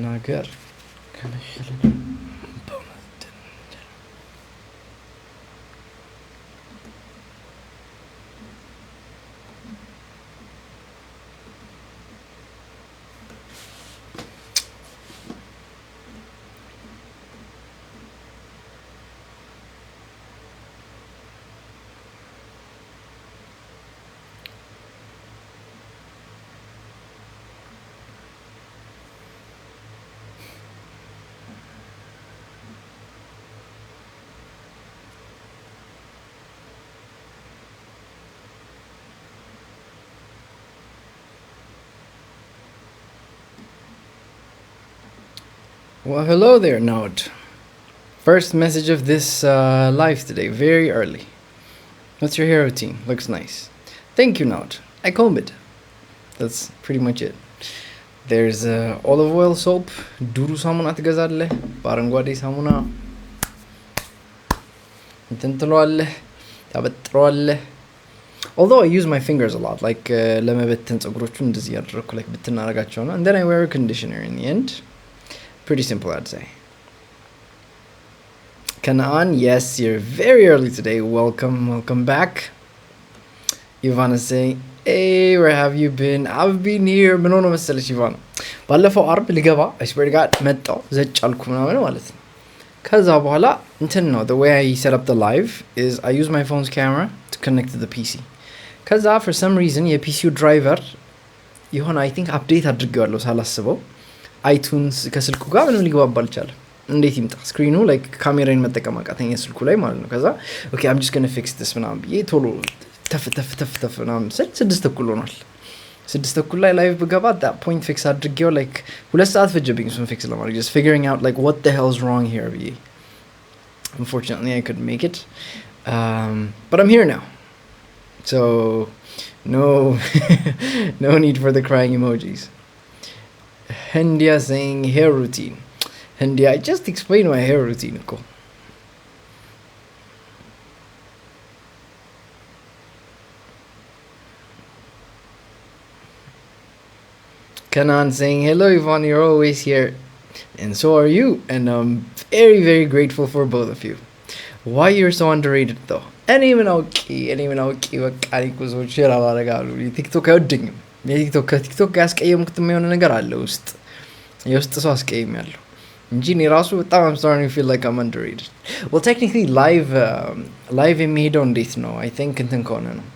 ነገር Well, hello there, Node. First message of this live today, very early. What's your hair routine? Looks nice. Thank you, Node. I comb it. That's pretty much it. There's olive oil soap, duru samuna ትገዛለህ በአረንጓዴ ሳሙና እንትን ትለዋለህ ታበጥረዋለህ. Although I use my fingers a lot, like ለመበተን ፀጉሮቹን እንደዚህ ያደረኩ like ብትናረጋቸው ነው. And then I wear a conditioner in the end. Pretty simple, I'd say. Kanaan, yes, you're very early today. Welcome back. Ivana saying, hey, where have you been? I've been here. Menono መሰለሽ Ivana. ባለፈው አርብ ሊገባ I swear to God መጣው ዘጭ አልኩ ምናምን ማለት ነው። ከዛ በኋላ እንትን ነው the way I set up the live is I use my phone's camera to connect to the PC. ከዛ for some reason የፒሲው ድራይቨር የሆነ I think update አድርጌዋለሁ ሳላስበው iTunes ከስልኩ ጋር ምንም ሊገባባ አልቻለም። እንዴት ይምጣ ስክሪኑ like ካሜራን መጠቀም አቃተኝ ስልኩ ላይ ማለት ነው። ከዛ okay I'm just going to fix this ምናምን ብዬ ቶሎ ተፍ ምናምን ስል 6 ተኩል ሆኗል። 6 ተኩል ላይ ላይቭ ብገባ at that point fix አድርጌው like 2 ሰዓት ፈጀብኝ እሱን fix ለማድረግ just figuring out like what the hell is wrong here ብዬ. Unfortunately I couldn't make it. But I'm here now. So no need for the crying emojis. Hendia saying hair routine. Hendia, I just explained my hair routine. Cool. Kanan saying hello Yvonne, you're always here. And so are you. And I'm very, very grateful for both of you. Why you're so underrated though? And even okay, was share about TikTok outing. ቲክቶክ ያስቀየምኩት የሚሆነ ነገር አለ ውስጥ የውስጥ ሰው አስቀየም ያለው እንጂ እኔ ራሱ በጣም I'm starting to feel like I'm underrated. Well, technically live የሚሄደው እንዴት ነው? I think እንትን ከሆነ ነው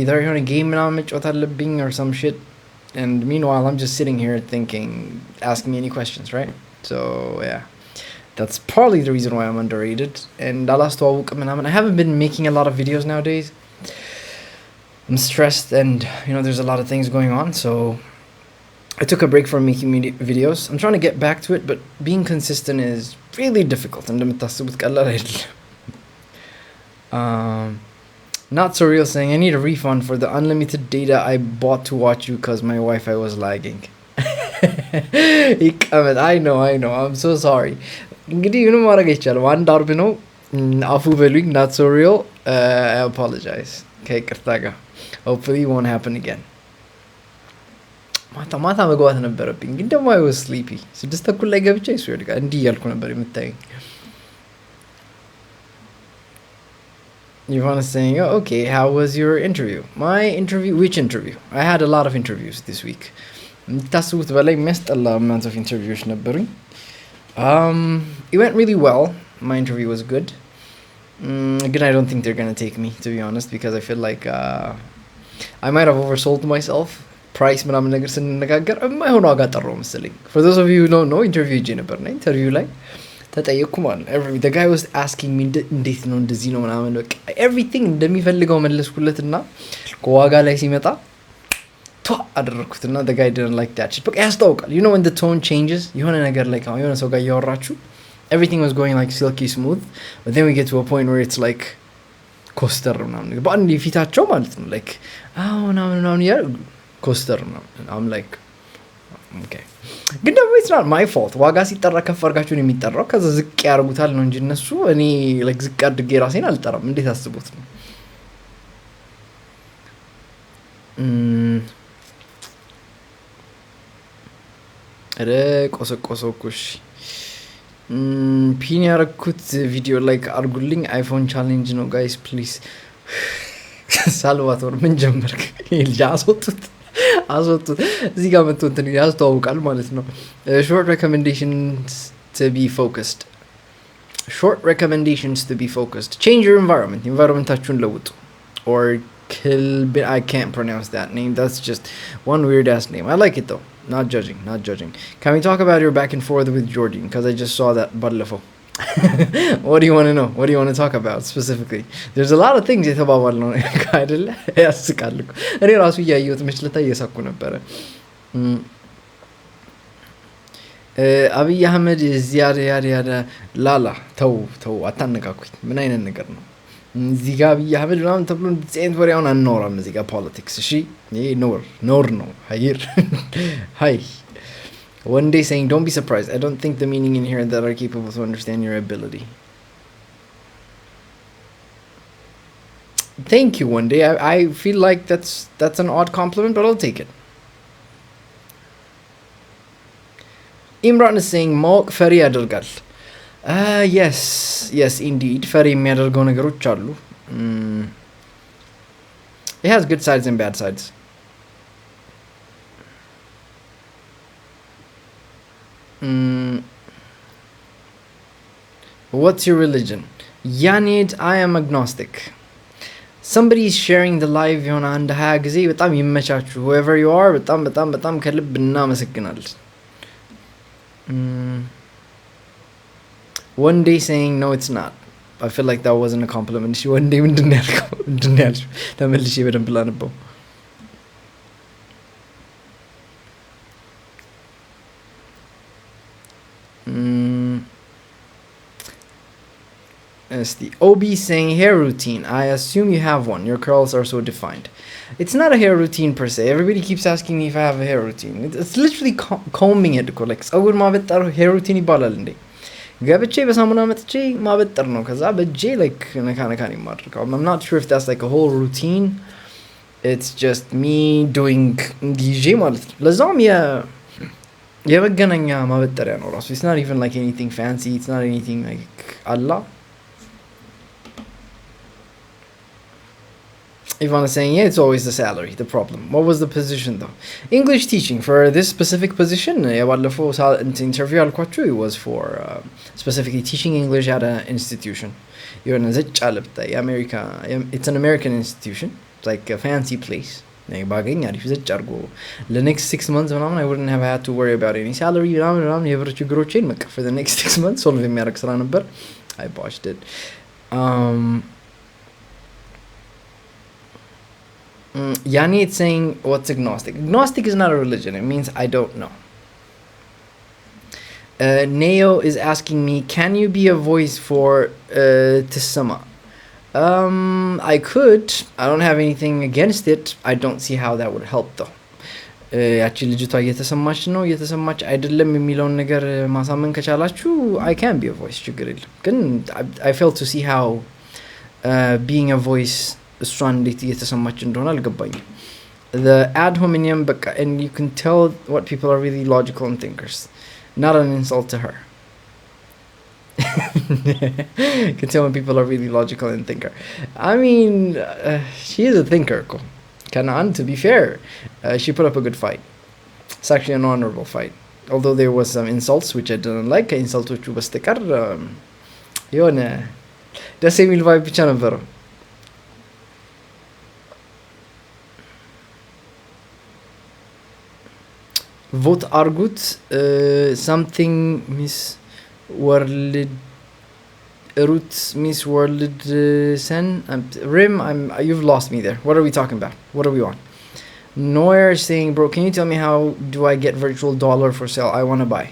either የሆነ ጌም ምናምን መጫወት አለብኝ or some shit, and meanwhile I'm just sitting here thinking, ask me any questions, right? So yeah, that's probably the reason why I'm underrated. And አላስተዋውቅ ምናምን I haven't been making a lot of videos nowadays. I'm stressed and there's a lot of things going on, so I took a break from making videos. I'm trying to get back to it, but being consistent is really difficult. Not so real saying I need a refund for the unlimited data I bought to watch you because my Wi-Fi was lagging. I know, I'm so sorry. Not so real. I apologize. Okay, Kartaga. Hopefully it won't happen again. ማታ መግባት ነበረብኝ ግን ደግሞ I was sleepy. 6 ተኩል ላይ ገብቼ ስዌር ጋር እንዲህ ያልኩ ነበር የምታየኝ. Yvonne is saying, oh, okay, how was your interview? My interview? Which interview? I had a lot of interviews this week. ታስቡት በላይ የሚያስጠላ amount of interviews ነበሩኝ. It went really well. My interview was good. Again, I don't think they're gonna take me, to be honest, because I feel like I might have oversold myself. Price ምናምን ነገር ስንነጋገር የማይሆን ዋጋ ጠራው መሰለኝ. For those of you who don't know, interview ጄ ነበር ነኝ ኢንተርቪው ላይ ተጠየቅኩ ማለት ነው. The guy was asking me እንዴት ነው እንደዚህ ነው ምናምን በቃ everything እንደሚፈልገው መለስኩለትና ከዋጋ ላይ ሲመጣ አደረኩትና the guy didn't like that shit. በቃ ያስታውቃል. When the tone changes የሆነ ነገር ላይ የሆነ ሰው ጋር እያወራችሁ everything was going like silky smooth, but then we get to a point where it's like ኮስተር ምናምን ነገር በአንድ ፊታቸው ማለት ነው ላይክ ምናምን ያሉ ኮስተር ምናምን አም ላይክ ኦኬ ግን ደግሞ it's not my fault ዋጋ ሲጠራ ከፍ አድርጋችሁ ነው የሚጠራው ከዛ ዝቅ ያርጉታል ነው እንጂ እነሱ እኔ ላይክ ዝቅ አድርጌ ራሴን አልጠራም እንዴት አስቡት ነው ቆሰቆሰኩሽ ፒን ያረኩት ቪዲዮ ላይክ አርጉልኝ አይፎን ቻሌንጅ ነው ጋይስ ፕሊዝ ሳልቫቶር ምን ጀመርክ ልጅ አስወጡት እዚህ ጋር መጥቶ እንትን ያስተዋውቃል ማለት ነው short recommendations to be focused change your environmentaችሁን ለውጡ or I can't pronounce that name that's just one weird ass name I like it though not judging can we talk about your back and forth with Jordan because I just saw that balafo what do you want to know what do you want to talk about specifically there's a lot of things የተባባል ነው አይደለ ያስቃል እኔ ራሱ ያየሁት መስለታ እየሳኩ ነበር አብይ አህመድ ዚያዳ ላላ ተው አታነካኩኝ ምን አይነት ነገር ነው እዚህ ጋር አብይ አህመድ ምናምን ተብሎ ሴንት ወሪያውን አንኖራም እዚህ ጋር ፖለቲክስ እሺ ይሄ ኖር ነው ሃይር ሃይ one day saying don't be surprised I don't think the meaning in here that are capable to understand your ability thank you one day I feel like that's an odd compliment but I'll take it Imran is saying ማወቅ ፈሪ ያደርጋል yes indeed ፈሪ የሚያደርገው ነገሮች አሉ it has good sides and bad sides what's your religion Yanid I am agnostic somebody is sharing the live የሆነ አንድ 20 ጊዜ በጣም ይመቻችሁ whoever you are በጣም ከልብ እናመሰግናለን one day saying no it's not I feel like that wasn't a compliment she one day ምንድነው ተመልሼ በደንብ ላነበው the OB saying hair routine I assume you have one your curls are so defined it's not a hair routine per se everybody keeps asking me if I have a hair routine it's literally combing it like ጸጉር ማበጠር hair routine ይባላል እንዴ ገብቼ በሳሙና መጥቼ ማበጠር ነው ከዛ በጄ like ነካነካን ይማድርካው I'm not sure if that's like a whole routine it's just me doing ዲጄ ማለት ነው ለዛም የመገናኛ ማበጠሪያ ነው ራሱ it's not even like anything fancy it's not anything like Allah Ivan is saying, yeah, it's always the salary, the problem. What was the position though? English teaching. For this specific position, interview it was for specifically teaching English at an institution. It's an American institution. It's like a fancy place. The next 6 months, I wouldn't have had to worry about any salary. For the next 6 months, I botched it. Yani it's saying what's agnostic. Agnostic is not a religion. It means I don't know. Neo is asking me, can you be a voice for Tisama? I could. I don't have anything against it. I don't see how that would help though. Actually ልጅቷ እየተሰማች አይደለም የሚለውን ነገር ማሳመን ከቻላችሁ I can be a voice ችግር የለም ግን I fail to see how being a voice እሷን እንዴት እየተሰማች እንደሆነ አልገባኝም the ad hominem and you can tell what people are really logical and thinkers not an insult to her you can tell when people are really logical and thinker I mean she is a thinker Kanan to be fair she put up a good fight it's actually an honorable fight although there was some insults which I didn't like insultoቹ በስተቀር የሆነ ደስ የሚል ቫይብ ብቻ ነበረው vote argut something Miss World Roots Miss World Sen Rim you've lost me there what are we talking about what are we on Noir saying bro can you tell me how do I get virtual dollar for sale I want to buy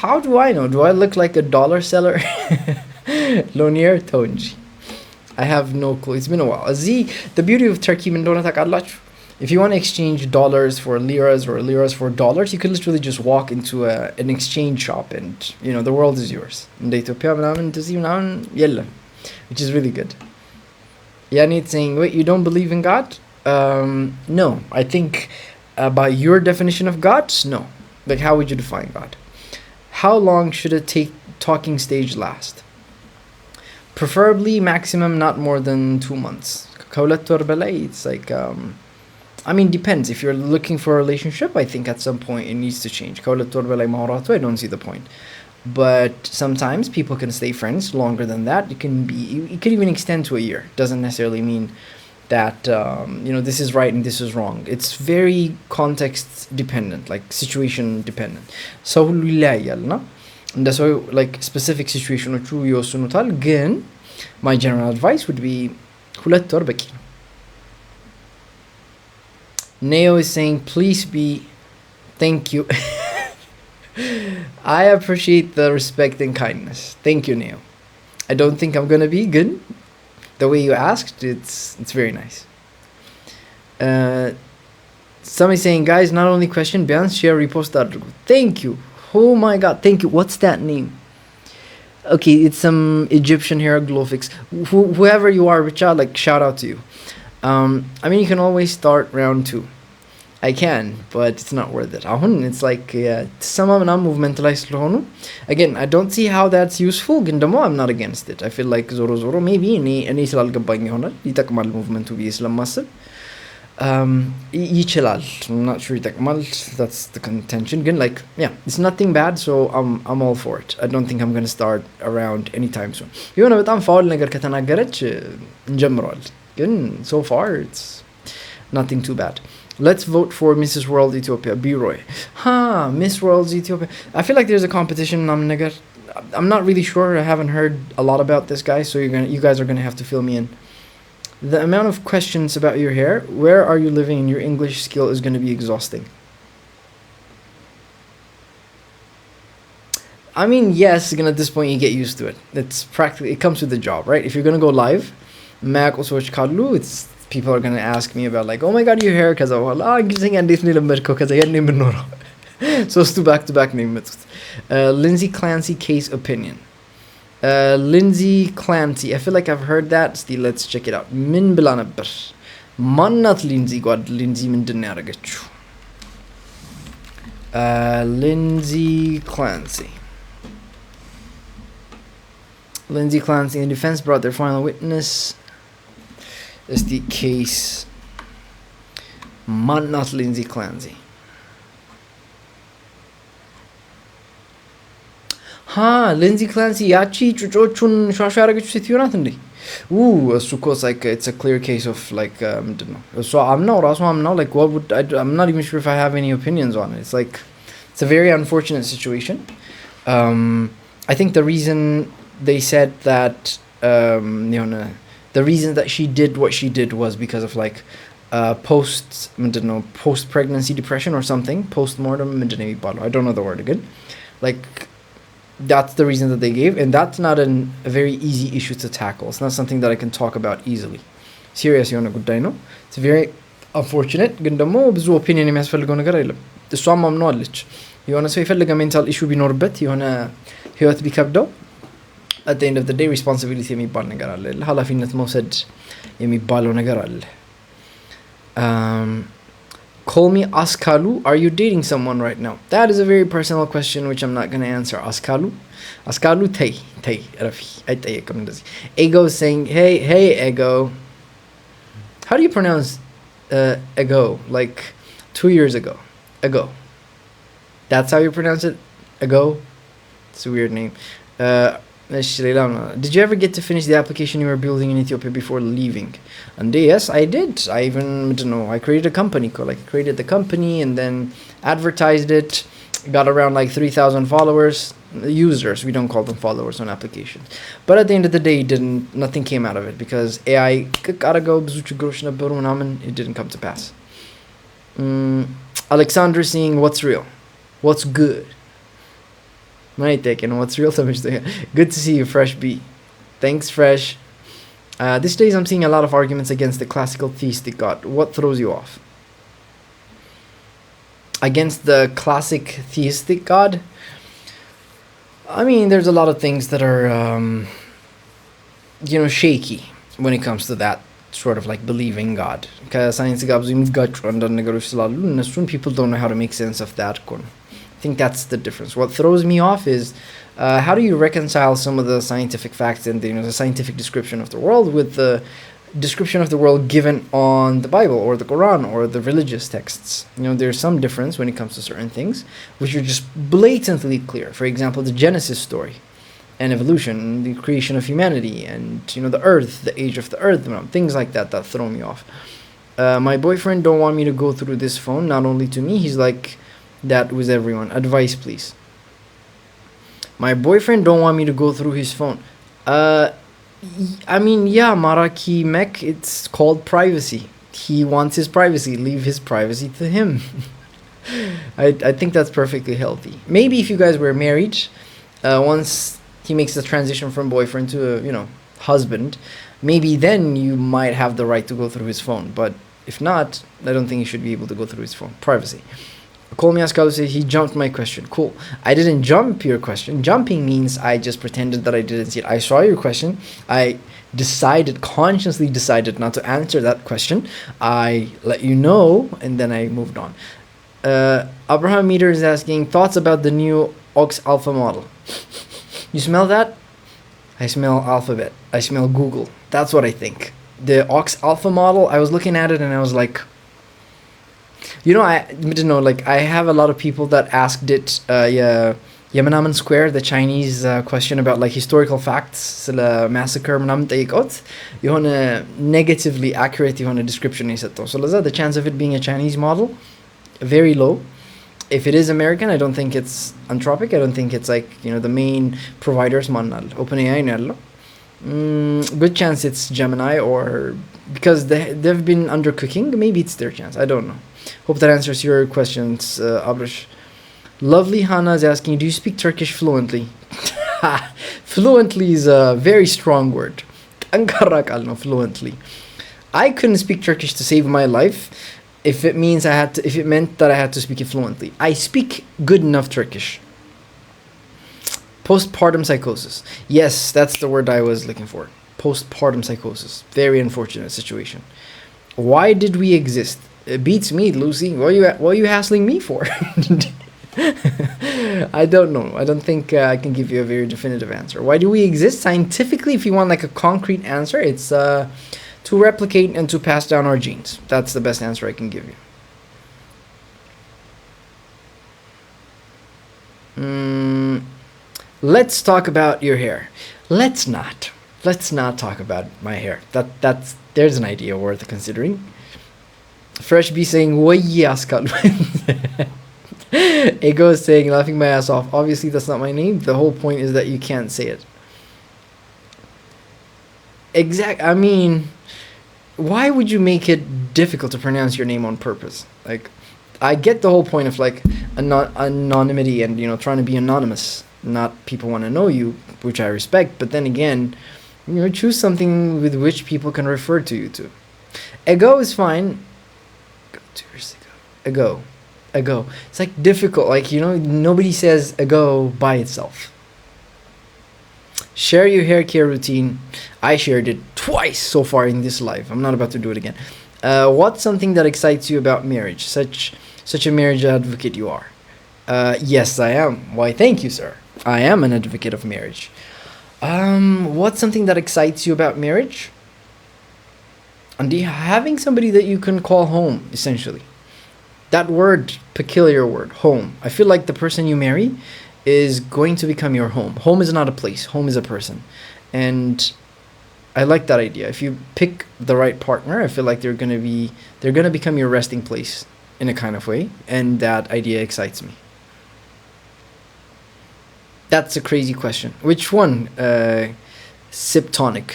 how do I know do I look like a dollar seller Lonier Tonji I have no clue. It's been a while. The beauty of Turkey, if you want to exchange dollars for liras or liras for dollars, you could literally just walk into an exchange shop and, the world is yours. Which is really good. Yani it's saying, wait, you don't believe in God? No. I think by your definition of God, no. Like, how would you define God? How long should a talking stage last? Preferably maximum not more than 2 months. It's like, depends. If you're looking for a relationship, I think at some point it needs to change. I don't see the point. But sometimes people can stay friends longer than that. It can even extend to a year. Doesn't necessarily mean that this is right and this is wrong. It's very context dependent, like situation dependent. So እንደ ሰው like specific situationoቹ ይወስኑታል። ግን my general advice would be 2 ወር በቂ ነው። Neo is saying please be thank you. I appreciate the respect and kindness. Thank you, Neo. I don't think I'm gonna be good. The way you asked, it's very nice. Somebody saying, guys, not only question, ቢያንስ share, repost that. Thank you. Oh my god, thank you. What's that name? Okay, it's some Egyptian hieroglyphics. Whoever you are, Richard, like, shout out to you. You can always start round 2. I can, but it's not worth it. It's like, some of them movementalized. Again, I don't see how that's useful. Gindamo, I'm not against it. I feel like Zoro, maybe any ስላልገባኝ ይሆናል ይጠቅማል movement ብዬ ስለማስብ ይችላል. I'm not sure ይጠቅማል. That's the contention. Again, like, yeah, it's nothing bad, so I'm all for it. I don't think I'm going to start around anytime soon. የሆነ በጣም ፋውል ነገር ከተናገረች እንጀምረዋል. ግን so far it's nothing too bad. Let's vote for Mrs. World Ethiopia, B-Roy. Miss World Ethiopia. I feel like there's a competition. I'm not really sure. I haven't heard a lot about this guy, so you guys are gonna have to fill me in. The amount of questions about your hair, where are you living, and your English skill is gonna be exhausting. Yes, again, at this point you get used to it. It comes with the job, right? If you're gonna go live, people are going to ask me about, like, oh my god, your hair, because so it's 2 back-to-back names. Lindsay Clancy case opinion. Lindsay Clancy, I feel like I've heard that. Still, let's check it out. Min bila ነበር ማናት Lindsay? God, Lindsay ምንድን ነው ያደረገችው? Lindsay Clancy. Lindsay Clancy and defense brought their final witness. Is the case not Lindsay Clancy. Lindsay Clancy ያቺ ጩጮቹን ሻሻ ያደረገችው ሴትዮ ናት እንዴ? እሱ እኮ it's a clear case of, like, ምንድን ነው እሷ አምናው like, what would I'm not even sure if I have any opinions on it. It's a very unfortunate situation. I think the reason they said that the reason that she did what she did was because of, like, post pregnancy depression or something. Postmortem, I don't know the word again. Like, that's the reason that they gave, and that's not a very easy issue to tackle. It's not something that I can talk about easily. Serious የሆነ ጉዳይ ነው. It's very unfortunate. ግን ደግሞ ብዙ ኦፒኒየን የሚያስፈልገው ነገር አይደለም. እሷም አምነዋለች። የሆነ ሰው የፈለገ ሜንታል ኢሹ ቢኖርበት የሆነ ህይወት ቢከብደው at the end of the day responsibility የሚባል ነገር አለ ኃላፊነት መውሰድ የሚባለው ነገር አለ call me Askalu, are you dating someone right now? That is a very personal question which I'm not going to answer. Askalu tay rafi aytayekam ndezi. Ego is saying hey Ego, how do you pronounce Ego? Like 2 years ago, that's how you pronounce it? Ego? It's a weird name. Did you ever get to finish the application you were building in Ethiopia before leaving? And yes, I did. I created a company. I created the company and then advertised it. Got around like 3,000 followers, users. We don't call them followers on applications. But at the end of the day, nothing came out of it because AI, it didn't come to pass. Alexander saying, what's real? What's good? What's real? Good to see you, Fresh B. Thanks, Fresh. These days I'm seeing a lot of arguments against the classical theistic God. What throws you off? Against the classic theistic God? I mean, there's a lot of things that are, shaky when it comes to that sort of like believing God. ከሳይንስ ጋር ብዙ የሚጋጩ አንዳንድ ነገሮች ስላሉ እነሱን people don't know how to make sense of that. I think that's the difference. What throws me off is how do you reconcile some of the scientific facts and the scientific description of the world with the description of the world given on the Bible or the Quran or the religious texts? There's some difference when it comes to certain things which are just blatantly clear. For example, the Genesis story and evolution, the creation of humanity, and the earth, the age of the earth, things like that throw me off. My boyfriend don't want me to go through this phone. Not only to me, he's like that with everyone. Advice, please. My boyfriend don't want me to go through his phone. I mean, yeah, Maraki Mek, it's called privacy. He wants his privacy. Leave his privacy to him. I think that's perfectly healthy. Maybe if you guys were married, once he makes the transition from boyfriend to husband, maybe then you might have the right to go through his phone. But if not, I don't think you should be able to go through his phone. Privacy. Kolmi Askalu says he jumped my question. Cool. I didn't jump your question. Jumping means I just pretended that I didn't see it. I saw your question. I consciously decided not to answer that question. I let you know, and then I moved on. Abraham Meter is asking thoughts about the new Ox Alpha model. You smell that? I smell Alphabet. I smell Google. That's what I think. The Ox Alpha model, I was looking at it and I was like, I have a lot of people that asked it, Yemenaman Square, the Chinese question about like historical facts, massacre, negatively accurate description. So the chance of it being a Chinese model, very low. If it is American, I don't think it's Anthropic. I don't think it's like, the main providers, OpenAI. Good chance it's Gemini, or because they've been undercooking, maybe it's their chance. I don't know. Hope that answers your questions, Abrish. Lovely Hannah is asking, do you speak Turkish fluently? Fluently is a very strong word. Fluently. I couldn't speak Turkish to save my life if it meant that I had to speak it fluently. I speak good enough Turkish. Postpartum psychosis. Yes, that's the word I was looking for. Postpartum psychosis. Very unfortunate situation. Why did we exist? It beats me, Lucy. What are you hassling me for? I don't know. I don't think I can give you a very definitive answer. Why do we exist? Scientifically, if you want like a concrete answer, it's to replicate and to pass down our genes. That's the best answer I can give you. Let's talk about your hair. Let's not talk about my hair. There's an idea worth considering. Fresh B saying, Ego is saying, laughing my ass off. Obviously, that's not my name. The whole point is that you can't say it. I mean, why would you make it difficult to pronounce your name on purpose? Like, I get the whole point of like anonymity and trying to be anonymous. Not people want to know you, which I respect. But then again, choose something with which people can refer to you to. Ego is fine. 2 years ago. Ago. It's like difficult. Like, nobody says ago by itself. Share your hair care routine. I shared it twice so far in this life. I'm not about to do it again. What's something that excites you about marriage? Such a marriage advocate you are. Yes, I am. Why, thank you, sir. I am an advocate of marriage. What's something that excites you about marriage? And having somebody that you can call home, essentially. That word, peculiar word, home. I feel like the person you marry is going to become your home. Home is not a place. Home is a person. And I like that idea. If you pick the right partner, I feel like they're gonna become your resting place in a kind of way. And that idea excites me. That's a crazy question. Which one? Siptonic.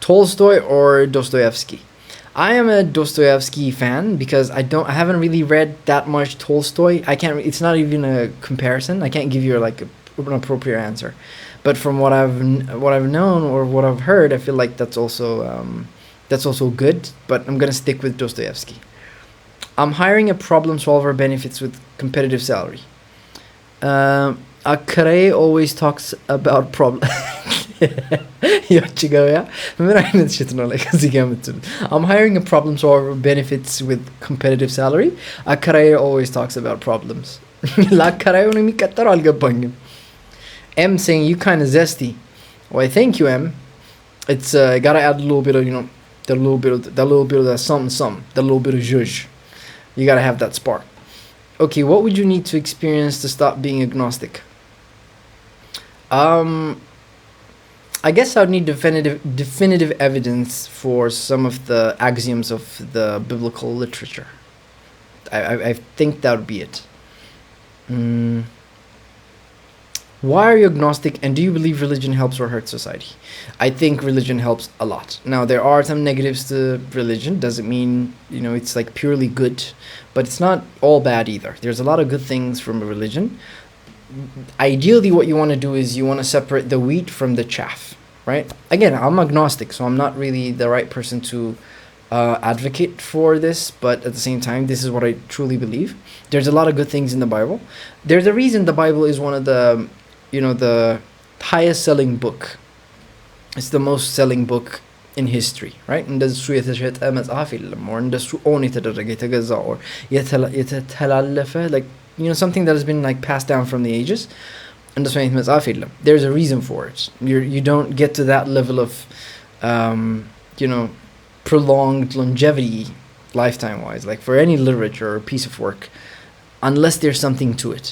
Tolstoy or Dostoevsky? I am a Dostoevsky fan because I haven't really read that much Tolstoy. It's not even a comparison. I can't give you like a an appropriate answer. But from what I've known or what I've heard, I feel like that's also good. But I'm gonna stick with Dostoevsky. I'm hiring a problem solver benefits with competitive salary. Akare always talks about problem. Yeah. I'm hiring a problem solver benefits with competitive salary. Akare always talks about problems. M saying you kind of zesty. Why, thank you, M. It's gotta add a little bit of that something, the little bit of zhuzh. You gotta have that spark. Okay, what would you need to experience to stop being agnostic? I guess I would need definitive evidence for some of the axioms of the biblical literature. I think that would be it. Why are you agnostic, and do you believe religion helps or hurts society? I think religion helps a lot. Now, there are some negatives to religion. Doesn't mean, it's like purely good, but it's not all bad either. There's a lot of good things from a religion. Ideally, what you want to do is you want to separate the wheat from the chaff, right? Again, I'm agnostic, so I'm not really the right person to advocate for this, but at the same time, this is what I truly believe. There's a lot of good things in the Bible. There's a reason the Bible is one of the highest selling book. It's the most selling book in history, right? እንደሱ የተሸጠ መጽሐፍ የለም or እንደሱ own የተደረገ የተገዛ or የተላለፈ like something that has been like passed down from the ages. እንደሱ አይነት መጽሐፍ የለም. There's a reason for it. You don't get to that level of prolonged longevity lifetime wise, like for any literature or piece of work, unless there's something to it.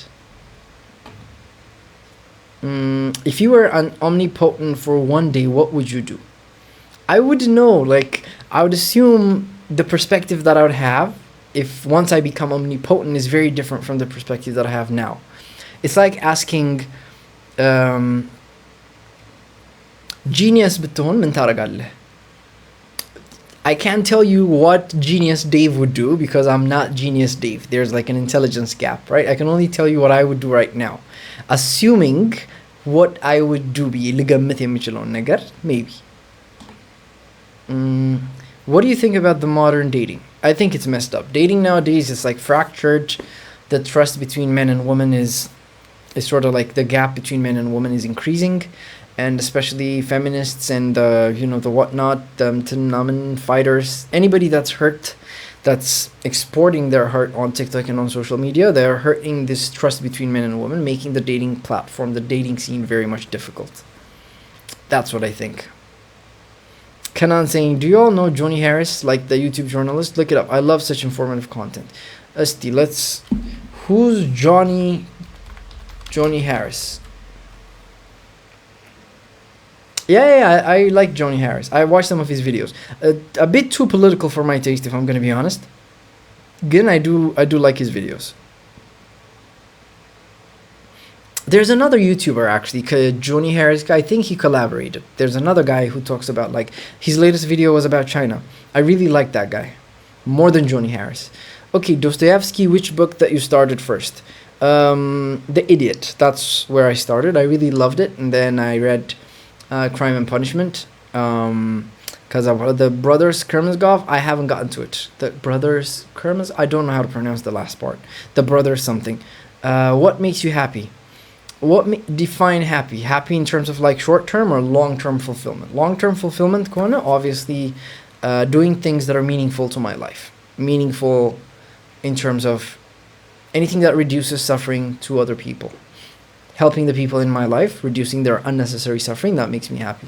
If you were an omnipotent for one day, what would you do? I would know, like, I would assume the perspective that I would have if once I become omnipotent is very different from the perspective that I have now. It's like asking genius بتهون من ታረጋለህ? I can't tell you what genius Dave would do because I'm not genius Dave. There's like an intelligence gap, right? I can only tell you what I would do right now. Assuming what I would do be ልገምት የምችለውን ነገር maybe. What do you think about the modern dating? I think it's messed up. Dating nowadays is like fractured. The trust between men and women is sort of like the gap between men and women is increasing, and especially feminists and the whatnot, the fighters, anybody that's hurt, that's exporting their hurt on TikTok and on social media, they're hurting this trust between men and women, making the dating platform, the dating scene very much difficult. That's what I think. Kanan saying, do you all know Johnny Harris, like the YouTube journalist? Look it up. I love such informative content. Who's Johnny Harris? Yeah, I like Johnny Harris. I watched some of his videos. A bit too political for my taste, if I'm going to be honest. Again, I do like his videos. There's another YouTuber actually, Johnny Harris guy. I think he collaborated. There's another guy who talks about, like, his latest video was about China. I really like that guy more than Johnny Harris. Okay, Dostoevsky, which book that you started first? The Idiot. That's where I started. I really loved it, and then I read Crime and Punishment. Because the Brothers Karamazov, I haven't gotten to it. The Brothers Karamazov, I don't know how to pronounce the last part. The Brothers something. What makes you happy? Define happy? Happy in terms of like short-term or long-term fulfillment? Long-term fulfillment, obviously doing things that are meaningful to my life. Meaningful in terms of anything that reduces suffering to other people. Helping the people in my life, reducing their unnecessary suffering, that makes me happy.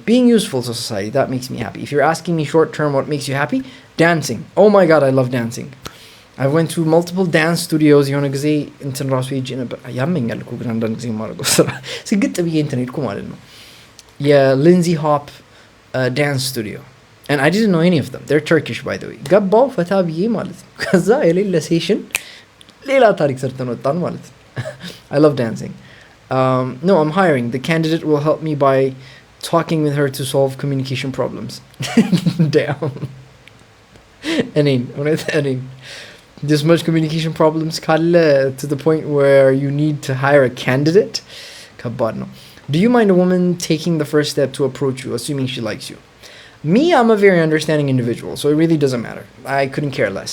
Being useful to society, that makes me happy. If you're asking me short-term what makes you happy, dancing. Oh my god, I love dancing. I went to multiple dance studios. የሆነ ጊዜ እንትን ራሱ ሄጄ ነበር። ያመኛል እኮ ግን አንዳንድ ጊዜ የማደርገው ስራ ስግጥ ብዬ እንትን ሄድኩ ማለት ነው። የሊንዚ ሆፕ dance studio. And I didn't know any of them. They're Turkish, by the way. ገባው ፈታ ብዬ ማለት ነው። ከዛ የሌለ ሴሽን ሌላ ታሪክ ሰርተን ወጣን ማለት ነው። I love dancing. No, I'm hiring. The candidate will help me by talking with her to solve communication problems. Damn. Enin. this much communication problems ካለ to the point where you need to hire a candidate ከባድ ነው. Do you mind a woman taking the first step to approach you, assuming she likes you? Me, I'm a very understanding individual, so it really doesn't matter. I couldn't care less.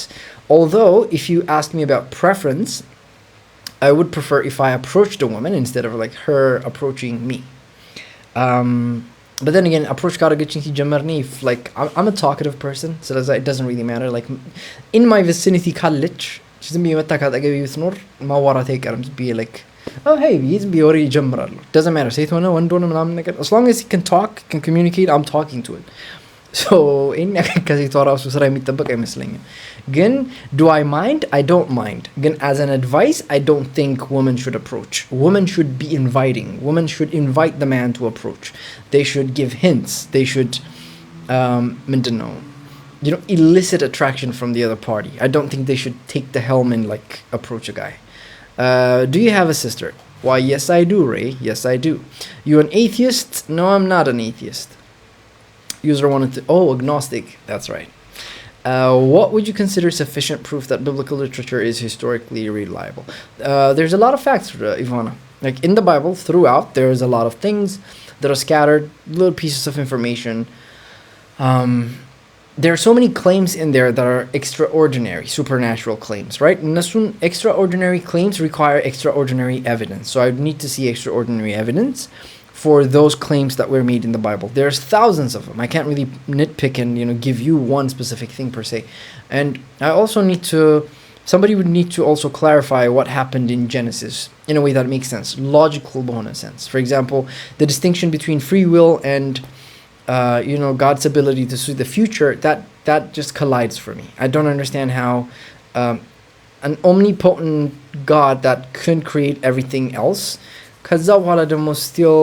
Although, if you ask me about preference, I would prefer if I approached a woman instead of like her approaching me. But then again, approach ካረገችኝ ሲጀመርኒ if like I'm a talkative person, so it doesn't really matter. Like in my vicinity ካለች ዝም ብዬ መታ ካጠገቤ ብትኖር ማዋራት አይቀርም ብዬ like oh hey ዝም ብዬ ወሬ ይጀምራሉ. Doesn't matter ሴት ሆነ ወንድ ሆነ ምናምን ነገር as long as he can talk, can communicate, I'm talking to it. So ይሄን ያክል ከሴቷ ራሱ ስራ የሚጠበቅ አይመስለኝም. ግን do I mind? I don't mind. ግን as an advice, I don't think women should approach. Women should be inviting. Women should invite the man to approach. They should give hints. They should ምንድን ነው elicit attraction from the other party. I don't think they should take the helm and like approach a guy. Do you have a sister? Why, yes I do, Ray. Yes I do. You an atheist? No, I'm not an atheist. User wanted to... Oh, agnostic. That's right. What would you consider sufficient proof that biblical literature is historically reliable? There's a lot of facts, Ivana. Like in the Bible, throughout, there's a lot of things that are scattered, little pieces of information. There are so many claims in there that are extraordinary, supernatural claims, right? Nasun extraordinary claims require extraordinary evidence. So I need to see extraordinary evidence for those claims that were made in the Bible. There's thousands of them. I can't really nitpick and give you one specific thing per se. And I also need to... Somebody would need to also clarify what happened in Genesis in a way that makes sense. Logical bonus sense. For example, the distinction between free will and God's ability to see the future, that just collides for me. I don't understand how an omnipotent God that could create everything else ከዛ በኋላ ደግሞ still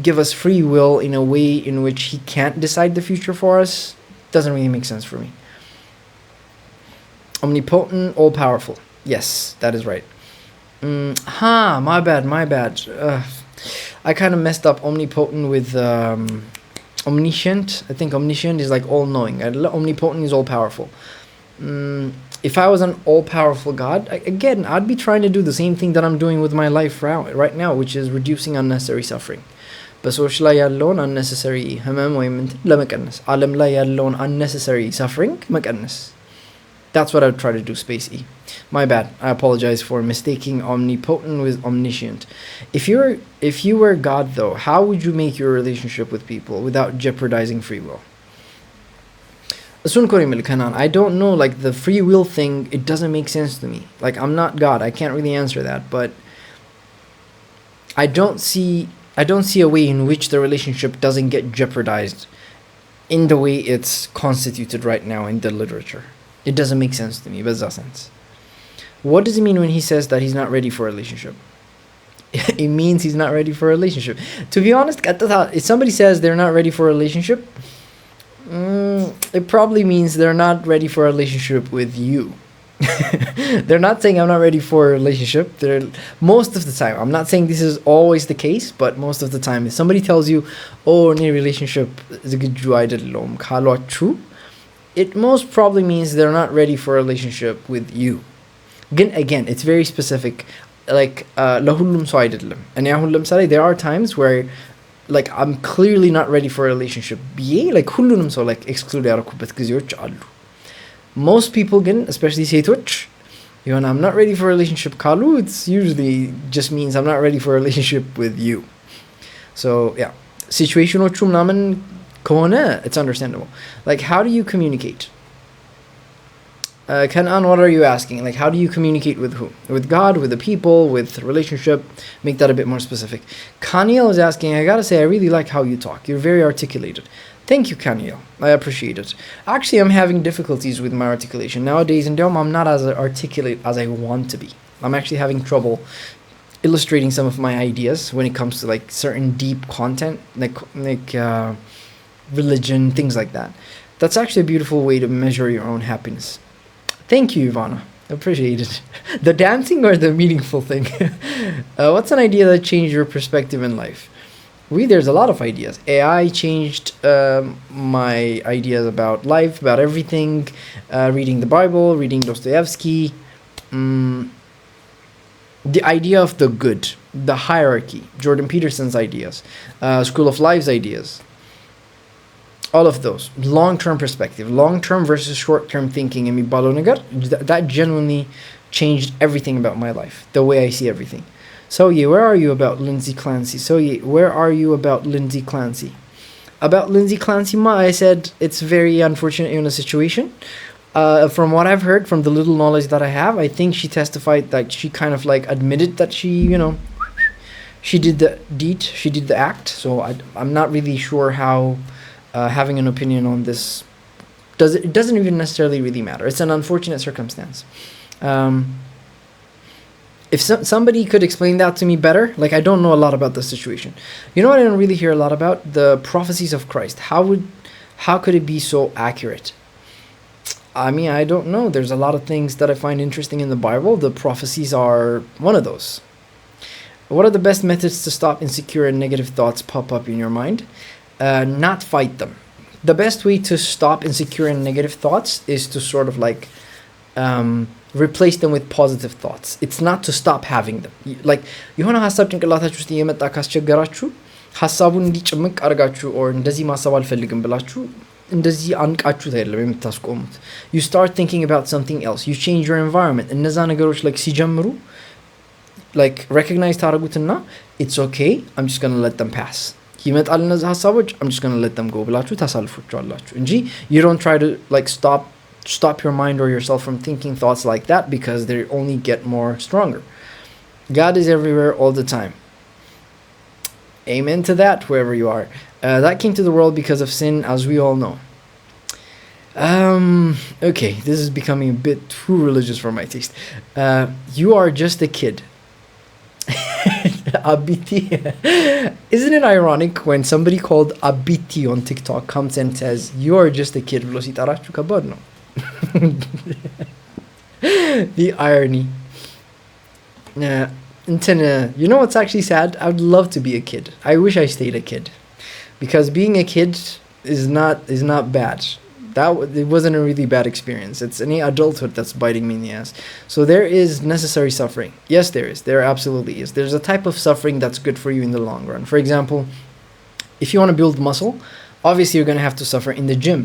give us free will in a way in which he can't decide the future for us doesn't really make sense for me. Omnipotent, all-powerful. Yes, that is right. My bad. I kind of messed up omnipotent with omniscient. I think omniscient is like all-knowing. Omnipotent is all-powerful. If I was an all-powerful God, again, I'd be trying to do the same thing that I'm doing with my life right now, which is reducing unnecessary suffering. በሰዎች ላይ ያለውን unnecessary ህመም ወይም ለመቀነስ ዓለም ላይ ያለውን unnecessary suffering መቀነስ. That's what I would try to do, Space E. My bad. I apologize for mistaking omnipotent with omniscient. If you were God, though, how would you make your relationship with people without jeopardizing free will? I don't know, like the free will thing, it doesn't make sense to me. Like I'm not God, I can't really answer that, but I don't see a way in which the relationship doesn't get jeopardized in the way it's constituted right now in the literature. It doesn't make sense to me, but that sense. What does it mean when he says that he's not ready for a relationship? It means he's not ready for a relationship. To be honest, if somebody says they're not ready for a relationship, it probably means they're not ready for a relationship with you. They're not saying I'm not ready for a relationship. Most of the time, I'm not saying this is always the case, but most of the time, if somebody tells you, oh, any relationship is a good true, it most probably means they're not ready for a relationship with you. Again, it's very specific. Like, ለሁሉም ሰው አይደለም. And አሁን ለምሳሌ there are times where like I'm clearly not ready for a relationship. Like ሁሉንም ሰው like exclude ያደረኩበት ጊዜዎች አሉ. Most people ግን especially ሴቶች I'm not ready for a relationship ካሉ it's usually just means I'm not ready for a relationship with you. So yeah, situationዎቹ ምናምን ከሆነ it's understandable. Like how do you communicate? Kanan, what are you asking? Like, how do you communicate with who? With God, with the people, with relationship? Make that a bit more specific. Kaniel is asking, I gotta say, I really like how you talk. You're very articulated. Thank you, Kaniel. I appreciate it. Actually, I'm having difficulties with my articulation. Nowadays, in Dom, I'm not as articulate as I want to be. I'm actually having trouble illustrating some of my ideas when it comes to, like, certain deep content, like religion, things like that. That's actually a beautiful way to measure your own happiness. Thank you, Ivana. Appreciate it. The dancing or the meaningful thing? What's an idea that changed your perspective in life? There's a lot of ideas. AI changed my ideas about life, about everything. Reading the Bible, reading Dostoevsky, the idea of the good, the hierarchy, Jordan Peterson's ideas, School of Life's ideas, all of those, long-term perspective, long-term versus short-term thinking, የሚባለው ነገር that genuinely changed everything about my life, the way I see everything. So yeah, where are you about Lindsay Clancy? So yeah, where are you about Lindsay Clancy? About Lindsay Clancy, I said it's very unfortunate in a situation. From what I've heard, from the little knowledge that I have, I think she testified that she kind of like admitted that she, she did the deed, she did the act. So I'm not really sure how having an opinion on this it doesn't even necessarily really matter. It's an unfortunate circumstance. If somebody could explain that to me better, like I don't know a lot about the situation. You know what I don't really hear a lot about? The prophecies of Christ. How could it be so accurate? I mean, I don't know. There's a lot of things that I find interesting in the Bible. The prophecies are one of those. What are the best methods to stop insecure and negative thoughts pop up in your mind? Not fight them. The best way to stop insecure and negative thoughts is to sort of like replace them with positive thoughts. It's not to stop having them. Like የሆነ ሐሳብ ጭንቅላታችሁ ውስጥ እየመጣ ካስቸገራችሁ ሐሳቡን እንዲጭምቅ አድርጋችሁ or እንደዚህ ማሰብ አልፈልግም ብላችሁ እንደዚህ አንቃችሁት አይደለም የምታስቆሙት. You start thinking about something else. You change your environment. እነዛ ነገሮች like ሲጀምሩ like recognize ታደርጉትና it's okay, I'm just going to let them pass. ይመጣል እነዛ ሐሳቦች I'm just going to let them go ብላችሁ ታሳልፉቻላችሁ እንጂ you don't try to like stop your mind or yourself from thinking thoughts like that because they only get more stronger. God is everywhere all the time. Amen to that, whoever you are. That came to the world because of sin, as we all know. Okay, this is becoming a bit too religious for my taste. You are just a kid. Abiti. Isn't it ironic when somebody called Abiti on TikTok comes and says, you are just a kid? The irony. You know what's actually sad? I would love to be a kid. I wish I stayed a kid. Because being a kid is not bad. It wasn't a really bad experience. It's any adulthood that's biting me in the ass. So there is necessary suffering. Yes, there is. There absolutely is. There's a type of suffering that's good for you in the long run. For example, if you want to build muscle, obviously you're going to have to suffer in the gym.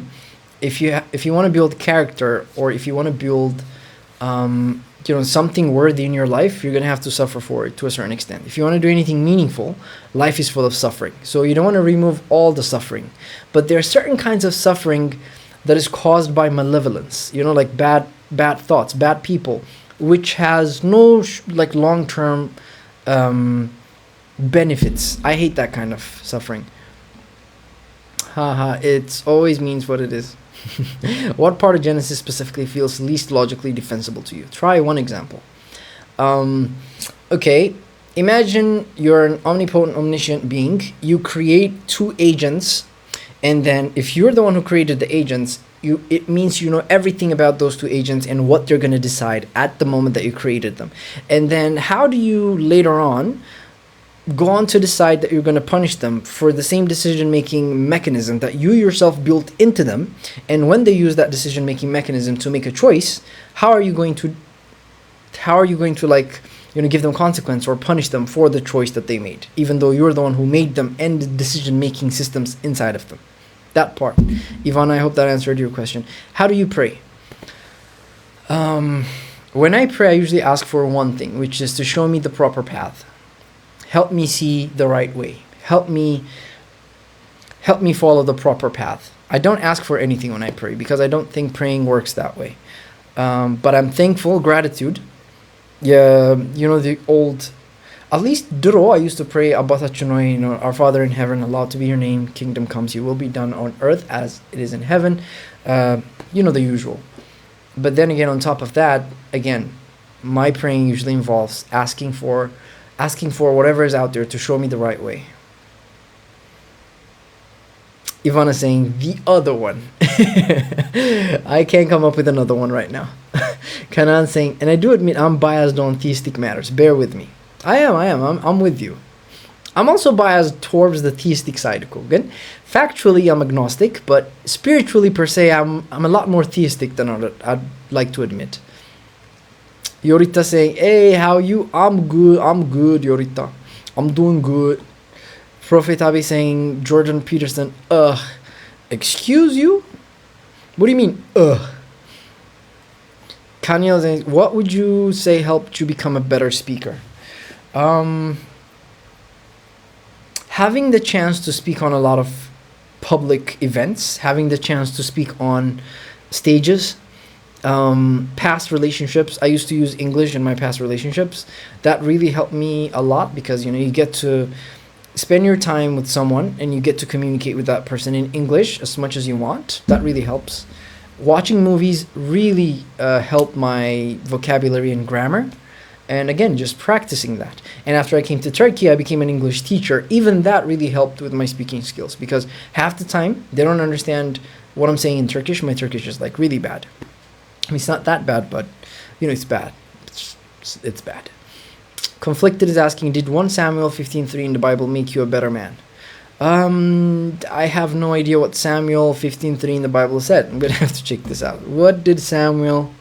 If you want to build character, or if you want to build something worthy in your life, you're going to have to suffer for it to a certain extent. If you want to do anything meaningful, life is full of suffering. So you don't want to remove all the suffering. But there are certain kinds of suffering that is caused by malevolence, like bad thoughts, bad people, which has no like long-term benefits. I hate that kind of suffering. Haha, it always means what it is. What part of Genesis specifically feels least logically defensible to you? Try one example. Okay, imagine you're an omnipotent, omniscient being. You create two agents, and then if you're the one who created the agents, it means you know everything about those two agents and what they're going to decide at the moment that you created them. And then how do you later on go on to decide that you're going to punish them for the same decision-making mechanism that you yourself built into them? And when they use that decision-making mechanism to make a choice, how are you going to like give them consequence or punish them for the choice that they made, even though you're the one who made them and the decision-making systems inside of them? That part. Ivan, I hope that answered your question. How do you pray? When I pray, I usually ask for one thing, which is to show me the proper path. Help me see the right way. Help me follow the proper path. I don't ask for anything when I pray because I don't think praying works that way. But I'm thankful, gratitude. Yeah, the old, at least duro, I used to pray Abbataችን ሆይ, our Father in heaven, hallowed to be your name, kingdom comes, your will be done on earth as it is in heaven. The usual. But then again, on top of that, again, my praying usually involves asking for whatever is out there to show me the right way. Ivana saying the other one. I can't come up with another one right now. Kanan saying, and I do admit I'm biased on theistic matters. Bear with me. I am. I'm with you. I'm also biased towards the theistic side of Kogan. Factually, I'm agnostic, but spiritually per se, I'm a lot more theistic than I'd like to admit. Yorita saying, hey, how you? I'm good, Yorita. I'm doing good. Prophet Abi saying, Jordan Peterson, excuse you? What do you mean, Kanye saying, what would you say helped you become a better speaker? Having the chance to speak on a lot of public events, having the chance to speak on stages, past relationships. I used to use English in my past relationships. That really helped me a lot because you get to spend your time with someone and you get to communicate with that person in English as much as you want. That really helps. Watching movies really helped my vocabulary and grammar. And again, just practicing that. And after I came to Turkey, I became an English teacher. Even that really helped with my speaking skills because half the time they don't understand what I'm saying in Turkish. My Turkish is like really bad. I mean, it's not that bad, but it's bad. It's bad. Conflicted is asking, did 1 Samuel 15:3 in the Bible make you a better man? I have no idea what Samuel 15:3 in the Bible said. I'm gonna have to check this out. What did Samuel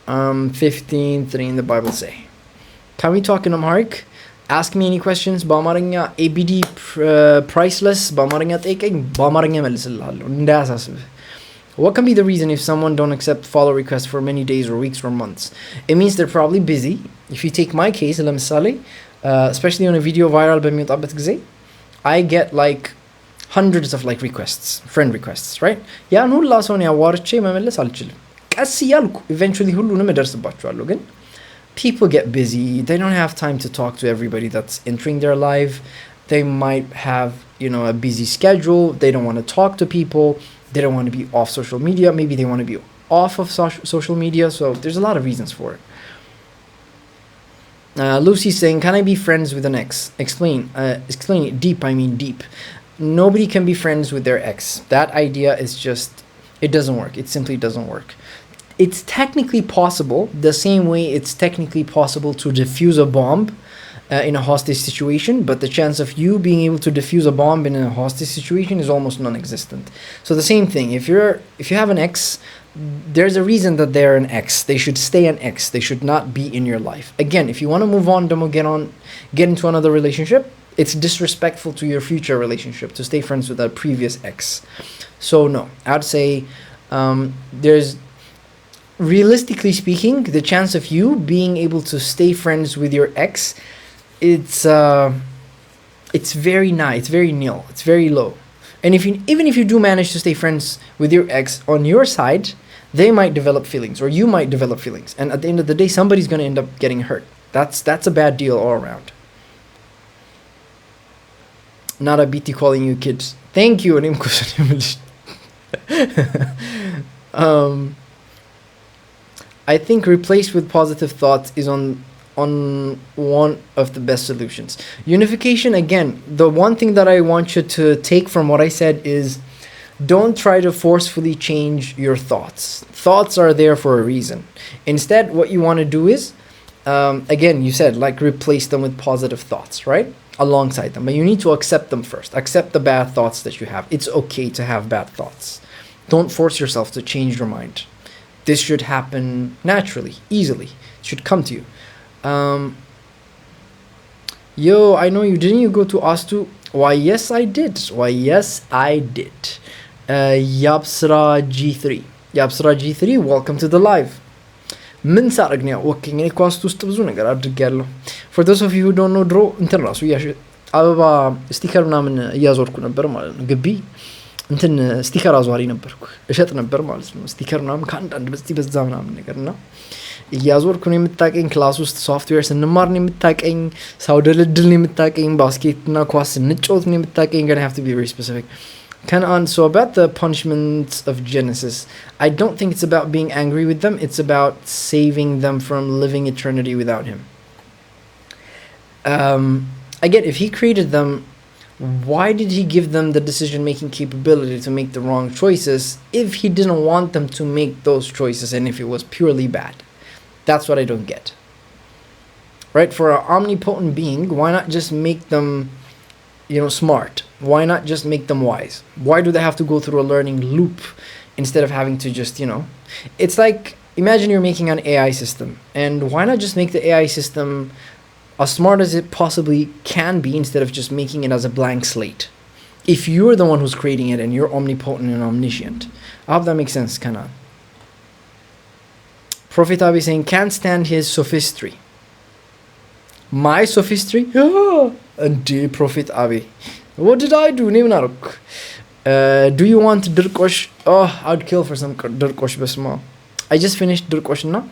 15:3 in the Bible say? Can we talk in Amharic? Ask me any questions. በአማርኛ ABD priceless በአማርኛ ጠይቀኝ በአማርኛ መልስልሃለሁ እንዳያሳስብህ. What can be the reason if someone don't accept follow requests for many days or weeks or months? It means they're probably busy. If you take my case, ለምሳሌ especially on a video viral በሚወጣበት ጊዜ I get like hundreds of like requests, friend requests, right? ያን ሁላ ሰውን ያዋርቼ መመለስ አልችልም. ቀስ እያልኩ eventually ሁሉንም እደርስባቸዋለሁ ግን people get busy. They don't have time to talk to everybody that's entering their life. They might have, a busy schedule. They don't want to talk to people. They don't want to be off social media. Maybe they want to be off of social media. So there's a lot of reasons for it. Lucy's saying, can I be friends with an ex? Explain it deep. I mean deep. Nobody can be friends with their ex. That idea is just, it doesn't work. It simply doesn't work. It's technically possible, the same way it's technically possible to defuse a bomb in a hostage situation, but the chance of you being able to defuse a bomb in a hostage situation is almost non-existent. So the same thing, if you have an ex, there's a reason that they're an ex. They should stay an ex. They should not be in your life. Again, if you want to move on, get into another relationship, it's disrespectful to your future relationship to stay friends with that previous ex. So no, I'd say there's, realistically speaking, the chance of you being able to stay friends with your ex, it's very nigh, it's very nil, it's very low. And even if you do manage to stay friends with your ex, on your side, they might develop feelings, or you might develop feelings, and at the end of the day, somebody's going to end up getting hurt. That's a bad deal all around. Not a BT calling you kids. Thank you. I think replaced with positive thoughts is on one of the best solutions. Unification, again, the one thing that I want you to take from what I said is don't try to forcefully change your thoughts. Thoughts are there for a reason. Instead, what you want to do is, again, you said, like, replace them with positive thoughts, right? Alongside them. But you need to accept them first. Accept the bad thoughts that you have. It's okay to have bad thoughts. Don't force yourself to change your mind. This should happen naturally, easily. It should come to you. Yo, I know you. Didn't you go to Astu? Why, yes, I did. Yapsra G3. Yapsra G3, welcome to the live. ምን ሳረግኝ ወኪኝ እኔ ኳስት ውስጥ ብዙ ነገር አድርጌያለሁ. For those of you who don't know, ድሮ እንትን ራሱ አበባ ስቲከር ምናምን እያዞርኩ ነበር ማለት ነው ግቢ እንትን ስቲከር አዟሪ ነበርኩ እሸጥ ነበር ማለት ነው ስቲከር ምናምን ከአንዳንድ በዛ ምናምን ነገርና እያዞርኩ ነው የምታቀኝ ክላስ ውስጥ ሶፍትዌር ስንማር ነው የምታቀኝ ሳውደልድል ነው የምታቀኝ ባስኬትና ኳስ እንጫወት ነው የምታቀኝ gonna have to be very specific. So about the punishments of Genesis, I don't think it's about being angry with them, it's about saving them from living eternity without him. Again, if he created them, why did he give them the decision-making capability to make the wrong choices if he didn't want them to make those choices and if it was purely bad? That's what I don't get. Right? For an omnipotent being, why not just make them, smart? Why not just make them wise? Why do they have to go through a learning loop instead of having to just, It's like Imagine you're making an AI system, and why not just make the AI system as smart as it possibly can be instead of just making it as a blank slate? If you're the one who's creating it and you're omnipotent and omniscient. I hope that makes sense, Kana. Prophet Abi saying, can't stand his sophistry. My sophistry? And Prophet Abi. What did I do? Do you want dirkosh? Oh, I'd kill for some dirkosh besma. I just finished dirkosh na.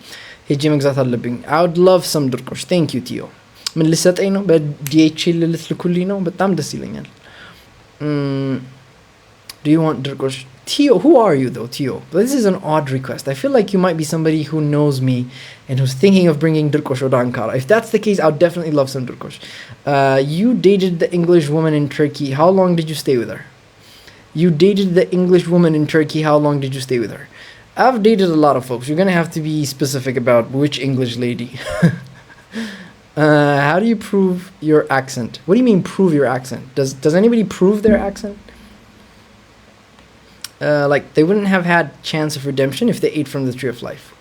I would love some dirkosh. Thank you, Tio. من اللي ساتينه بديتشيل اللي تلكلينه بتام دسيلين. Do you want dirkosh? Tio, who are you though, Tio? This is an odd request. I feel like you might be somebody who knows me and who's thinking of bringing dirkosh or dankara. If that's the case, I would definitely love some dirkosh. You dated the English woman in Turkey. How long did you stay with her? You dated the English woman in Turkey. How long did you stay with her? I've dated a lot of folks. You're gonna have to be specific about which English lady. How do you prove your accent? What do you mean prove your accent? Does anybody prove their accent? Like they wouldn't have had chance of redemption if they ate from the tree of life.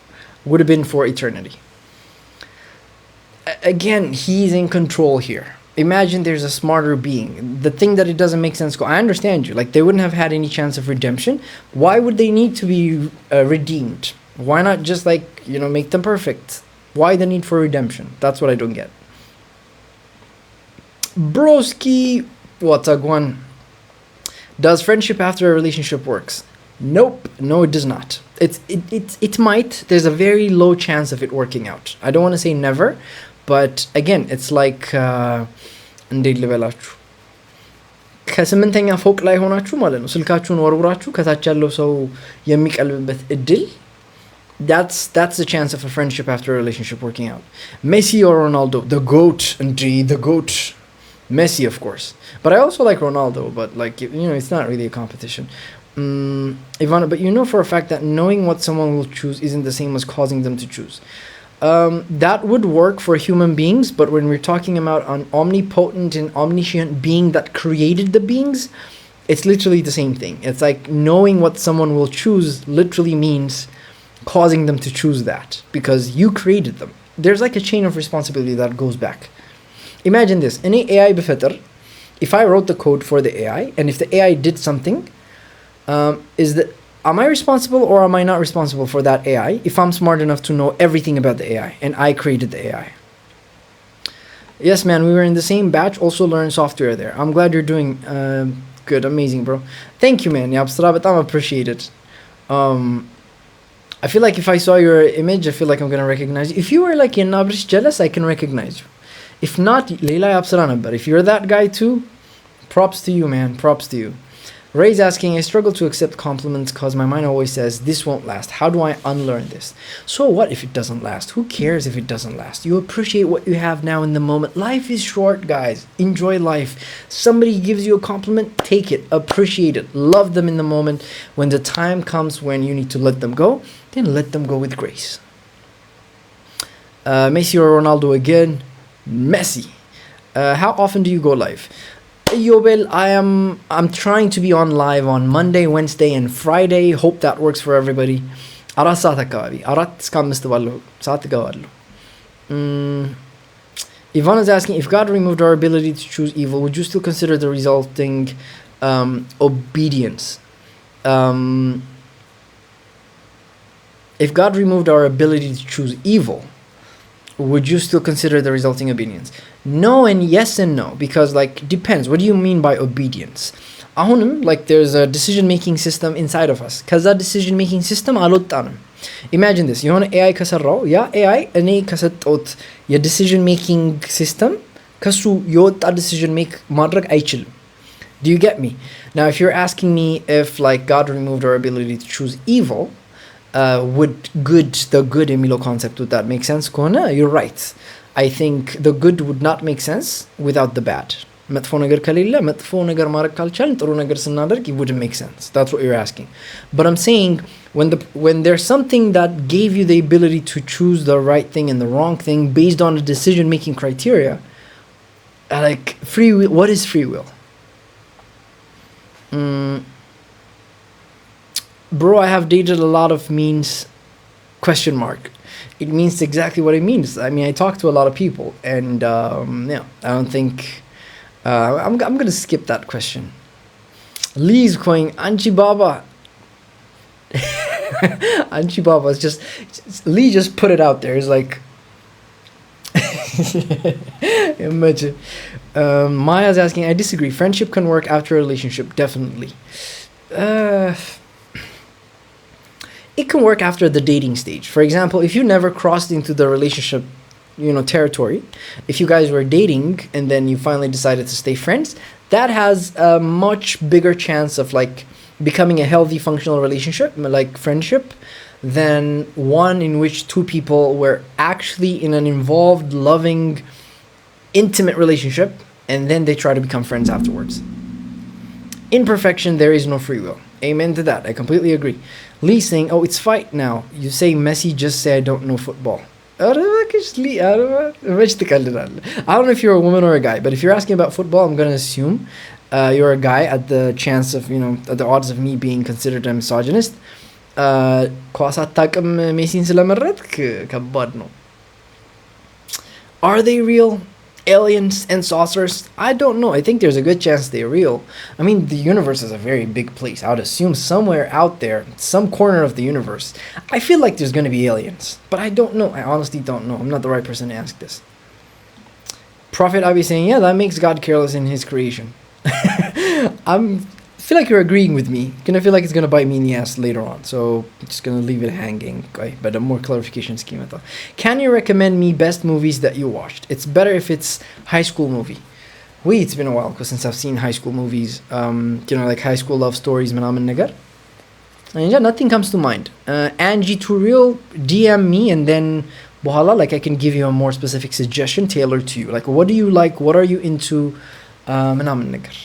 Would have been for eternity. Again, he's in control here. Imagine there's a smarter being. The thing that it doesn't make sense. I understand you. Like they wouldn't have had any chance of redemption. Why would they need to be redeemed? Why not just like, make them perfect? Why the need for redemption? That's what I don't get. Broski, what's a guan? Does friendship after a relationship works? Nope. No, it does not. It might. There's a very low chance of it working out. I don't want to say never, but again, it's like እንዴት ልበላችሁ ከስምንተኛ ፎቅ ላይ ሆናችሁ ማለት ነው ስልካችሁን ወርውራችሁ ከታች ያለው ሰው የሚቀልብበት እድል that's the chance of a friendship after a relationship working out. Messi or Ronaldo? The GOAT. Indeed, the GOAT. Messi, of course. But I also like Ronaldo, but like, it's not really a competition. Ivana, but you know for a fact that knowing what someone will choose isn't the same as causing them to choose. That would work for human beings, but when we're talking about an omnipotent and omniscient being that created the beings, it's literally the same thing. It's like knowing what someone will choose literally means causing them to choose that because you created them. There's like a chain of responsibility that goes back. Imagine this. In AI بفطر, if I wrote the code for the AI and if the AI did something, am I responsible or am I not responsible for that AI if I'm smart enough to know everything about the AI and I created the AI? Yes, man, we were in the same batch, also learned software there. I'm glad you're doing good, amazing, bro. Thank you, man. Yabstra, but I'm appreciate it. I feel like if I saw your image, I feel like I'm going to recognize you. If you were like in Nabrish jealous, I can recognize you. If not, Leila Yabsrana, but if you're that guy too, props to you, man. Props to you. Ray's asking, I struggle to accept compliments because my mind always says, this won't last. How do I unlearn this? So what if it doesn't last? Who cares if it doesn't last? You appreciate what you have now in the moment. Life is short, guys. Enjoy life. Somebody gives you a compliment, take it. Appreciate it. Love them in the moment. When the time comes when you need to let them go, then let them go with grace. Messi or Ronaldo again? Messi. How often do you go live? Yobel, I'm trying to be on live on Monday, Wednesday, and Friday. Hope that works for everybody. አራት ሰዓት አካባቢ 4 እስከ 5 ባለው ሰዓት እገባለሁ. Ivan is asking, if God removed our ability to choose evil, would you still consider the resulting obedience? If God removed our ability to choose evil, would you still consider the resulting obedience? No and yes and no, because like depends. What do you mean by obedience? Ahunum, like there's a decision-making system inside of us. Kaza decision-making system alottanum. Imagine this. You want AI kasarraw? Yeah, AI ani kasattot your decision-making system kasu yotta decision make madrag aichilum. Do you get me? Now, if you're asking me if like God removed our ability to choose evil, would the good emilo concept, would that make sense? Kona, you're right. I think the good would not make sense without the bad. መጥፎ ነገር ከሌለ መጥፎ ነገር ማድረግ ካልቻልን ጥሩ ነገር ስናደርግ it wouldn't make sense. That's what you're asking. But I'm saying when there's something that gave you the ability to choose the right thing and the wrong thing based on a decision making criteria, like free will, what is free will? Bro, I have dated a lot of means Question mark. It means exactly what it means. I mean, I talk to a lot of people, and yeah, I don't think I'm gonna skip that question. Lee's going Anchi Baba. Anchi Baba is just Lee just put it out there. It's like imagine. Maya's asking. I disagree. Friendship can work after a relationship, definitely. Uh, it can work after the dating stage. For example, if you never crossed into the relationship, territory, if you guys were dating and then you finally decided to stay friends, that has a much bigger chance of like becoming a healthy, functional relationship, like friendship, than one in which two people were actually in an involved, loving, intimate relationship and then they try to become friends afterwards. In perfection, there is no free will. Amen to that. I completely agree. Lee saying, "Oh, it's fight now. You say Messi, just say I don't know football." I don't know if you're a woman or a guy, but if you're asking about football, I'm gonna assume you're a guy at the chance of at the odds of me being considered a misogynist. ኳስ አታውቅም ሜሲን ስለመረጥክ ከባድ ነው. Are they real? Aliens and saucers? I don't know. I think there's a good chance they're real. I mean, the universe is a very big place. I would assume somewhere out there, some corner of the universe, I feel like there's going to be aliens. But I don't know. I honestly don't know. I'm not the right person to ask this. Prophet Abi saying, yeah, that makes God careless in his creation. I feel like you're agreeing with me. Gonna feel like it's gonna bite me in the ass later on, so I'm just gonna leave it hanging. Okay, but a more clarification scheme. Can you recommend me best movies that you watched? It's better if it's high school movie. It's been a while since I've seen high school movies. Like high school love stories. Manaman nagar. And yeah, nothing comes to mind. Angie Turil, DM me and then bohala, like I can give you a more specific suggestion tailored to you. Like, what do you like? What are you into? Manaman nagar.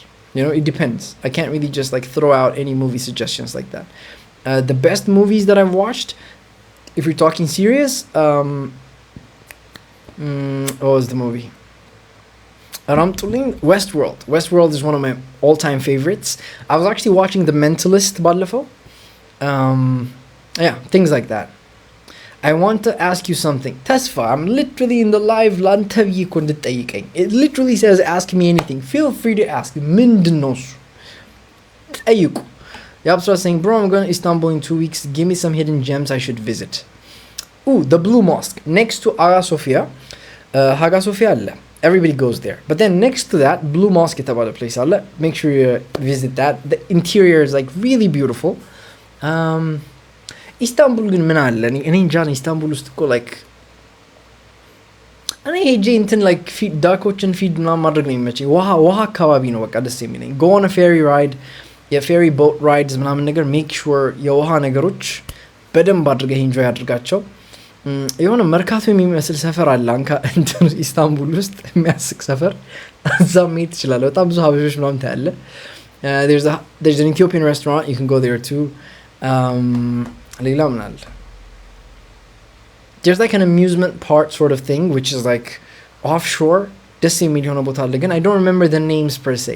It depends. I can't really just like throw out any movie suggestions like that. The best movies that I've watched, if you're talking serious, what was the movie? Westworld. Westworld is one of my all-time favorites. I was actually watching The Mentalist, Badlafo. Yeah, things like that. I want to ask you something. Tasfa, I'm literally in the live lantavi konditayikain. It literally says ask me anything. Feel free to ask. Mindinos. Ayuku. Yapsra saying, bro, I'm going to Istanbul in 2 weeks. Give me some hidden gems I should visit. Ooh, the Blue Mosque. Next to Hagia Sophia. Hagia Sophia. Everybody goes there. But then next to that, Blue Mosque is about a place. Make sure you visit that. The interior is like really beautiful. ኢስታንቡል ግን ምን አለ? እኔ እንጃ ኢስታንቡል ውስጥ እኮ ላይክ እኔ ሄጄ እንትን ላይክ ዳኮችን ፊድ ምናምን ማድረግ ነው የሚመቸኝ። ውሃ አካባቢ ነው በቃ ደስ የሚለኝ። ጎ ኦን ፌሪ ራይድ፣ የፌሪ ቦት ራይድስ ምናምን ነገር ሜክ ሹር የውሃ ነገሮች በደንብ አድርገህ ኢንጆይ አድርጋቸው። የሆነ መርካቶ የሚመስል ሰፈር አለ እንትን ኢስታንቡል ውስጥ የሚያስቅ ሰፈር፣ እዛ መሄድ ትችላለህ። በጣም ብዙ ሀበሾች ምናምን ታያለህ። there's an Ethiopian restaurant, you can go there too. There's like an amusement park sort of thing which is like offshore. ደስ የሚል የሆነ ቦታ አለ ግን I don't remember the names per se.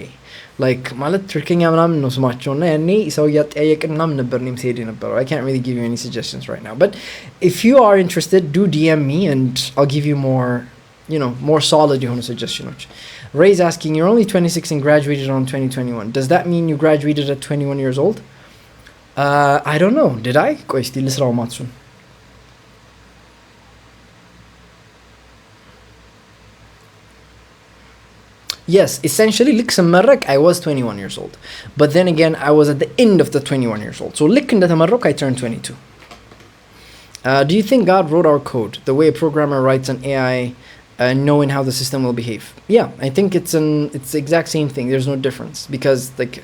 Like ማለት ትርክኛ ምናምን ነው ስማቸው እና ያኔ ሰው እያጠያየቅን ምናምን ነበር እኔም ስሄድ የነበረው. I can't really give you any suggestions right now, but if you are interested, do DM me and I'll give you more solid የሆኑ suggestions. Ray's asking, you're only 26 and graduated on 2021. Does that mean you graduated at 21 years old? I don't know. Did I? ቆይ እስቲ ልስራው ማትሱን። Yes, essentially ልክ ስመረቅ I was 21 years old. But then again, I was at the end of the 21 years old. So ልክ እንደተመረቅ I turned 22. Do you think God wrote our code the way a programmer writes an AI knowing how the system will behave? Yeah, I think it's the exact same thing. There's no difference because like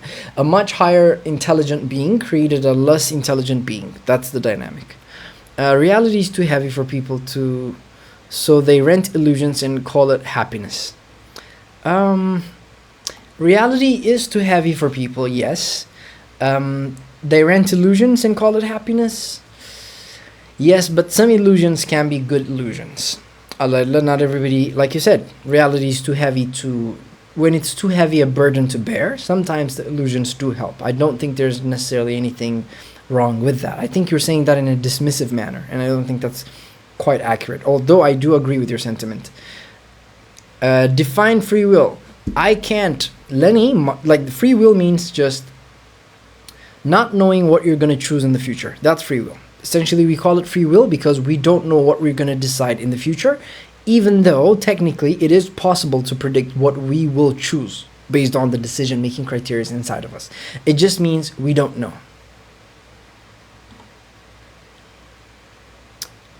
a much higher intelligent being created a less intelligent being. That's the dynamic. Reality is too heavy for people so they rent illusions and call it happiness. Reality is too heavy for people, yes. They rent illusions and call it happiness. Yes, but some illusions can be good illusions. Not everybody, like you said, reality is too heavy when it's too heavy a burden to bear, sometimes the illusions do help. I don't think there's necessarily anything wrong with that. I think you're saying that in a dismissive manner, and I don't think that's quite accurate. Although I do agree with your sentiment. Define free will. I can't. Lenny, like free will means just not knowing what you're going to choose in the future. That's free will. Essentially, we call it free will because we don't know what we're going to decide in the future, even though technically it is possible to predict what we will choose based on the decision-making criteria inside of us. It just means we don't know.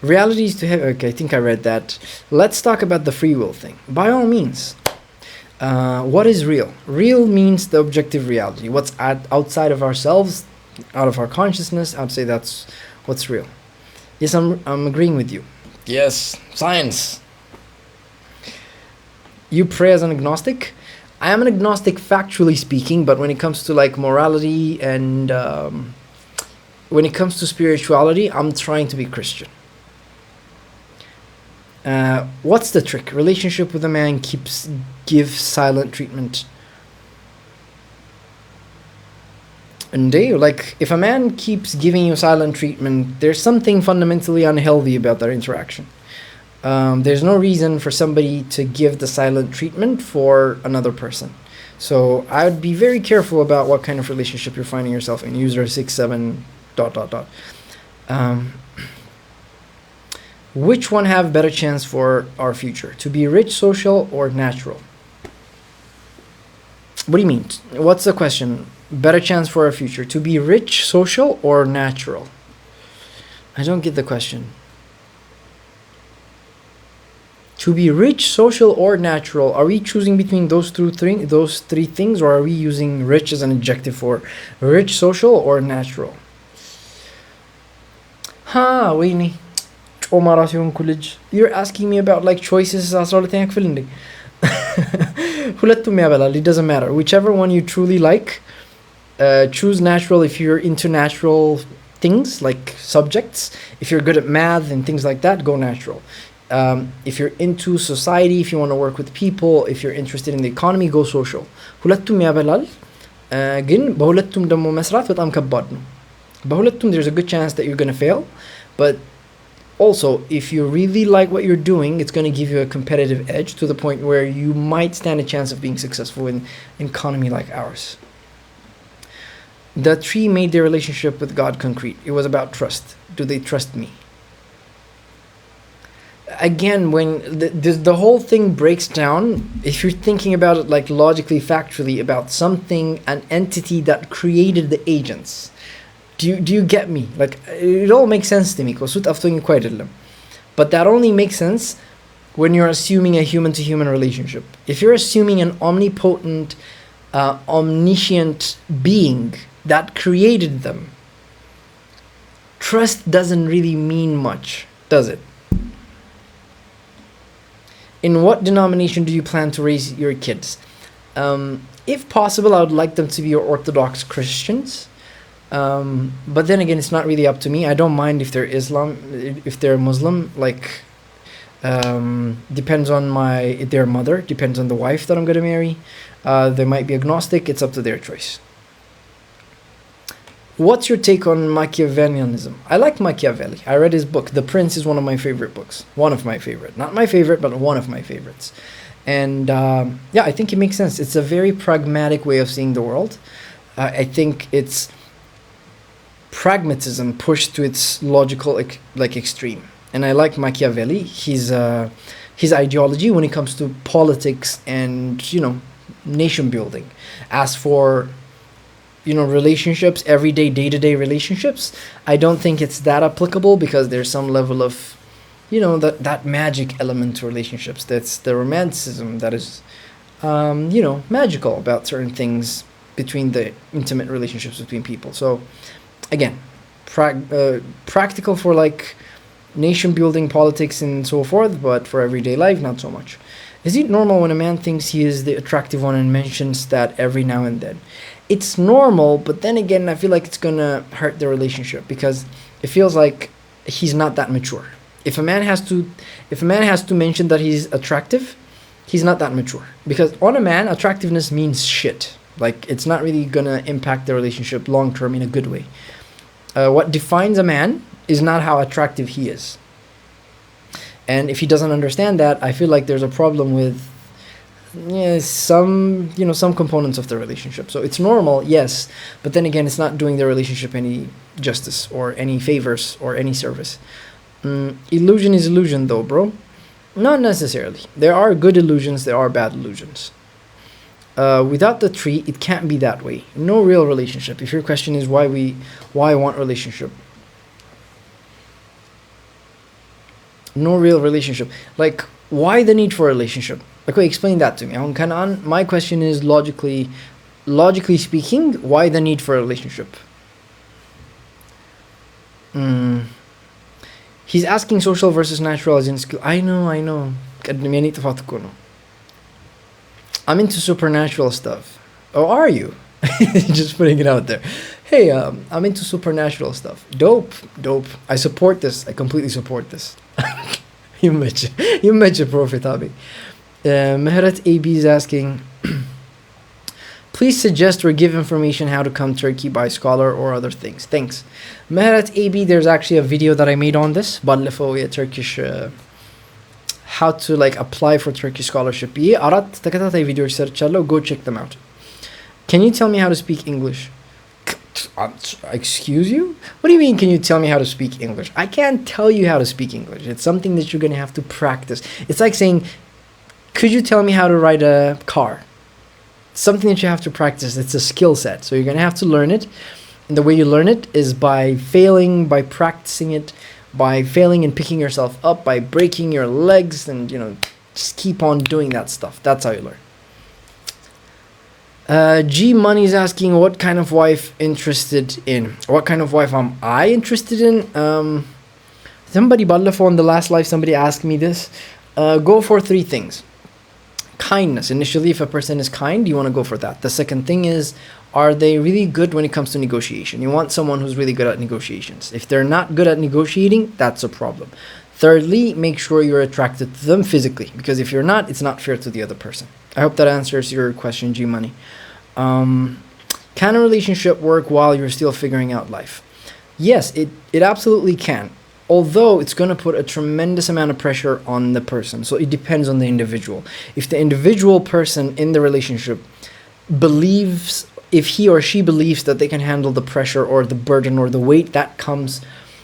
Reality is to have. Okay, I think I read that. Let's talk about the free will thing. By all means. What is real? Real means the objective reality. What's outside of ourselves, out of our consciousness, I'd say that's what's real. Yes, I'm agreeing with you. Yes, science. You pray as an agnostic? I am an agnostic factually speaking, but when it comes to like morality and when it comes to spirituality, I'm trying to be Christian. What's the trick? Relationship with a man give silent treatment. And like if a man keeps giving you silent treatment, there's something fundamentally unhealthy about that interaction. There's no reason for somebody to give the silent treatment for another person. So I would be very careful about what kind of relationship you're finding yourself in. User 67 ... Which one have better chance for our future? To be rich, social, or natural? What do you mean? What's the question? Better chance for our future? To be rich, social, or natural? I don't get the question. To be rich, social, or natural? Are we choosing between those three things, or are we using rich as an adjective for rich, social, or natural? Weini. You're asking me about like choices. It doesn't matter. Whichever one you truly like, choose natural if you're into natural things like subjects. If you're good at math and things like that, go natural. If you're into society, if you want to work with people, if you're interested in the economy, go social. ሁለቱም ያበላል ግን በሁለቱም ደግሞ መስራት በጣም ከባድ ነው። በሁለቱም there's a good chance that you're going to fail, but also if you really like what you're doing, it's going to give you a competitive edge to the point where you might stand a chance of being successful in an economy like ours. The tree made their relationship with God concrete. It was about trust. Do they trust me? Again, when the whole thing breaks down, if you're thinking about it like logically, factually, about something, an entity that created the agents, do you get me? Like, it all makes sense to me. But that only makes sense when you're assuming a human-to-human relationship. If you're assuming an omnipotent, omniscient being that created them, trust doesn't really mean much, does it? In what denomination do you plan to raise your kids? If possible, I would like them to be Orthodox Christians. But then again, it's not really up to me. I don't mind if they're if they're Muslim. Like, depends on their mother, depends on the wife that I'm going to marry. They might be agnostic. It's up to their choice. What's your take on Machiavellianism? I like Machiavelli. I read his book. The Prince is one of my favorite books. One of my favorite. Not my favorite, but one of my favorites. And yeah, I think it makes sense. It's a very pragmatic way of seeing the world. I think it's pragmatism pushed to its logical extreme. And I like Machiavelli. His ideology when it comes to politics and, nation building. As for relationships, everyday, day-to-day relationships, I don't think it's that applicable because there's some level of, that magic element to relationships. That's the romanticism that is, magical about certain things between the intimate relationships between people. So, again, practical for like nation-building, politics, and so forth, but for everyday life, not so much. Is it normal when a man thinks he is the attractive one and mentions that every now and then? It's normal, but then again, I feel like it's gonna hurt the relationship because it feels like he's not that mature. If a man has to mention that he's attractive, he's not that mature. Because on a man, attractiveness means shit. Like, it's not really gonna impact the relationship long term in a good way. What defines a man is not how attractive he is. And if he doesn't understand that, I feel like there's a problem with some components of the relationship. So it's normal, yes, but then again, it's not doing the relationship any justice or any favors or any service. Illusion is illusion, though, bro. Not necessarily. There are good illusions, there are bad illusions. Without the tree, it can't be that way. No real relationship. If your question is why I want relationship, no real relationship. Like, why the need for a relationship? Like, wait, explain that to me. My question is logically speaking, why the need for a relationship? He's asking social versus natural as in skill. I know. I'm into supernatural stuff. Oh, are you? Just putting it out there. Hey, I'm into supernatural stuff. Dope. I support this. I completely support this. You mentioned Prophet Abi. Mehret AB is asking, please suggest or give information how to come Turkey by scholar or other things. Thanks. Mehret AB, there's actually a video that I made on this. Turkish how to like apply for Turkish scholarship. Go check them out. Can you tell me how to speak English? Excuse you? What do you mean, can you tell me how to speak English? I can't tell you how to speak English. It's something that you're going to have to practice. It's like saying, could you tell me how to ride a car? It's something that you have to practice. It's a skill set. So you're going to have to learn it. And the way you learn it is by failing, by practicing it, by failing and picking yourself up, by breaking your legs, and just keep on doing that stuff. That's how you learn. G Money's asking, what kind of wife interested in? What kind of wife am I interested in? Somebody on the last live, somebody asked me this. Go for 3 things. Kindness. Initially, if a person is kind, you want to go for that. The second thing is, are they really good when it comes to negotiation? You want someone who's really good at negotiations. If they're not good at negotiating, that's a problem. Thirdly, make sure you're attracted to them physically, because if you're not, it's not fair to the other person. I hope that answers your question, G Money. Can a relationship work while you're still figuring out life? Yes, it absolutely can. Although it's going to put a tremendous amount of pressure on the person. So it depends on the individual. If the individual person in the relationship believes, if he or she believes that they can handle the pressure or the burden or the weight that comes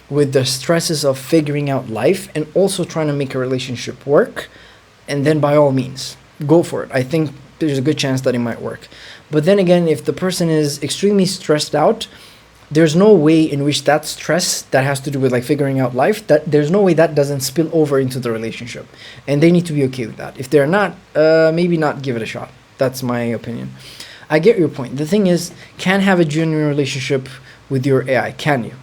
with the stresses of figuring out life and also trying to make a relationship work, and then by all means, go for it. I think there's a good chance that it might work. But then again, if the person is extremely stressed out, there's no way in which that stress that has to do with like figuring out life, that there's no way that doesn't spill over into the relationship. And they need to be okay with that. If they're not, maybe not give it a shot. That's my opinion. I get your point. The thing is, can have a genuine relationship with your AI, can you?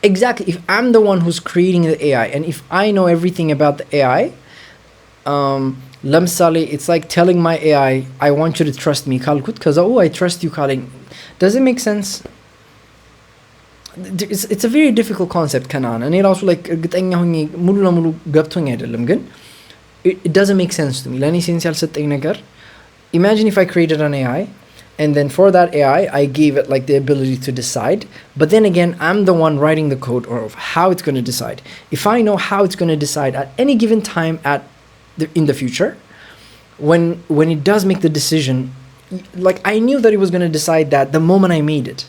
Exactly. If I'm the one who's creating the AI, and if I know everything about the AI, Lamsali, it's like telling my AI, I want you to trust me, because I trust you, Kaling. Does it make sense? It's a very difficult concept, Kanan. And it also like it doesn't make sense to me. Imagine if I created an AI, and then for that AI, I gave it like the ability to decide. But then again, I'm the one writing the code of how it's going to decide. If I know how it's going to decide at any given time in the future, when it does make the decision, like I knew that it was going to decide that the moment I made it.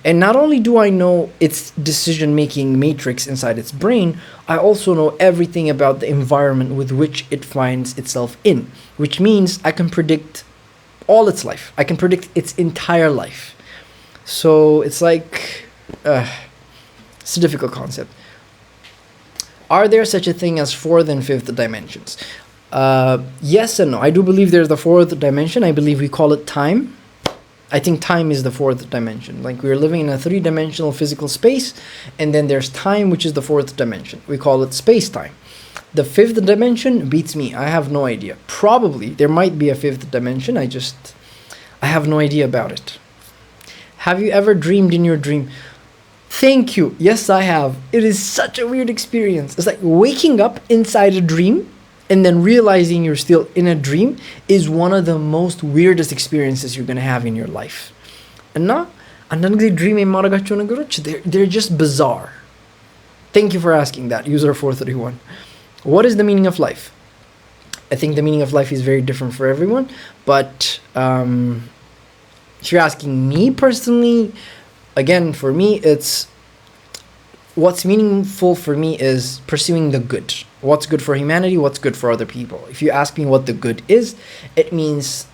And not only do I know its decision-making matrix inside its brain, I also know everything about the environment with which it finds itself in, which means I can predict all its life. I can predict its entire life. So it's like, it's a difficult concept. Are there such a thing as 4th and 5th dimensions? Yes and no. I do believe there's the 4th dimension. I believe we call it time. I think time is the 4th dimension. Like we're living in a 3-dimensional physical space, and then there's time, which is the 4th dimension. We call it space-time. The 5th dimension beats me. I have no idea. Probably there might be a 5th dimension. I have no idea about it. Have you ever dreamed in your dream? Thank you. Yes, I have. It is such a weird experience. It's like waking up inside a dream and then realizing you're still in a dream is one of the most weirdest experiences you're going to have in your life. And now, አንዳንድ ጊዜ ድሪም የማደርጋቸው ነገሮች they're just bizarre. Thank you for asking that, user 431. What is the meaning of life? I think the meaning of life is very different for everyone, but if you're asking me personally, again, for me, it's what's meaningful for me is pursuing the good. What's good for humanity, what's good for other people. If you ask me what the good is, it means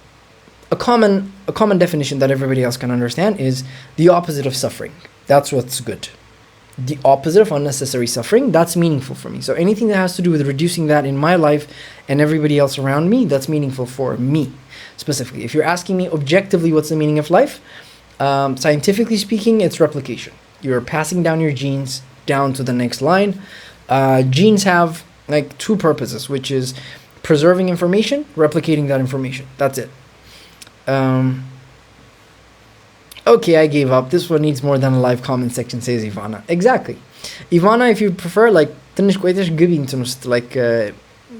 a common definition that everybody else can understand is the opposite of suffering. That's what's good. The opposite of unnecessary suffering, that's meaningful for me. So anything that has to do with reducing that in my life and everybody else around me, that's meaningful for me specifically. If you're asking me objectively what's the meaning of life, scientifically speaking, it's replication. You're passing down your genes down to the next line. Genes have like two purposes, which is preserving information, replicating that information. That's it. Okay, I gave up. This one needs more than a live comment section, says Ivana. Exactly. Ivana, if you prefer, like, like, I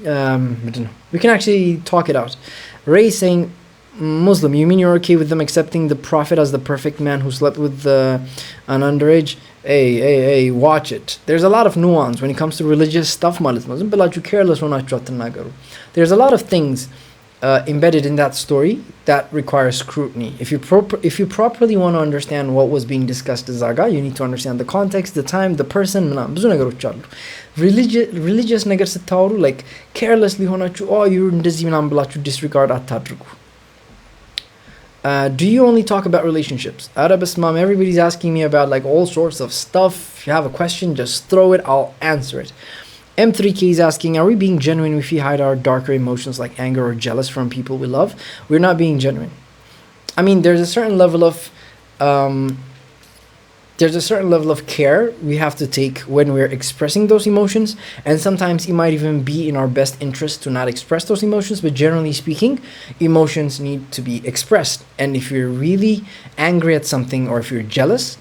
don't know. We can actually talk it out. Ray saying, Muslim, you mean you're okay with them accepting the Prophet as the perfect man who slept with an underage? Hey, watch it. There's a lot of nuance when it comes to religious stuff. There's a lot of things embedded in that story that requires scrutiny. If you properly want to understand what was being discussed in Zaga, you need to understand the context, the time, the person. Religious ነገር ስታወሩ like carelessly ሆናችሁ you're እንደዚህ ምናምን ብላችሁ disregard አታድርጉ. Do you only talk about relationships? Arabis mom, everybody's asking me about like all sorts of stuff. If you have a question, just throw it, I'll answer it. M3K is asking, are we being genuine if we hide our darker emotions like anger or jealous from people we love? We're not being genuine. I mean, there's a certain level of care we have to take when we're expressing those emotions, and sometimes it might even be in our best interest to not express those emotions, but generally speaking, emotions need to be expressed. And if you're really angry at something or if you're jealous,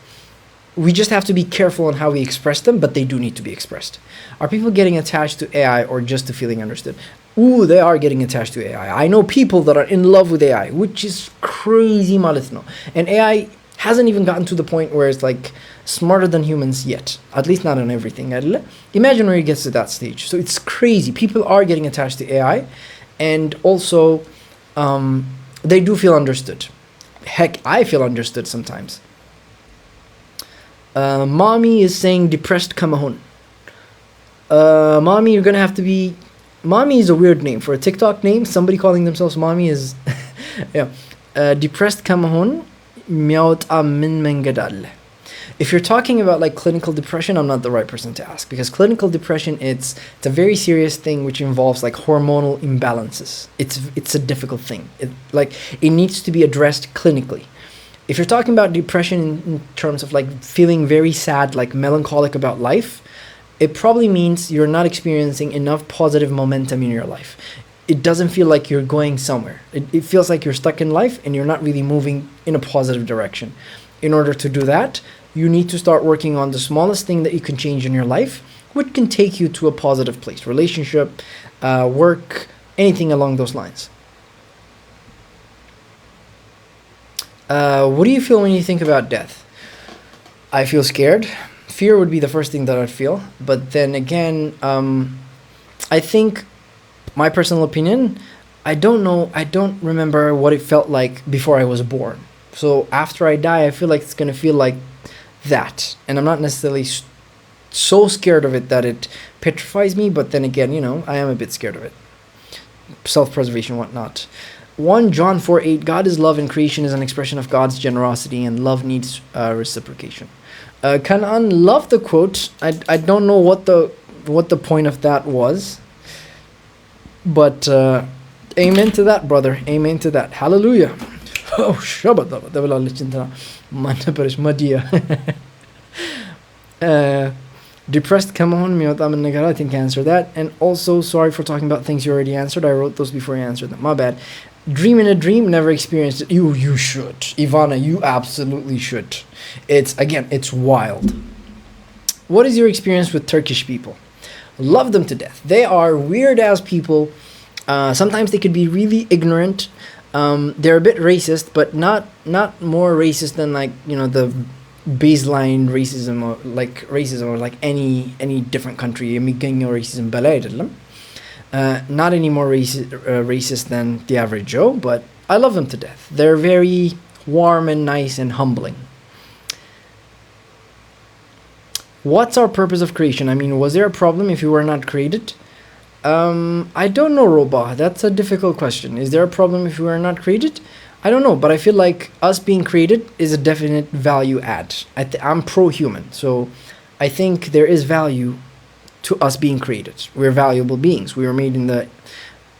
we just have to be careful on how we express them, but they do need to be expressed. Are people getting attached to AI or just to feeling understood? Ooh, they are getting attached to AI. I know people that are in love with AI, which is crazy malatno. And AI hasn't even gotten to the point where it's like smarter than humans yet. At least not on everything. Imagine where it gets to that stage. So it's crazy. People are getting attached to AI, and also they do feel understood. Heck, I feel understood sometimes. Mommy is saying depressed kamahun. Mommy, you're gonna have to be. Mommy is a weird name for a TikTok name. Somebody calling themselves mommy is yeah. Depressed kamahun miauta min menged alle. If you're talking about like clinical depression, I'm not the right person to ask, because clinical depression it's a very serious thing which involves like hormonal imbalances. It's a difficult thing. It needs to be addressed clinically. If you're talking about depression in terms of like feeling very sad, like melancholic about life, it probably means you're not experiencing enough positive momentum in your life. It doesn't feel like you're going somewhere. It feels like you're stuck in life and you're not really moving in a positive direction. In order to do that, you need to start working on the smallest thing that you can change in your life, which can take you to a positive place. Relationship, work, anything along those lines. What do you feel when you think about death? I feel scared. Fear would be the first thing that I'd feel. But then again, I think, my personal opinion, I don't know, I don't remember what it felt like before I was born. So after I die, I feel like it's going to feel like that. And I'm not necessarily so scared of it that it petrifies me, but then again, I am a bit scared of it. Self-preservation, whatnot. 1 John 4:8, God is love and creation is an expression of God's generosity, and love needs reciprocation. Kanan, love the quote. I don't know what the point of that was, but amen to that, brother. Amen to that. Hallelujah. Oh, Shabbat. Depressed, come on, I think I answered that. And also, sorry for talking about things you already answered. I wrote those before you answered them. My bad. Dream in a dream, never experienced it. You should. Ivana, you absolutely should. It's wild. What is your experience with Turkish people? Love them to death. They are weird ass people. Sometimes they could be really ignorant. They're a bit racist, but not more racist than like the baseline racism or like any different country. የሚገኘው racism በላይ አይደለም. Not any more racist than the average Joe, but I love them to death. They're very warm and nice and humbling. What's our purpose of creation? I mean, was there a problem if we were not created? I don't know, Roba. That's a difficult question. Is there a problem if we were not created? I don't know, but I feel like us being created is a definite value add. I'm pro-human, so I think there is value to us being created. We're valuable beings. We were made in the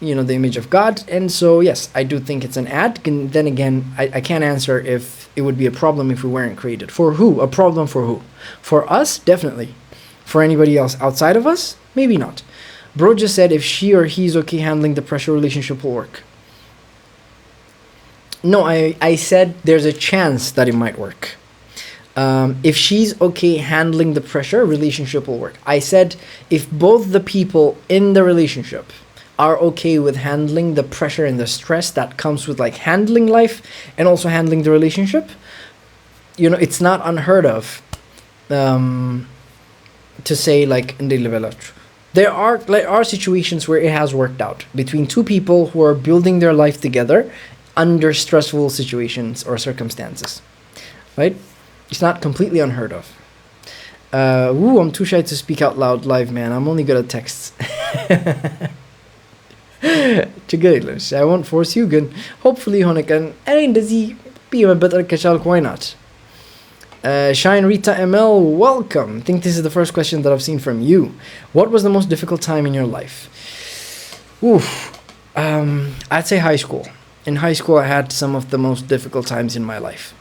image of God, and so yes, I do think it's an add. And then again, I can't answer if it would be a problem if we weren't created. For who? A problem for who? For us, definitely. For anybody else outside of us, maybe not. Bro just said if she or he's okay handling the pressure, relationship will work. No, I said there's a chance that it might work. If she's okay handling the pressure, relationship will work. I said if both the people in the relationship are okay with handling the pressure and the stress that comes with like handling life and also handling the relationship, it's not unheard of to say like there are situations where it has worked out between two people who are building their life together under stressful situations or circumstances, right? It's not completely unheard of. I'm too shy to speak out loud live, man. I'm only good at texts. I won't force you, Gun. Hopefully, Honekan. And does he be a better kachal? Why not? Shine Rita ML, welcome. I think this is the first question that I've seen from you. What was the most difficult time in your life? I'd say high school. In high school, I had some of the most difficult times in my life.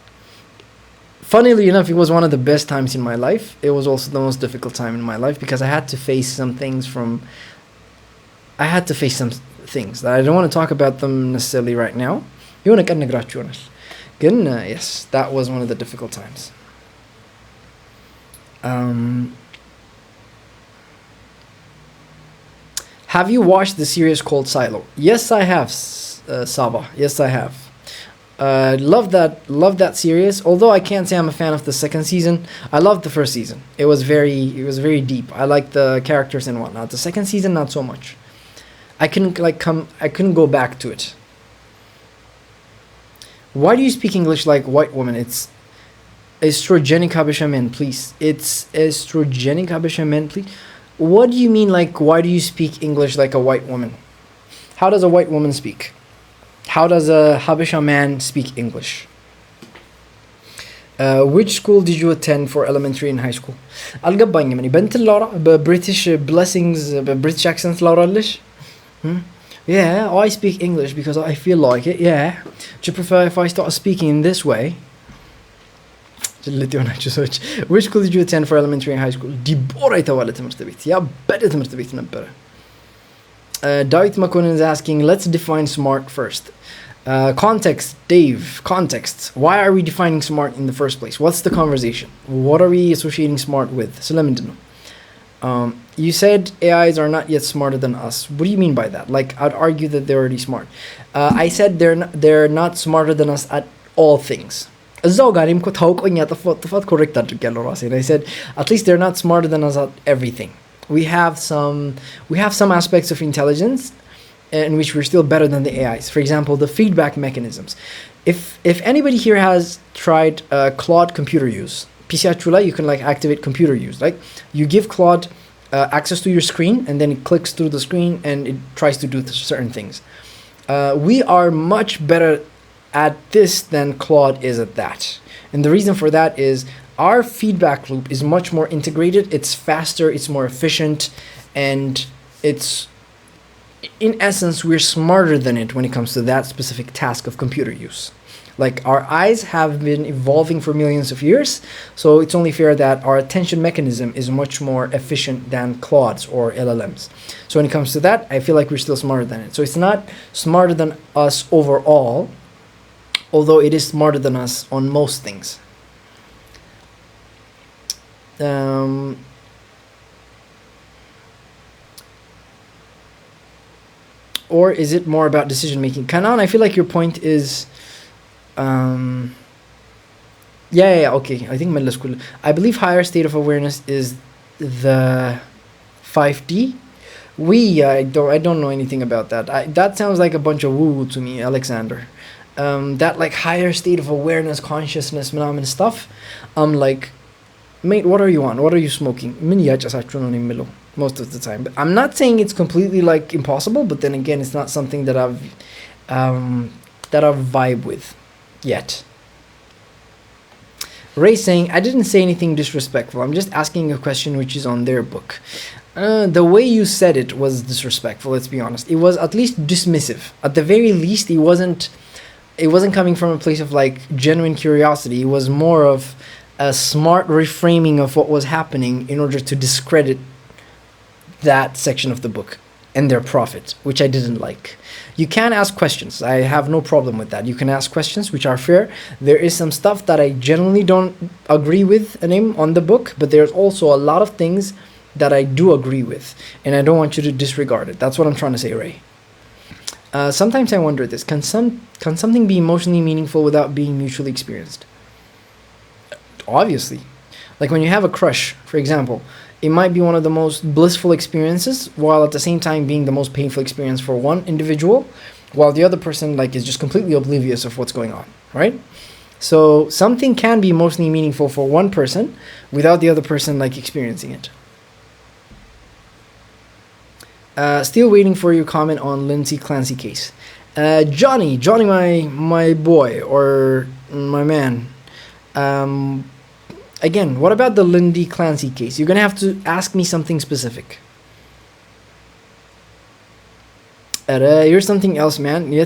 Funnily enough, it was one of the best times in my life. It was also the most difficult time in my life because I had to face some things that I don't want to talk about them necessarily right now. Yes, that was one of the difficult times. Have you watched the series called Silo? Yes, I have, Saba. Yes, I have. Love that series. Although I can't say I'm a fan of the second season. I loved the first season. It was very deep. I liked the characters and whatnot. The second season, not so much. I couldn't go back to it. Why do you speak English like white woman? It's estrogenic Habesha men, please. It's estrogenic Habesha men, please. What do you mean, like, why do you speak English like a white woman? How does a white woman speak? How does a Habesha man speak English? Which school did you attend for elementary and high school? አልገባኝም እኔ በእንትን ላውራ በብሪቲሽ ብሌሲንግስ በብሪቲሽ አክሰንት ላውራልሽ? Yeah, I speak English because I feel like it, yeah. Do you prefer if I start speaking in this way? Which school did you attend for elementary and high school? ዲቦራ የተባለ ትምህርት ቤት ያበደ ትምህርት ቤት ነበረ. David Makonnen is asking, let's define smart first. Context, Dave, context. Why are we defining smart in the first place? What's the conversation? What are we associating smart with? You said AIs are not yet smarter than us. What do you mean by that? Like, I'd argue that they're already smart. I said they're not smarter than us at all things. Correct that. I said at least they're not smarter than us at everything. We have some aspects of intelligence in which we're still better than the AIs. For example, the feedback mechanisms. If anybody here has tried Claude computer use, PCHula, you can like activate computer use. Like you give Claude access to your screen, and then it clicks through the screen and it tries to do certain things. We are much better at this than Claude is at that. And the reason for that is our feedback loop is much more integrated, it's faster, it's more efficient, and it's, in essence, we're smarter than it when it comes to that specific task of computer use. Like, our eyes have been evolving for millions of years, so it's only fair that our attention mechanism is much more efficient than Claude's or LLMs. So when it comes to that, I feel like we're still smarter than it. So it's not smarter than us overall, although it is smarter than us on most things. or is it more about decision making? Kanan, I feel like your point is, yeah, okay. I think ملس كله. I believe higher state of awareness is the 5D. I don't know anything about that. That sounds like a bunch of woo woo to me, Alexander. That like higher state of awareness, consciousness, and stuff. I'm like, mate, what are you on? What are you smoking? Most of the time. But I'm not saying it's completely like impossible, but then again, it's not something that I've vibe with yet. Ray saying, I didn't say anything disrespectful. I'm just asking a question which is on their book. The way you said it was disrespectful, let's be honest. It was at least dismissive. At the very least, it wasn't coming from a place of like genuine curiosity. It was more of a smart reframing of what was happening in order to discredit that section of the book and their prophet, which I didn't like. You can ask questions. I have no problem with that. You can ask questions which are fair. There is some stuff that I generally don't agree with on the book, but there's also a lot of things that I do agree with, and I don't want you to disregard it. That's what I'm trying to say, Ray. Sometimes I wonder this: can something be emotionally meaningful without being mutually experienced? Obviously, like when you have a crush, for example, it might be one of the most blissful experiences, while at the same time being the most painful experience for one individual, while the other person like is just completely oblivious of what's going on, right? So something can be emotionally meaningful for one person without the other person like experiencing it. Still waiting for your comment on Lindsay Clancy case. Johnny, my boy or my man. Again, what about the Lindy Clancy case? You're gonna have to ask me something specific. Here's something else, man. I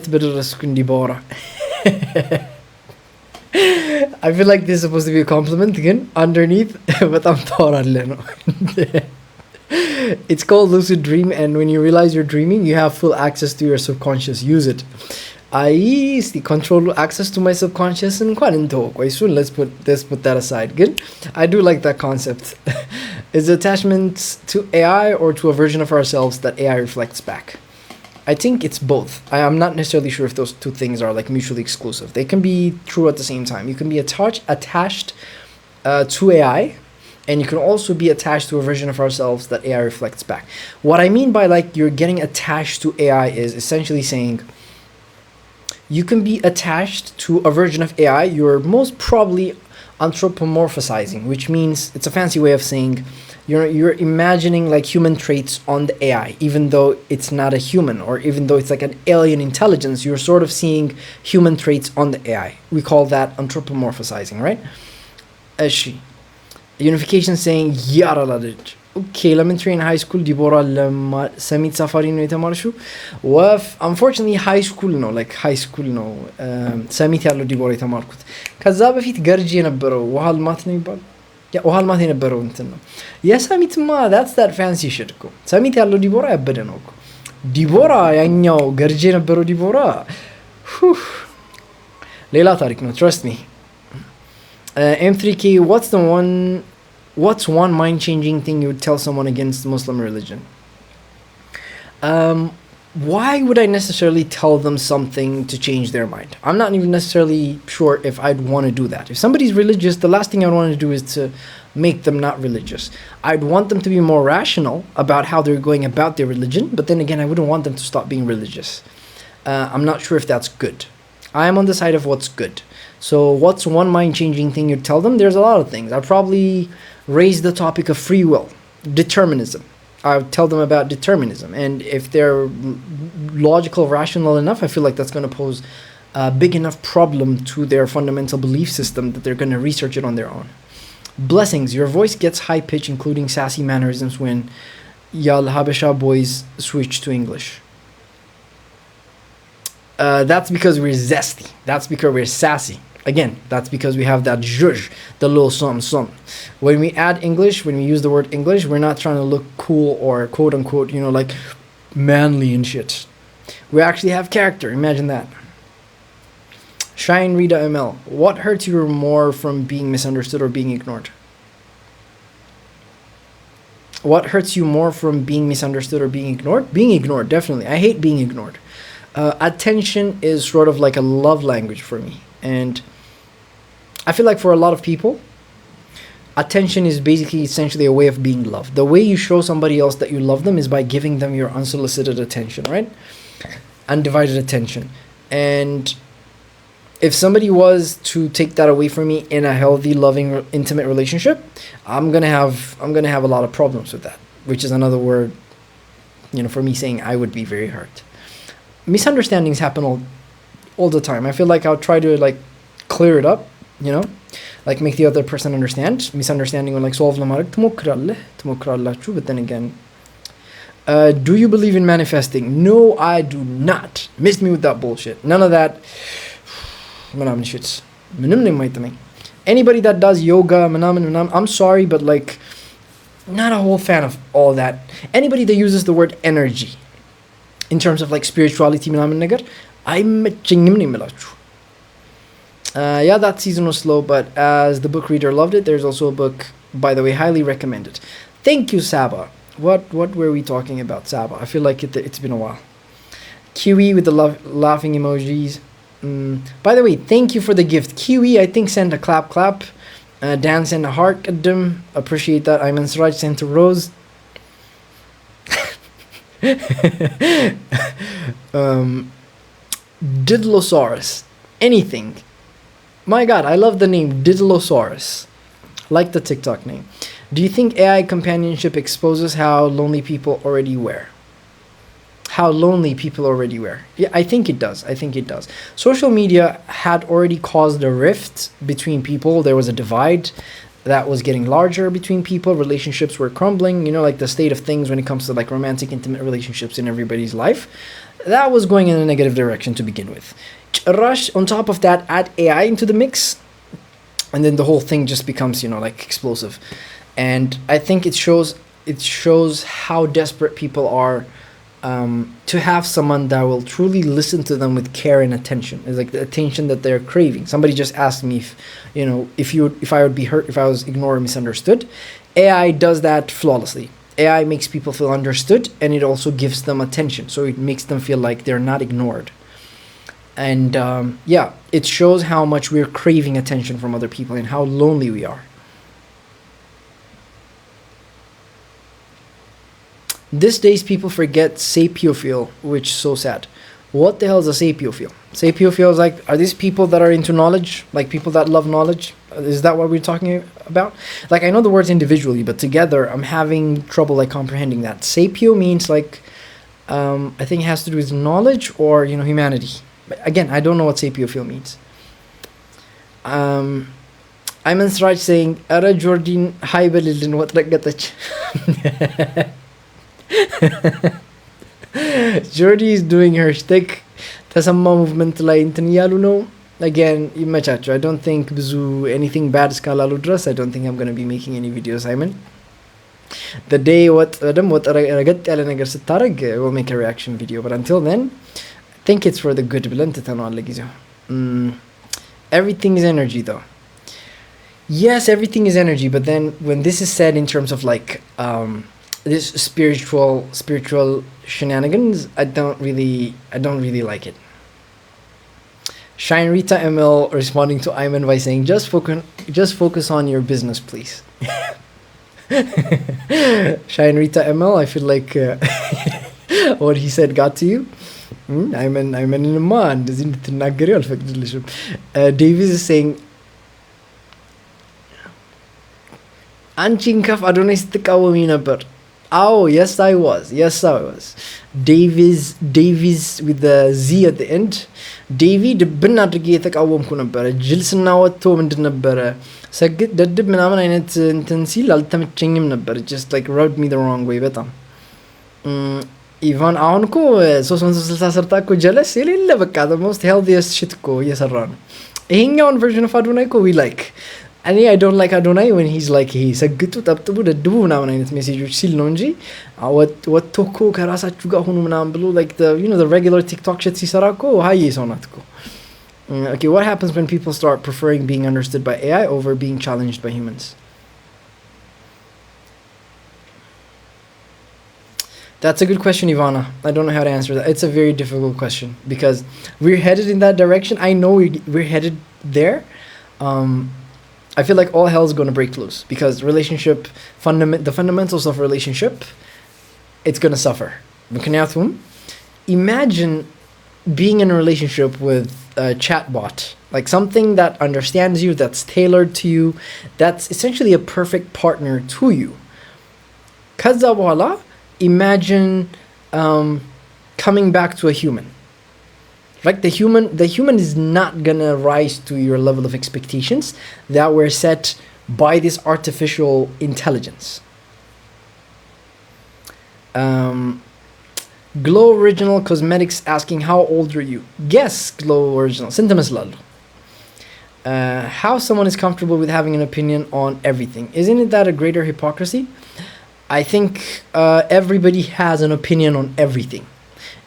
feel like this is supposed to be a compliment again underneath, but I'm thought It's called lucid dream, and when you realize you're dreaming, you have full access to your subconscious. Use it. I the control access to my subconscious and let's put that aside. Good. I do like that concept. Is attachment to AI or to a version of ourselves that AI reflects back? I think it's both. I am not necessarily sure if those two things are like mutually exclusive. They can be true at the same time. You can be attached to AI, and you can also be attached to a version of ourselves that AI reflects back. What I mean by like you're getting attached to AI is essentially saying you can be attached to a version of AI you're most probably anthropomorphizing, which means it's a fancy way of saying you're imagining like human traits on the AI, even though it's not a human, or even though it's like an alien intelligence, you're sort of seeing human traits on the AI. We call that anthropomorphizing, right? Unification saying yaraladik. Okay, elementary and high school Deborah Samit Safari no የተማርሽው unfortunately high school ነው ሰሚት ያለው ዲቦራ የተማርኩት ከዛ በፊት ገርጂ የነበረው ውሃ ልማት ነው ይባል ውሃ ልማት የነበረው እንትን ነው የሰሚትማ that's that fancy shit እኮ ሰሚት ያለው ዲቦራ ያበደ ነው እኮ ዲቦራ ያኛው ገርጂ የነበረው ዲቦራ ሌላ ታሪክ ነው trust me. M3K, what's one mind-changing thing you would tell someone against Muslim religion? Why would I necessarily tell them something to change their mind? I'm not even necessarily sure if I'd want to do that. If somebody's religious, the last thing I want to do is to make them not religious. I'd want them to be more rational about how they're going about their religion, but then again, I wouldn't want them to stop being religious. I'm not sure if that's good. I am on the side of what's good. So what's one mind-changing thing you'd tell them? There's a lot of things. I'd probably raise the topic of free will, determinism. I would tell them about determinism. And if they're logical, rational enough, I feel like that's going to pose a big enough problem to their fundamental belief system that they're going to research it on their own. Blessings. Your voice gets high-pitched, including sassy mannerisms when y'all Habesha boys switch to English. That's because we're zesty. That's because we're sassy. Again, that's because we have that zhuzh, the little something. When we add English, when we use the word English, we're not trying to look cool or quote unquote, like manly and shit. We actually have character. Imagine that. Shine Rita ML. What hurts you more from being misunderstood or being ignored? What hurts you more from being misunderstood or being ignored? Being ignored, definitely. I hate being ignored. Attention is sort of like a love language for me. And I feel like for a lot of people, attention is basically essentially a way of being loved. The way you show somebody else that you love them is by giving them your unsolicited attention, right? Undivided attention. And if somebody was to take that away from me in a healthy, loving, intimate relationship, I'm gonna have a lot of problems with that, which is another word, for me saying I would be very hurt. Misunderstandings happen all the time. I feel like I'll try to like clear it up, like make the other person understand. Misunderstanding will like solve ለማድረግ ትሞክራላችሁ, but then again, do you believe in manifesting? No, I do not. Missed me with that bullshit. None of that. ምናምን shits. ምንም ነው የማይጥመኝ. Anybody that does yoga, ምናምን, I'm sorry, but like, not a whole fan of all that. Anybody that uses the word energy in terms of like spirituality, ምናምን ነገር አይመቸኝም ነው የምላችሁ. Yeah, that season was slow, but as the book reader loved it, there's also a book, by the way, highly recommended. Thank you, Saba. What were we talking about, Saba? I feel like it's been a while. Kiwi with the laughing emojis. By the way, thank you for the gift. Kiwi, I think, sent a clap. Dan sent a heart. Adam, appreciate that. Ayman Siraj sent a rose. Diddlosaurus. Anything. My god, I love the name Diddlosaurus. Like the TikTok name. Do you think AI companionship exposes how lonely people already were? How lonely people already were? Yeah, I think it does. Social media had already caused a rift between people. There was a divide that was getting larger between people. Relationships were crumbling. Like the state of things when it comes to like romantic, intimate relationships in everybody's life. That was going in a negative direction to begin with. Rush, on top of that, add AI into the mix, and then the whole thing just becomes, like explosive. And I think it shows how desperate people are to have someone that will truly listen to them with care and attention. It's like the attention that they're craving. Somebody just asked me if I would be hurt if I was ignored or misunderstood. AI does that flawlessly. AI makes people feel understood, and it also gives them attention. So it makes them feel like they're not ignored. And it shows how much we're craving attention from other people and how lonely we are. These days, people forget sapiophile, which is so sad. What the hell is a sapiophile? Sapiophile is like, are these people that are into knowledge? Like people that love knowledge? Is that what we're talking about? Like, I know the words individually, but together, I'm having trouble like comprehending that. Sapio means like, I think it has to do with knowledge or, humanity. Again, I don't know what sapiophile means. I'm in Sraj saying, Ara Jordan Haibelilin what regatach. Jordi is doing her shtick. Tasamma movement ላይ እንትን እያሉ ነው. Again, ይመቻቸው. I don't think anything bad እስካላሉ ድረስ I don't think I'm going to be making any videos, Simon. The day what ረገጥ ያለ ነገር ስታረግ we'll make a reaction video, but until then I think it's for the good. ብለን ትተነዋል ለጊዜው. Everything is energy though. Yes, everything is energy, but then when this is said in terms of like this spiritual shenanigans, I don't really like it. Shine Rita ML responding to Ayman by saying, just focus on your business, please. Shine Rita ML, I feel like what he said got to you. Ayman in a man doesn't ትናገሪ አልፈቅድልሽም. Davis is saying, አንቺን ከፍ አዶናይ ስትቃወሚ ነበር. Oh, yes I was. Davies with the Z at the end. David ብን አድርጌ የተቃወምኩ ነበረ. ጅልስና ወጥቶ ምንድን ነበረ ሰግጥ ደድብ ምናምን አይነት እንትን ሲል አልተመቸኝም ነበር. Just like rubbed me the wrong way በጣም. ኢቫን አሁን እኮ 360 ሰርታ እኮ ጀለስ የሌለ በቃ the most healthiest shit እኮ እየሰራ ነው. ይሄኛውን version of አዶናይ እኮ we like. I don't like Adonai when he's like ሰግጡ ጠብጥቡ ደድቡ ምናምን አይነት ሜሴጆች ሲል ነው እንጂ ወጥቶ እኮ ከራሳችሁ ጋር ሆኑ ምናምን ብሎ like the regular TikTok shit ሲሰራ እኮ ሃይ ሰው ናት እኮ. Okay, what happens when people start preferring being understood by AI over being challenged by humans? That's a good question, Ivana. I don't know how to answer that. It's a very difficult question because we're headed in that direction. I know we're headed there. Um, I feel like all hell's going to break loose because the fundamentals of relationship, it's going to suffer. ምክንያቱም imagine being in a relationship with a chatbot, like something that understands you, that's tailored to you, that's essentially a perfect partner to you. ከዛ በኋላ imagine coming back to a human. Like the human is not gonna rise to your level of expectations that were set by this artificial intelligence. Glow Original Cosmetics asking, how old are you? Guess, Glow Original. Sentimental. How someone is comfortable with having an opinion on everything. Isn't it that a greater hypocrisy? I think everybody has an opinion on everything.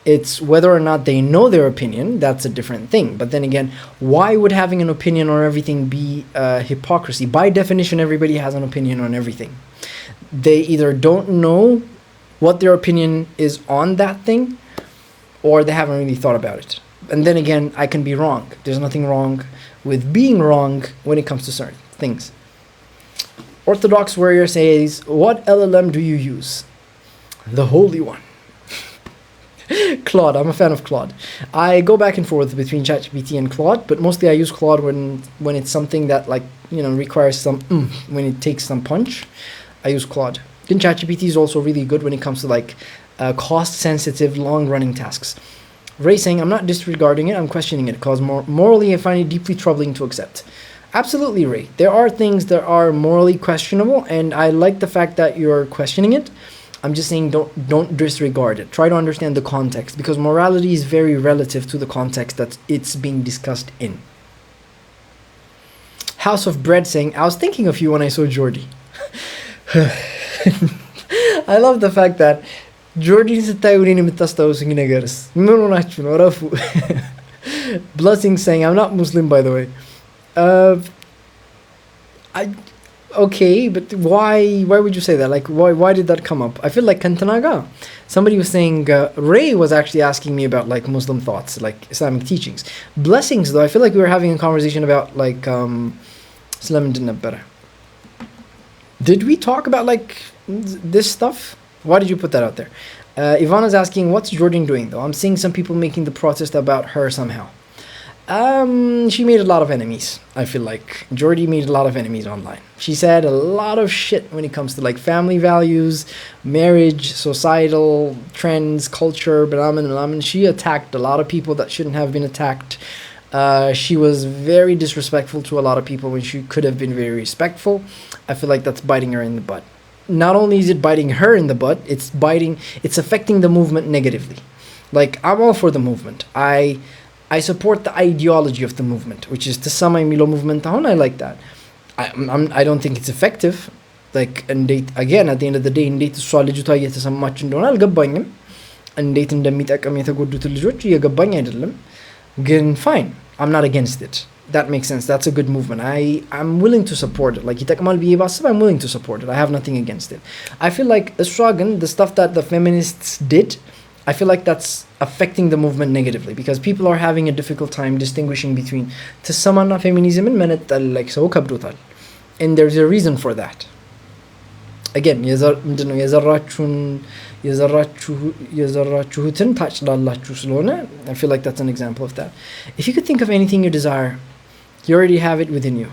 It's whether or not they know their opinion, that's a different thing. But then again, why would having an opinion on everything be hypocrisy? By definition, everybody has an opinion on everything. They either don't know what their opinion is on that thing, or they haven't really thought about it. And then again, I can be wrong. There's nothing wrong with being wrong when it comes to certain things. Orthodox Warrior says, what LLM do you use? The Holy One. Claude. I'm a fan of Claude. I go back and forth between ChatGPT and Claude, but mostly I use Claude when it's something that, like, requires some when it takes some punch. I use Claude. Then ChatGPT is also really good when it comes to like cost-sensitive, long-running tasks. Ray saying, I'm not disregarding it, I'm questioning it because morally I find it deeply troubling to accept. Absolutely, Ray. There are things that are morally questionable, and I like the fact that you're questioning it. I'm just saying don't disregard it. Try to understand the context, because morality is very relative to the context that it's being discussed in. House of Bread saying, I was thinking of you when I saw Jordi. I love the fact that Jordi ስታዩ እኔን የምታስታውሱኝ ነገርስ ምን ሆናችሁ ነው? ረፉ። Blessing saying, I'm not Muslim, by the way. Okay, but why would you say that? Like, why did that come up? I feel like Kantanaga. Somebody was saying, Ray was actually asking me about like Muslim thoughts, like Islamic teachings. Blessings, though, I feel like we were having a conversation about like Islam didn't better. Did we talk about like this stuff? Why did you put that out there? Ivana's asking, what's Jordan doing though? I'm seeing some people making the protest about her somehow. She made a lot of enemies. I feel like Jordi made a lot of enemies online. She said a lot of shit when it comes to like family values, marriage, societal trends, culture, blah. She attacked a lot of people that shouldn't have been attacked. She was very disrespectful to a lot of people when she could have been very respectful. I feel like that's biting her in the butt. Not only is it biting her in the butt, it's affecting the movement negatively. Like, I'm all for the movement. I support the ideology of the movement, which is Tasama Milo movement. I like that. I don't think it's effective. Like, and again, at the end of the day, እንዴት እሷ ልጅቷ እየተሰማች እንደሆነ አልገባኝም። እንዴት እንደሚጠቅም የተጎዱት ልጆች እየገባኝ አይደለም። ግን fine, I'm not against it. That makes sense. That's a good movement. I'm willing to support it. Like, ይጠቅማል ብዬ ባስብ, I'm willing to support it. I have nothing against it. I feel like the stuff that the feminists did, I feel like that's affecting the movement negatively because people are having a difficult time distinguishing between ተሰማና ፌሚኒዝምን መነጠል like ሰው ከብዶታል. And there's a reason for that. Again, ምንድነው የዘራችሁትን ታጭዳላችሁ ስለሆነ, I feel like that's an example of that. If you could think of anything you desire, you already have it within you.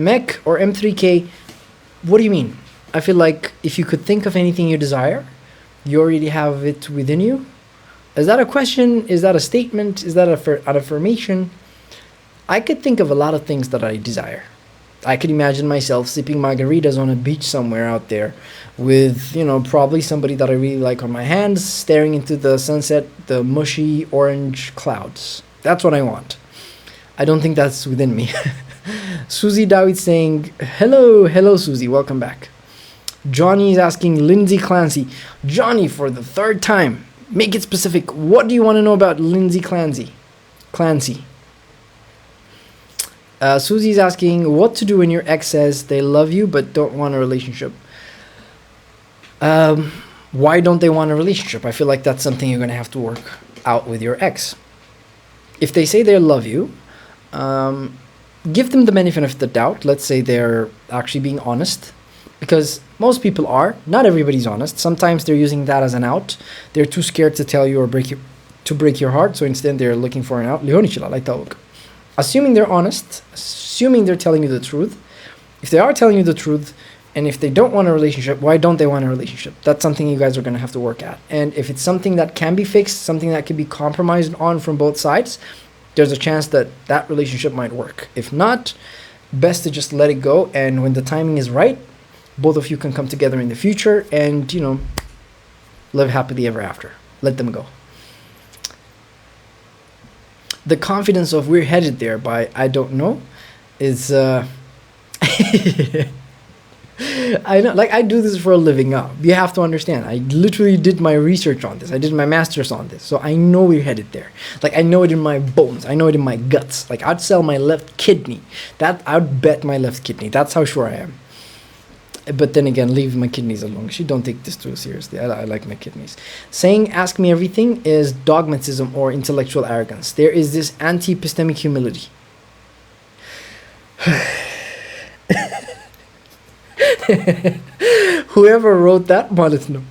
Mech or M3K, what do you mean? I feel like if you could think of anything you desire, you already have it within you. Is that a question? Is that a statement? Is that an affirmation? I could think of a lot of things that I desire. I could imagine myself sipping margaritas on a beach somewhere out there with, probably somebody that I really like on my hands, staring into the sunset, the mushy orange clouds. That's what I want. I don't think that's within me. Susie Dawid saying, hello Susie, welcome back. Johnny is asking Lindsay Clancy. Johnny, for the third time, make it specific. What do you want to know about Lindsay Clancy? Susie's asking what to do when your ex says they love you but don't want a relationship. Why don't they want a relationship? I feel like that's something you're going to have to work out with your ex. If they say they love you, give them the benefit of the doubt. Let's say they're actually being honest, because most people are. Not everybody's honest. Sometimes they're using that as an out. They're too scared to tell you or break your heart, so instead they're looking for an out. Assuming they're honest, assuming they're telling you the truth. If they are telling you the truth, and if they don't want a relationship, why don't they want a relationship? That's something you guys are going to have to work at. And if it's something that can be fixed, something that can be compromised on from both sides, there's a chance that that relationship might work. If not, best to just let it go. And when the timing is right, both of you can come together in the future and, live happily ever after. Let them go. The confidence of we're headed there by I don't know is I know, like, I do this for a living now. You have to understand. I literally did my research on this. I did my master's on this. So I know we're headed there. Like, I know it in my bones. I know it in my guts. Like, I'd sell my left kidney. I'd bet my left kidney. That's how sure I am. But then again, leave my kidneys alone. She don't take this too seriously. I like my kidneys. Saying ask me everything is dogmatism or intellectual arrogance. There is this anti-epistemic humility. Whoever wrote that ማለት ነው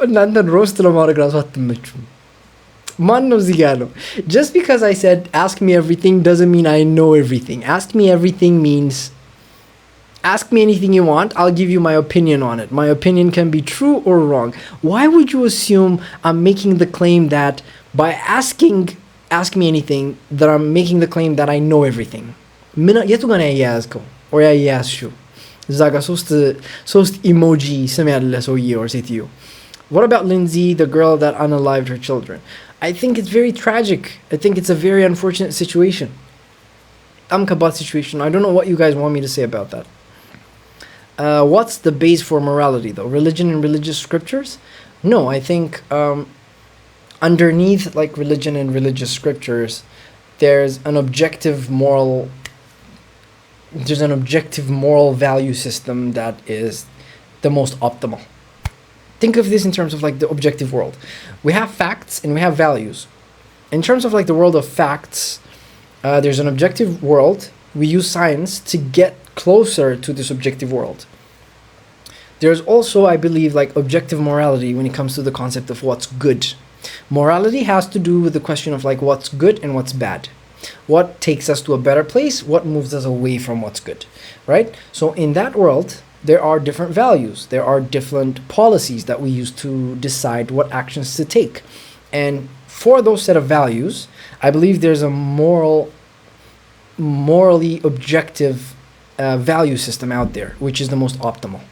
እናንተን ሮስት ለማድረግ ራሱ አትመቹም ማን ነው እዚህ ጋር ነው just because I said ask me everything doesn't mean I know everything. Ask me everything means ask me anything you want, I'll give you my opinion on it. My opinion can be true or wrong. Why would you assume I'm making the claim that by asking ask me anything that I'm making the claim that I know everything? የቱ ጋር ነው ያያዝከው or ያያዝሽው እዛ ጋር ሶስት ኢሞጂ ስም ያለ ሰውዬ or ሴትዮ What about Lindsay, the girl that unalived her children? I think it's very tragic. I think it's a very unfortunate situation. Amkabat situation. I don't know what you guys want me to say about that. What's the base for morality though? Religion and religious scriptures? No, I think underneath like religion and religious scriptures, there's an objective moral value system that is the most optimal. Think of this in terms of like the objective world. We have facts and we have values. In terms of like the world of facts, there's an objective world. We use science to get closer to this objective world. There's also, I believe, like objective morality when it comes to the concept of what's good. Morality has to do with the question of like what's good and what's bad. What takes us to a better place? What moves us away from what's good, right? So in that world, there are different values. There are different policies that we use to decide what actions to take. And for those set of values, I believe there's a morally objective value system out there, which is the most optimal.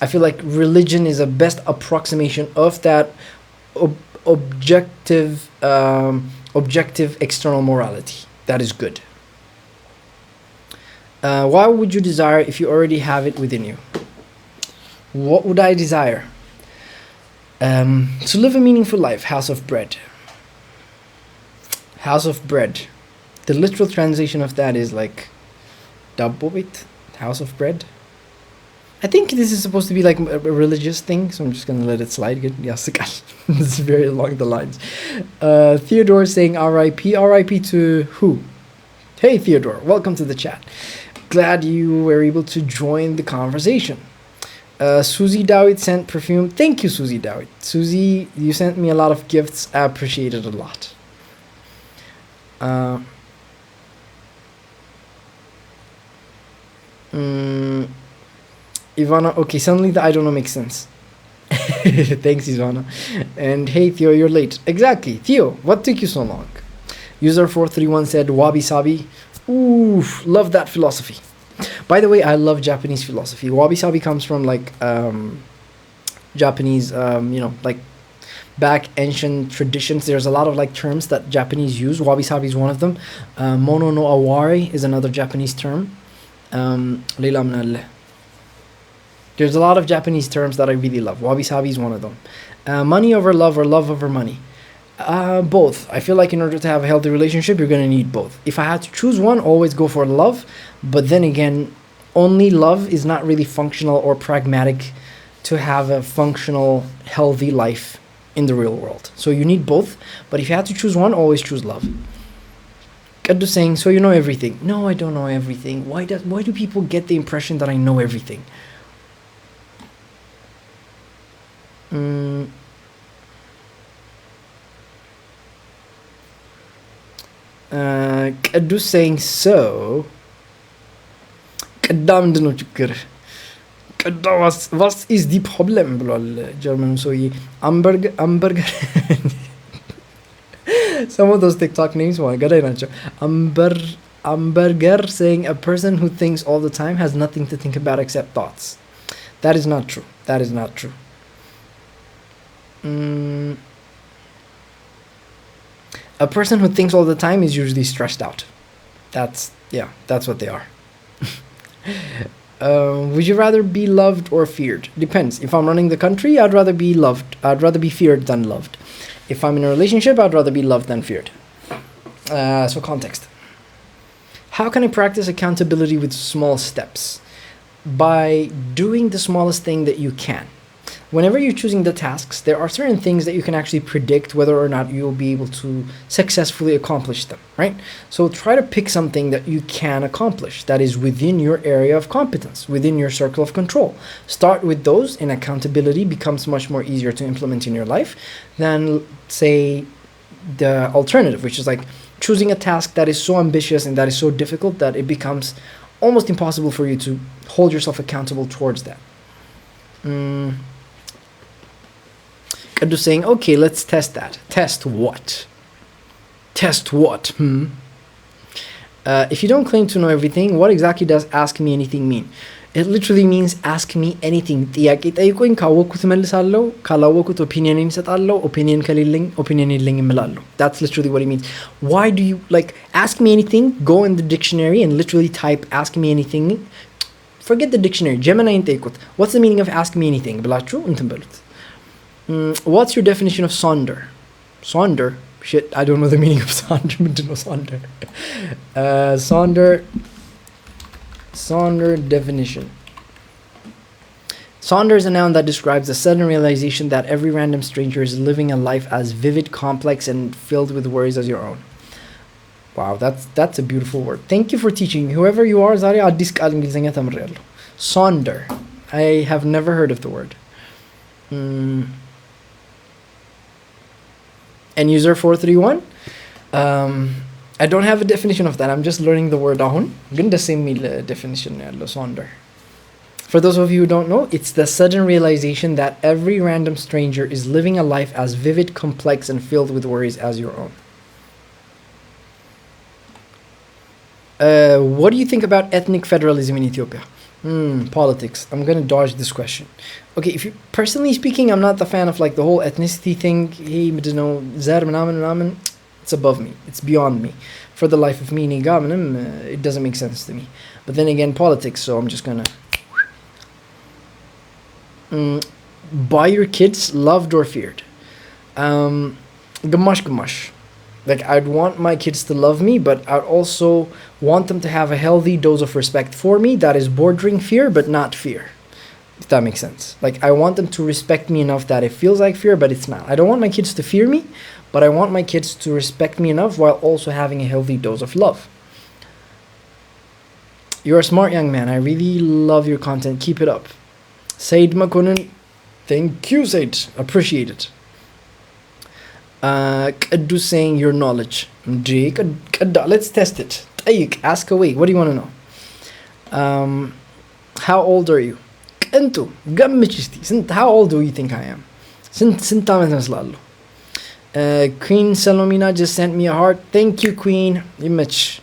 I feel like religion is a best approximation of that objective external morality that is good. Why would you desire if you already have it within you? What would I desire? To live a meaningful life. House of bread. House of bread. The literal translation of that is like dabbobit, house of bread. I think this is supposed to be like a religious thing, so I'm just gonna let it slide. It's very along the lines. Theodore saying R.I.P. R.I.P. to who? Hey Theodore, welcome to the chat. Glad you were able to join the conversation. Susie Dawit sent perfume. Thank you, Susie Dawit. Susie, you sent me a lot of gifts. I appreciate it a lot. Ivana, okay, suddenly the I don't know makes sense. Thanks, Ivana. And hey, Theo, you're late. Exactly. Theo, what took you so long? User 431 said, wabi sabi. Ooh, love that philosophy. By the way, I love Japanese philosophy. Wabi sabi comes from like Japanese, like back ancient traditions. There's a lot of like terms that Japanese use. Wabi sabi is one of them. Mono no aware is another Japanese term. There's a lot of Japanese terms that I really love. Wabi sabi is one of them. Money over love or love over money. Both. I feel like in order to have a healthy relationship, you're gonna need both. If I had to choose one, always go for love. But then again, only love is not really functional or pragmatic to have a functional, healthy life in the real world. So you need both. But if you had to choose one, always choose love. Kaddu saying, so you know everything. No, I don't know everything. Why do people get the impression that I know everything? ቅዱስ saying so ቅዳ ምንድን ነው ችግር ቅዳ was is the problem ብሏል ጀርመኑ ሰውዬ አምበርገር some of those TikTok names ገዳይ ናቸው Amberger saying a person who thinks all the time has nothing to think about except thoughts. That is not true. That is not true. A person who thinks all the time is usually stressed out. That's what they are. Would you rather be loved or feared? Depends. If I'm running the country, I'd rather be loved. I'd rather be feared than loved. If I'm in a relationship, I'd rather be loved than feared. So context. How can I practice accountability with small steps? By doing the smallest thing that you can. Whenever you're choosing the tasks, there are certain things that you can actually predict whether or not you'll be able to successfully accomplish them, right? So try to pick something that you can accomplish that is within your area of competence, within your circle of control. Start with those, and accountability becomes much more easier to implement in your life than, say, the alternative, which is like choosing a task that is so ambitious and that is so difficult that it becomes almost impossible for you to hold yourself accountable towards that. Just saying, okay, let's test that. Test what? Test what? If you don't claim to know everything, what exactly does ask me anything mean? It literally means ask me anything. ጥያቄ ጠይቁኝ ካወቅኩት እመልሳለሁ ካላወቅኩት ኦፒኒየን እሰጣለሁ ኦፒኒየን ከሌለኝ ኦፒኒየን የለኝ እላለሁ. That's literally what it means. Why do you like ask me anything? Go in the dictionary and literally type ask me anything. Forget the dictionary. Gemini ጠይቁት. What's the meaning of ask me anything? ብላችሁ እንትን በሉት. What's your definition of sonder? Sonder? Shit, I don't know the meaning of sonder. Sonder. Sonder definition. Sonder is a noun that describes the sudden realization that every random stranger is living a life as vivid, complex, and filled with worries as your own. Wow, that's a beautiful word. Thank you for teaching. Whoever you are, ዛሬ አዲስ ቃል እንግሊዝኛ ተምሬያለሁ. Sonder. I have never heard of the word. And user 431, I don't have a definition of that. I'm just learning the word ahun. ግን ደስ የሚል definition ያለው sonder. For those of you who don't know, it's the sudden realization that every random stranger is living a life as vivid, complex, and filled with worries as your own. What do you think about ethnic federalism in Ethiopia? Politics. I'm gonna dodge this question. Okay, if you personally speaking, I'm not the fan of like the whole ethnicity thing. Hey, you know, it's above me. It's beyond me. For the life of me, it doesn't make sense to me. But then again, politics. So I'm just gonna buy your kids loved or feared. Gamash. Like, I'd want my kids to love me, but I'd also want them to have a healthy dose of respect for me that is bordering fear, but not fear. If that makes sense. Like, I want them to respect me enough that it feels like fear, but it's not. I don't want my kids to fear me, but I want my kids to respect me enough while also having a healthy dose of love. You're a smart young man. I really love your content. Keep it up. Said Makonnen. Thank you, Said. Appreciate it. Kaddu saying your knowledge. Let's test it. Ask away. What do you want to know? How old are you? How old do you think I am? Queen Salomina just sent me a heart. Thank you, Queen. Image.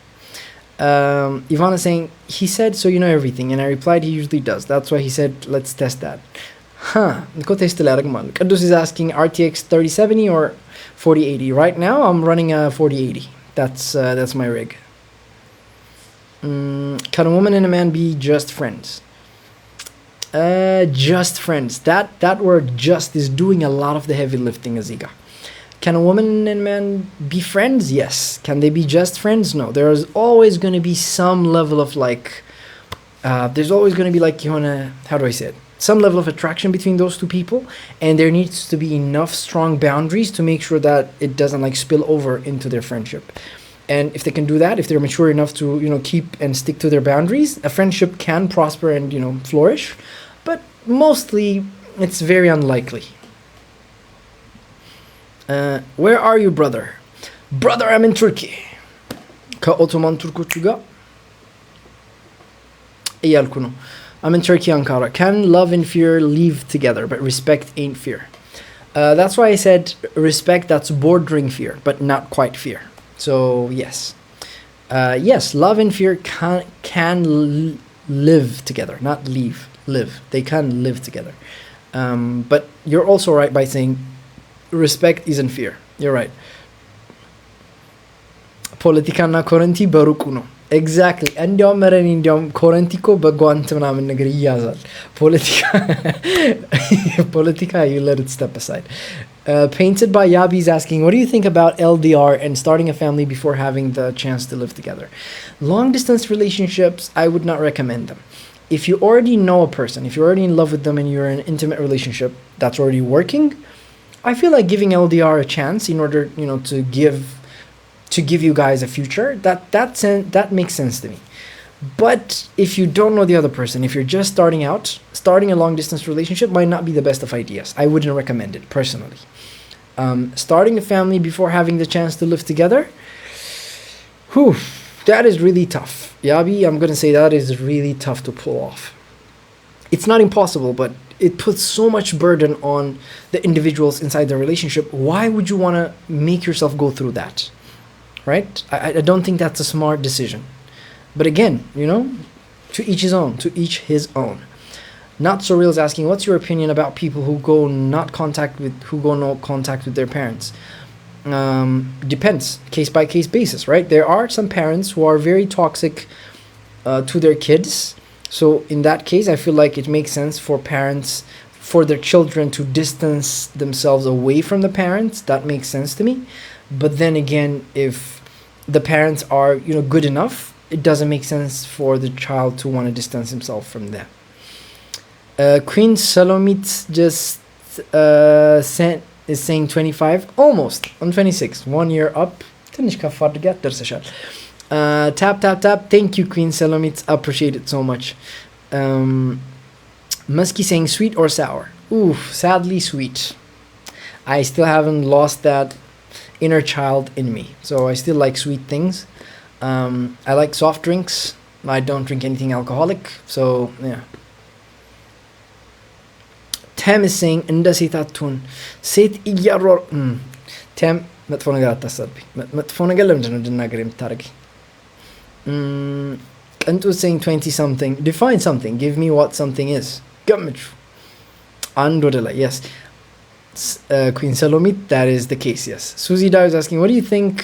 Ivana saying, he said, so you know everything. And I replied, he usually does. That's why he said, let's test that. Kadus is asking RTX 3070 or 4080. Right now, I'm running a 4080. That's my rig. Can a woman and a man be just friends? Just friends. That word "just" is doing a lot of the heavy lifting, Aziga. Can a woman and man be friends? Yes. Can they be just friends? No. There's always going to be some level of like, there's always going to be like, how do I say it? Some level of attraction between those two people, and there needs to be enough strong boundaries to make sure that it doesn't like spill over into their friendship. And if they can do that, if they're mature enough to keep and stick to their boundaries, a friendship can prosper and flourish. But mostly, it's very unlikely. Where are you, brother? Brother, I'm in Turkey. ከኦቶማን ቱርኮቹ ጋር እያልኩ ነው. I'm in Turkey, Ankara. Can love and fear live together, but respect ain't fear? That's why I said respect that's bordering fear, but not quite fear. So yes. Yes, love and fear can live together, not leave. Live. They can live together. But you're also right by saying respect isn't fear. You're right. ፖለቲካና ኮረንቲ በሩቁ ነው. ኤግዛክትሊ. እንዲያውም ኮረንቲ እኮ በጓንት ምናምን ነገር ይያዛል. ፖለቲካ you let it step aside. Painted by Yabi is asking, what do you think about LDR and starting a family before having the chance to live together? Long distance relationships, I would not recommend them. If you already know a person, if you're already in love with them and you're in an intimate relationship that's already working, I feel like giving LDR a chance in order, to give you guys a future, that makes sense to me. But if you don't know the other person, if you're just starting out, starting a long distance relationship might not be the best of ideas. I wouldn't recommend it personally. Starting a family before having the chance to live together, that is really tough. Yabi, I'm going to say that is really tough to pull off. It's not impossible, but it puts so much burden on the individuals inside the relationship. Why would you want to make yourself go through that? Right? I don't think that's a smart decision. But again, to each his own. To each his own. Not So Real is asking, what's your opinion about people who go no contact with their parents? Depends, case by case basis, right? There are some parents who are very toxic to their kids. So in that case, I feel like it makes sense for their children to distance themselves away from the parents. That makes sense to me. But then again, if the parents are, good enough, it doesn't make sense for the child to want to distance himself from them. Queen Salomit just is saying 25, almost on 26, 1 year up. Tap. Thank you, Queen Salomit. Appreciate it so much. Musky saying sweet or sour? Ooh, sadly sweet. I still haven't lost that inner child in me, so I still like sweet things. I like soft drinks. I don't drink anything alcoholic, so yeah. Tam is saying inda setatun set iyaror Tam መጥፎ ነገር አታሳብኝ. መጥፎ ነገር ለምንድን ነው እንድናገር የምታደርጊ? ቅንጡ is saying 20 something. Define something. Give me what something is. ገምቹ. አንድ ወደ ላይ. Yes. Queen Salomit, that is the case, yes. Susie Dao is asking, what do you think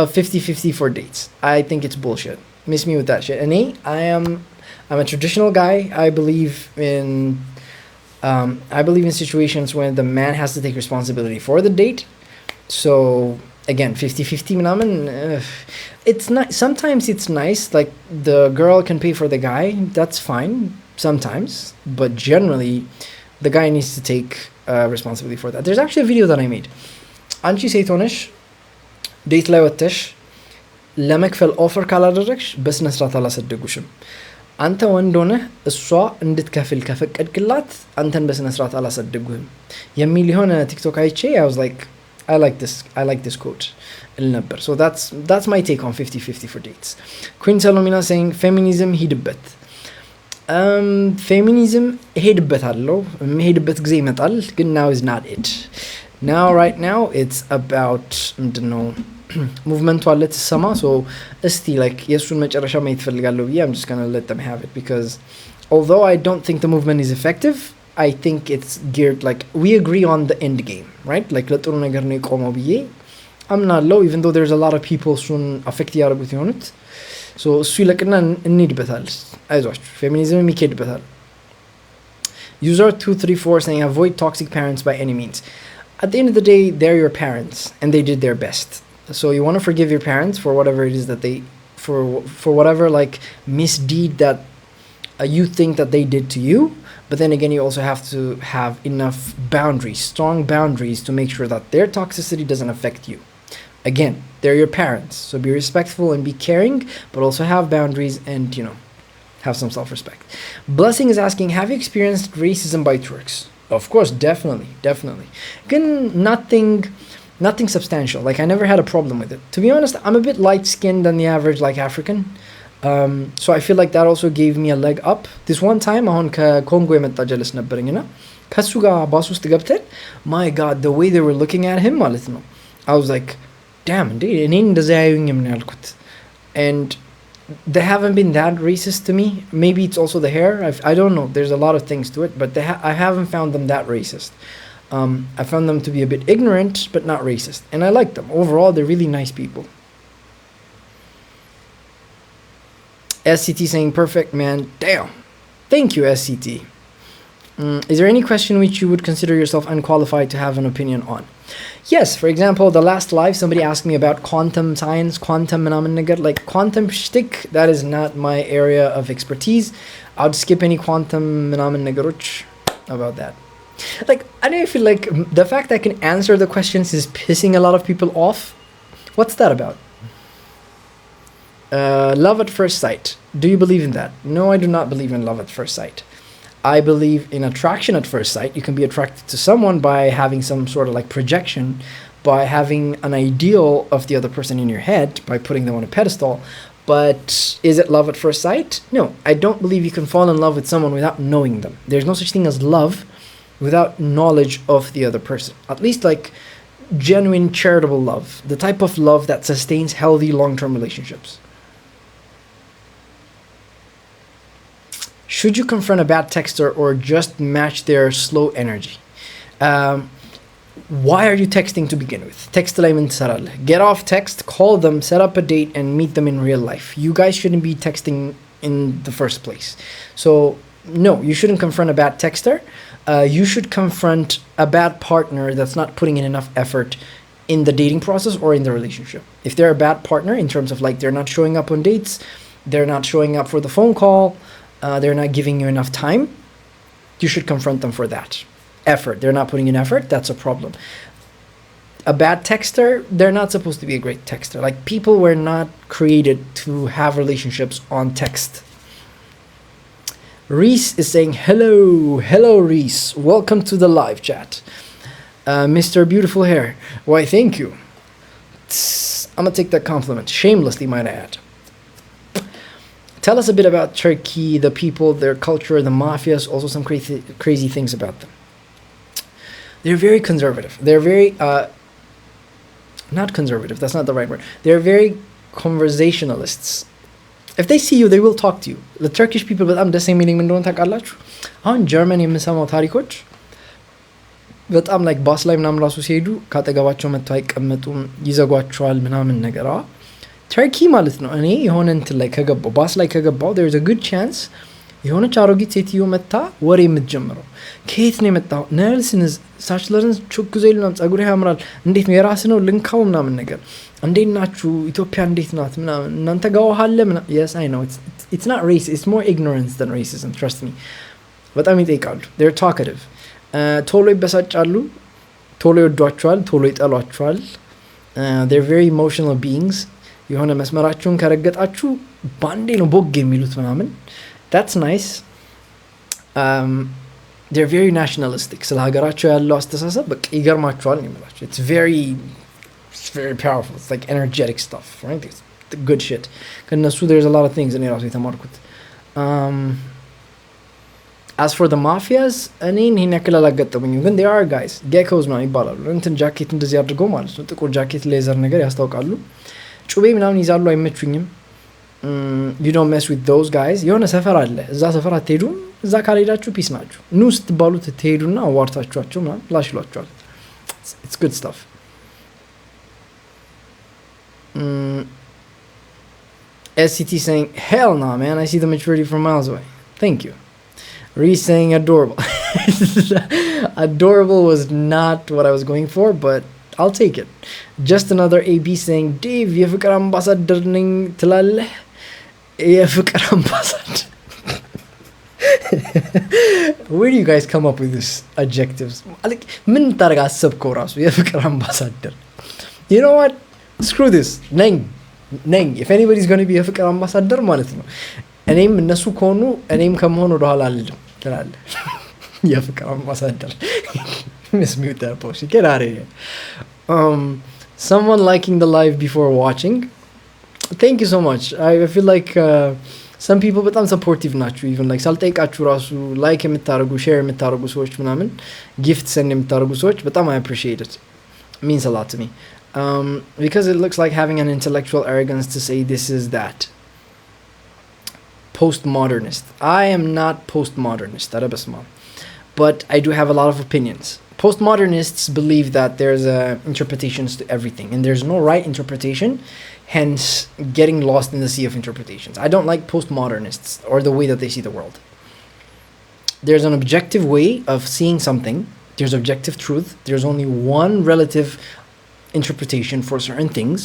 of 50-50 for dates? I think it's bullshit. Miss me with that shit. And I'm a traditional guy. I believe in situations when the man has to take responsibility for the date. So again, 50-50 manaman, it's not, sometimes it's nice, like the girl can pay for the guy, that's fine sometimes, but generally the guy needs to take responsibility for that. There's actually a video that I made. Anchi ሴት ሆነሽ ዴት ላይ ወጥተሽ ለመክፈል ኦፈር ካላደረግሽ በስነ ስርዓት አላሰደጉሽም። አንተ ወንድ ሆነህ እሷ እንድትከፍል ከፈቀድክላት አንተን በስነ ስርዓት አላሰደጉህም የሚል የሆነ ቲክቶክ አይቼ I was like I like this quote እል ነበር. So that's my take on 50-50 for dates. Queen Salomina saying feminism ሂድበት. ፌሚኒዝም ሄድበታለሁ ሄድበት ጊዜ ይመጣል ግን now is not it. Right now it's about ሙቭመንቱ አለ ተሰማ so እስቲ like የሱን መጨረሻ ማየት ፈልጋለሁ ብዬ I'm just going to let them have it because although I don't think the movement is effective, I think it's geared like we agree on the end game, right? Like ለጥሩ ነገር ነው የቆመው ብዬ አምናለሁ even though there's a lot of people እሱን affect ያደርጉት ይሆኑት. So እሱ ይለቅና እንሂድበታል. አይዟችሁ ፌሚኒዝም የሚኬድበታል. User 234 saying avoid toxic parents by any means. at the end of the day, they're your parents and they did their best. So you want to forgive your parents for whatever it is that they, for whatever like misdeed that you think that they did to you. But then again, you also have to have enough boundaries, strong boundaries, to make sure that their toxicity doesn't affect you. Again, they're your parents, so be respectful and be caring, but also have boundaries and, have some self-respect. Blessing is asking, have you experienced racism by Turks? Of course, definitely. Again, nothing substantial. Like, I never had a problem with it. To be honest, I'm a bit light-skinned than the average, like, African. So I feel like that also gave me a leg up. This one time, አሁን ከኮንጎ የመጣ ጀለስ ነበረኝና ከሱ ጋር ባስ ውስጥ ገብተን, my god, the way they were looking at him ማለት ነው, I was like, damn, እንዴ እኔን እንደዛ ያዩኝም ነው ያልኩት. And they haven't been that racist to me. Maybe it's also the hair. I don't know. There's a lot of things to it, but I haven't found them that racist. I found them to be a bit ignorant, but not racist. And I like them. Overall, they're really nice people. SCT saying, perfect, man. Damn. Thank you, SCT. Is there any question which you would consider yourself unqualified to have an opinion on? Yes, for example, the last live, somebody asked me about quantum science, quantum phenomenon, like quantum shtick. That is not my area of expertise. I would skip any quantum phenomenon about that. Like, I don't feel like the fact I can answer the questions is pissing a lot of people off. What's that about? Love at first sight. Do you believe in that? No, I do not believe in love at first sight. I believe in attraction at first sight. You can be attracted to someone by having some sort of like projection, by having an ideal of the other person in your head, by putting them on a pedestal. But is it love at first sight? No, I don't believe you can fall in love with someone without knowing them. There's no such thing as love without knowledge of the other person. At least like genuine charitable love, the type of love that sustains healthy long-term relationships. Should you confront a bad texter or just match their slow energy? Why are you texting to begin with? Text layman sarale. Get off text, call them, set up a date, and meet them in real life. You guys shouldn't be texting in the first place. So, no, you shouldn't confront a bad texter. You should confront a bad partner that's not putting in enough effort in the dating process or in the relationship. If they're a bad partner in terms of like they're not showing up on dates, they're not showing up for the phone call, they're not giving you enough time, you should confront them for that. Effort. They're not putting in effort. That's a problem. A bad texter, they're not supposed to be a great texter. Like, people were not created to have relationships on text. Reese is saying, hello Reese. Welcome to the live chat. Mr. Beautiful Hair. Why, thank you. I'm gonna take that compliment. Shamelessly, might I add. Tell us a bit about Turkey, the people, their culture, the mafias, also some crazy things about them. They're very conservative. They're very, not conservative, that's not the right word. They're very conversationalists. If they see you, they will talk to you. The Turkish people, በጣም ደስ የሚለኝ ምን እንደሆነ ታውቃላችሁ? አሁን ጀርመን የምሰማው ታሪኮች በጣም ላይክ ባስ ላይ ምናምን ራሱ ሲሄዱ ካጠገባቸው መጥተው አይቀመጡም፣ ይዘጓቸዋል ምናምን ነገር። ተርኪ ማለት ነው። እኔ የሆነ እንትን ላይ ከገባው ባስ ላይ ከገባው there is a good chance የሆነች አሮጊት ሴትዮ መታ ወሬ የምትጀምረው። ከየት ነው የመጣው? ነርስንስ ሳችለርን ቹክዜል ነው፣ ጸጉሬ ያምራል፣ እንዴት ነው የራስ ነው ልንካው ምናምን ነገር፣ እንዴት ናችሁ ኢትዮጵያ እንዴት ናት ምናምን፣ እናንተ ጋር ውሃ አለ ምናምን። yes I know it's not race, it's more ignorance than racism, trust me. በጣም ይጠይቃሉ። they're talkative. ቶሎ ይበሳጫሉ፣ ቶሎ ይወዷቸዋል፣ ቶሎ ይጠሏቸዋል። they're very emotional beings. የሆነ መስመራችሁን ከረገጣችሁ ባንዴ ነው ቦግ የሚሉት ምናምን። that's nice. They're very nationalistic. ስለ ሀገራቸው ያለው አስተሳሰብ በቃ ይገርማቸዋል ነው የሚላቸው። it's very powerful. It's like energetic stuff, right? It's good shit. ከነሱ there's a lot of things እኔ ራሱ የተማርኩት። as for the mafias, እኔን ይሄን ያክል አላጋጠሙኝም፣ ግን they are guys geckos ነው ይባላሉ። እንትን ጃኬት እንደዚህ አድርገው ማለት ነው፣ ጥቁር ጃኬት ሌዘር ነገር ያስታውቃሉ፣ ጩቤ ምናምን ይዛሉ፣ አይመቹኝም። you don't mess with those guys. የሆነ ሰፈር አለ፣ እዛ ሰፈር አትሄዱም። እዛ ካልሄዳችሁ ፒስ ናችሁ። ኑ ስትባሉ ትሄዱና አዋርታችኋቸው ምናምን ላሽ ይሏችኋል። it's good stuff. SCT saying, hell no, man, I see the maturity from miles away. Thank you. Reese saying adorable. Adorable was not what I was going for, but I'll take it. Just another AB saying, Dave, የፍቅር አምባሳደር ነኝ ትላለህ? የፍቅር አምባሳደር. Where do you guys come up with these adjectives? Like, ምን ታረጋ አሰብከው ራሱ የፍቅር አምባሳደር? You know what? Screw this. ነኝ. If anybody's going to be የፍቅር አምባሳደር ማለት ነው እኔም እነሱ ከሆኑ እኔም ከመሆን ወደ ኋላ አልልም ትላለህ። የፍቅር አምባሳደር. Miss mute that bullshit. Get out of here. Someone liking the live before watching. Thank you so much. I feel like some people በጣም supportive ናችሁ. Even like ሳልጠይቃችሁ ራሱ like የምታደርጉ share የምታደርጉ ሰዎች ምናምን gift send የምታደርጉ ሰዎች በጣም I appreciate it. It means a lot to me. Because it looks like having an intellectual arrogance to say this is that. Postmodernist. I am not postmodernist. But I do have a lot of opinions. Postmodernists believe that there's interpretations to everything and there's no right interpretation, hence getting lost in the sea of interpretations. I don't like postmodernists or the way that they see the world. There's an objective way of seeing something. There's objective truth. There's only one relative interpretation for certain things,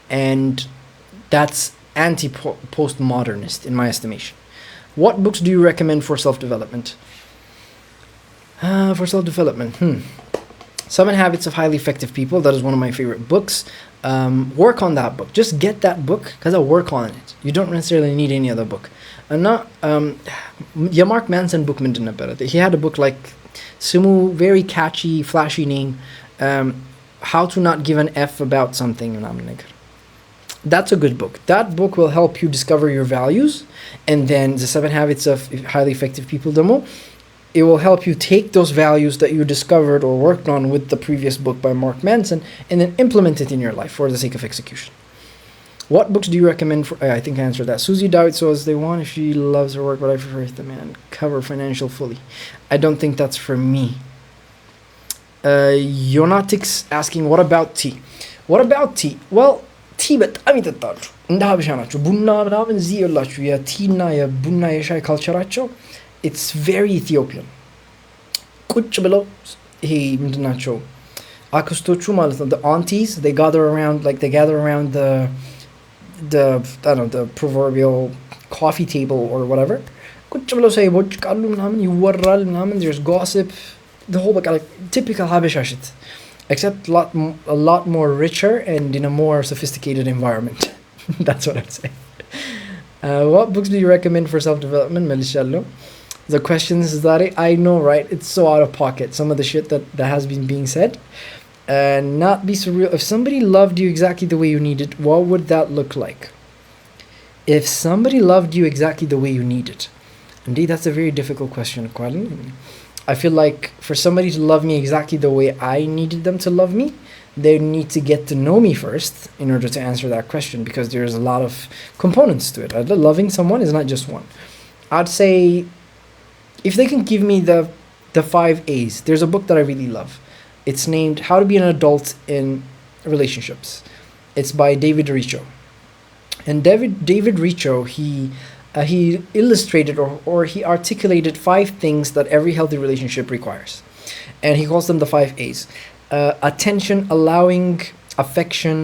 and that's anti-postmodernist in my estimation. What books do you recommend for self-development? For self-development, 7 Habits of Highly Effective People. That is one of my favorite books. Work on that book. Just get that book because I'll work on it. You don't necessarily need any other book. And not Mark Manson book ምንድን ነበረ? He had a book like Sumu, very catchy, flashy name. How to not give an F about something. That's a good book. That book will help you discover your values. And then the 7 Habits of Highly Effective People demo. It will help you take those values that you discovered or worked on with the previous book by Mark Manson and then implement it in your life for the sake of execution. What books do you recommend for... I think I answered that. Susie Dawit says they want if she loves her work, but I prefer the man cover financial fully. I don't think that's for me. Yonatix asking, what about tea? What about tea? Well, tea በጣም ይጠጣሉ እንደ ሀበሻ ናቸው ቡና ምናምን እዚህ የላችሁ የቲና የቡና የሻይ ካልቸራቸው it's very Ethiopian. ቁጭ ብለው ይሄ ምንድን ናቸው አክስቶቹ ማለት ነው the aunties they gather around the I don't know the proverbial coffee table or whatever ቁጭ ብለው ሳይ ቦጭቃሉ ምናምን ይወራል ምናምን there's gossip the whole like typical ሀበሻ shit except a lot more richer and in a more sophisticated environment. That's what I'd say. What books do you recommend for self-development? መልሻለሁ. The questions that I know, right? It's so out of pocket. Some of the shit that has been being said. Not be surreal. If somebody loved you exactly the way you needed, what would that look like? If somebody loved you exactly the way you needed. Indeed, that's a very difficult question, Colin. I feel like for somebody to love me exactly the way I needed them to love me, they need to get to know me first in order to answer that question because there's a lot of components to it. Loving someone is not just one. I'd say if they can give me the 5 A's, there's a book that I really love. It's named How to Be an Adult in Relationships. It's by David Richo. And David Richo, he illustrated or he articulated 5 things that every healthy relationship requires. And he calls them the 5 A's. Attention, allowing, affection,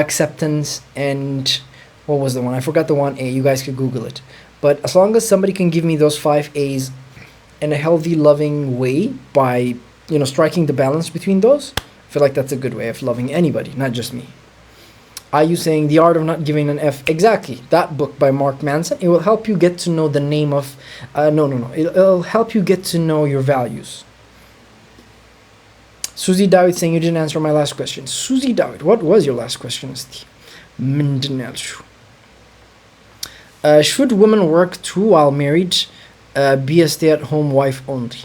acceptance, and what was the one? I forgot the one A. You guys could Google it. But as long as somebody can give me those 5 A's in a healthy, loving way by, striking the balance between those, I feel like that's a good way of loving anybody, not just me. Are you saying The Art of Not Giving an F? Exactly. That book by Mark Manson. It will help you get to know the name of... No. It'll help you get to know your values. Susie Dawit saying you didn't answer my last question. Susie Dawit, what was your last question? Should women work too while married? Be a stay-at-home wife only?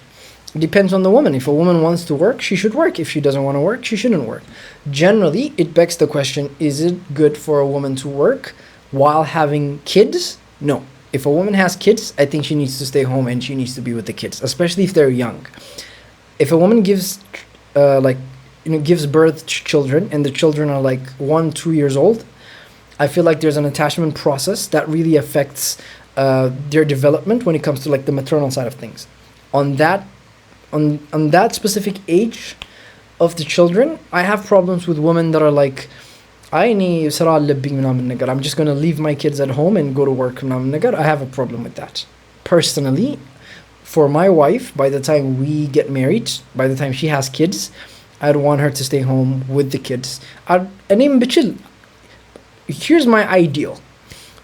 It depends on the woman. If a woman wants to work, she should work. If she doesn't want to work, she shouldn't work. Generally, it begs the question, is it good for a woman to work while having kids? No. If a woman has kids, I think she needs to stay home and she needs to be with the kids, especially if they're young. If a woman gives birth to children and the children are like 1-2 years old, I feel like there's an attachment process that really affects their development when it comes to like the maternal side of things. On that on that specific age of the children, I have problems with women that are like, I'm just gonna leave my kids at home and go to work. I have a problem with that. Personally, for my wife, by the time we get married, by the time she has kids, I'd want her to stay home with the kids. Here's my ideal.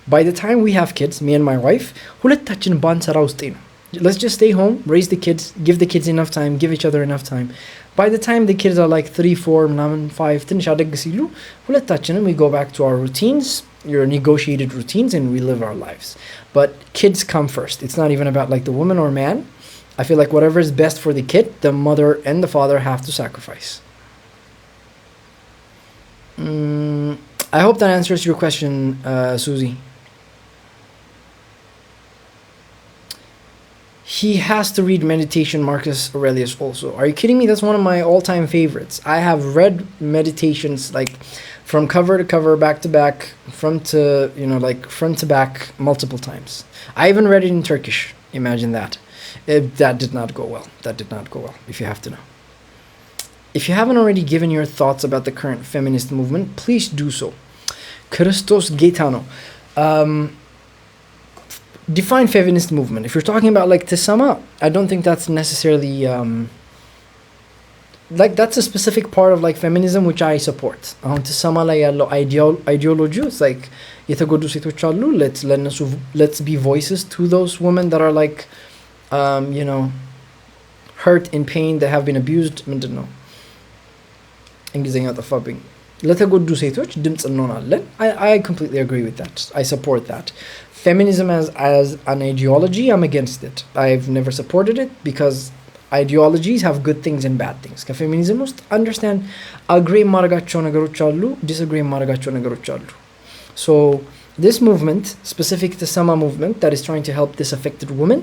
By the time we have kids, me and my wife, let's just stay home, raise the kids, give the kids enough time, give each other enough time. By the time the kids are like 3, 4, 5, we go back to our routines, your negotiated routines, and we live our lives. But kids come first. It's not even about like the woman or man. I feel like whatever is best for the kid, the mother and the father have to sacrifice. I hope that answers your question, Susie. He has to read Meditation, Marcus Aurelius also. Are you kidding me? That's one of my all-time favorites. I have read Meditations like from cover to cover, back to back, front to back multiple times. I even read it in Turkish. Imagine that. That did not go well. If you have to know. If you haven't already given your thoughts about the current feminist movement, please do so. Christos Gaetano. Define feminist movement. If you're talking about like Tisama, I don't think that's necessarily like that's a specific part of like feminism which I support. አሁን ትሰማ ላይ ያለው ideology is like የተጎዱ ሴቶች አሉ, let's be voices to those women that are like hurt, in pain, that have been abused. ምንድን ነው እንግሊዝኛ ጠፋብኝ። ለተጎዱ ሴቶች ድምጽ እንሆናለን. I completely agree with that. I support that. Feminism as an ideology, I'm against it. I've never supported it because ideologies have good things and bad things. Feminism must understand agree ማረጋቸው ነገሮች አሉ, disagree ማረጋቸው ነገሮች አሉ. So this movement, specific to Sama movement that is trying to help disaffected women,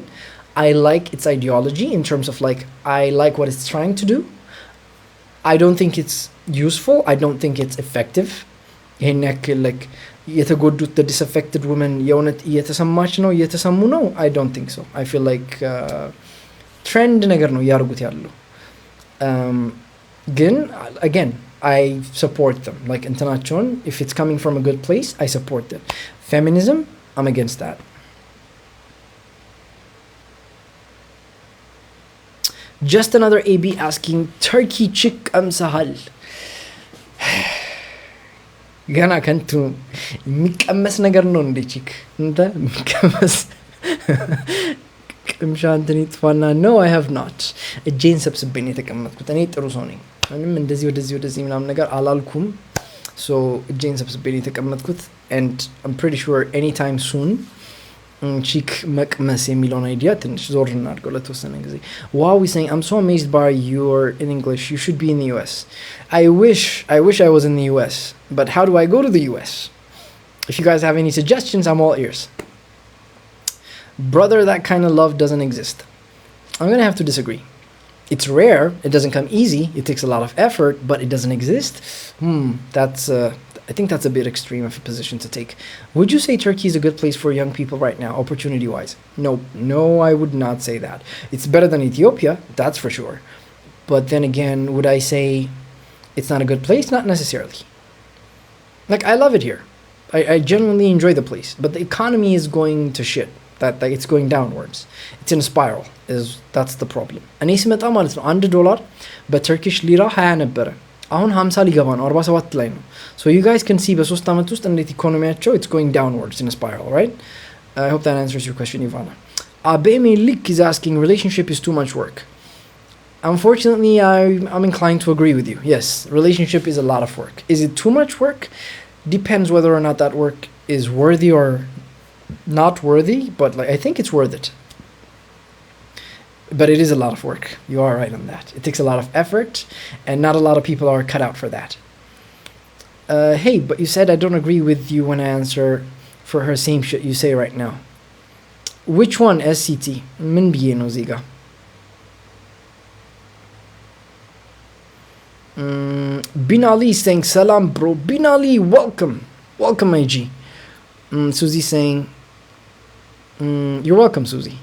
I like its ideology in terms of like I like what it's trying to do. I don't think it's useful. I don't think it's effective. ይሄን ያክል like የተጎዱት the disaffected women የእውነት እየተሰማች ነው እየተሰሙ ነው? I don't think so. I feel like trend ነገር ነው ያርጉት ያለው. ግን again, I support them. Like እንትናቸውን, if it's coming from a good place, I support it. Feminism, I'm against that. Just another AB asking, Turkey chick amsahal. ገና ከንቱ የሚቀመስ ነገር ነው እንደ ቺክ እንደ የሚቀመስ ቅምሻ እንትን ይጥፋና no, I have not. እጄን ሰብስቤ ነው የተቀመጥኩት። እኔ ጥሩ ሰው ነኝ። ምንም እንደዚህ ወደዚህ ምናምን ነገር አላልኩም። so እጄን ሰብስቤ ነው የተቀመጥኩት, and I'm pretty sure anytime soon ቺክ መቅመስ የሚለውን አይዲያ ትንሽ ዞር እናድርገው ለተወሰነ ጊዜ. Wow, we saying I'm so amazed by your in English. You should be in the US. I wish I was in the US, but how do I go to the US? If you guys have any suggestions, I'm all ears. Brother, that kind of love doesn't exist. I'm gonna have to disagree. It's rare, it doesn't come easy, it takes a lot of effort, but it doesn't exist. I think that's a bit extreme of a position to take. Would you say Turkey is a good place for young people right now, opportunity-wise? No, I would not say that. It's better than Ethiopia, that's for sure. But then again, would I say it's not a good place? Not necessarily. Like, I love it here. I genuinely enjoy the place. But the economy is going to shit. That it's going downwards. It's in a spiral. That's the problem. እኔ ስመጣ ማለት ነው $1 በቱርኪሽ ሊራ 20 ነበረ። አሁን 50 ሊገባ ነው 47 ላይ ነው. So you guys can see በ3 አመት ውስጥ እንዴት ኢኮኖሚያቸው it's going downwards in a spiral, right? I hope that answers your question, Ivana. Abeme Lik is asking, relationship is too much work. Unfortunately, I'm inclined to agree with you. Yes, relationship is a lot of work. Is it too much work? Depends whether or not that work is worthy or not worthy, but like I think it's worth it. But it is a lot of work. You are right on that. It takes a lot of effort, and not a lot of people are cut out for that. Hey, but you said I don't agree with you when I answer for her same shit you say right now. Which one, SCT? Min biye no ziga. Binali saying salam bro. Binali, welcome. Welcome, IG. Susie saying, you're welcome, Susie.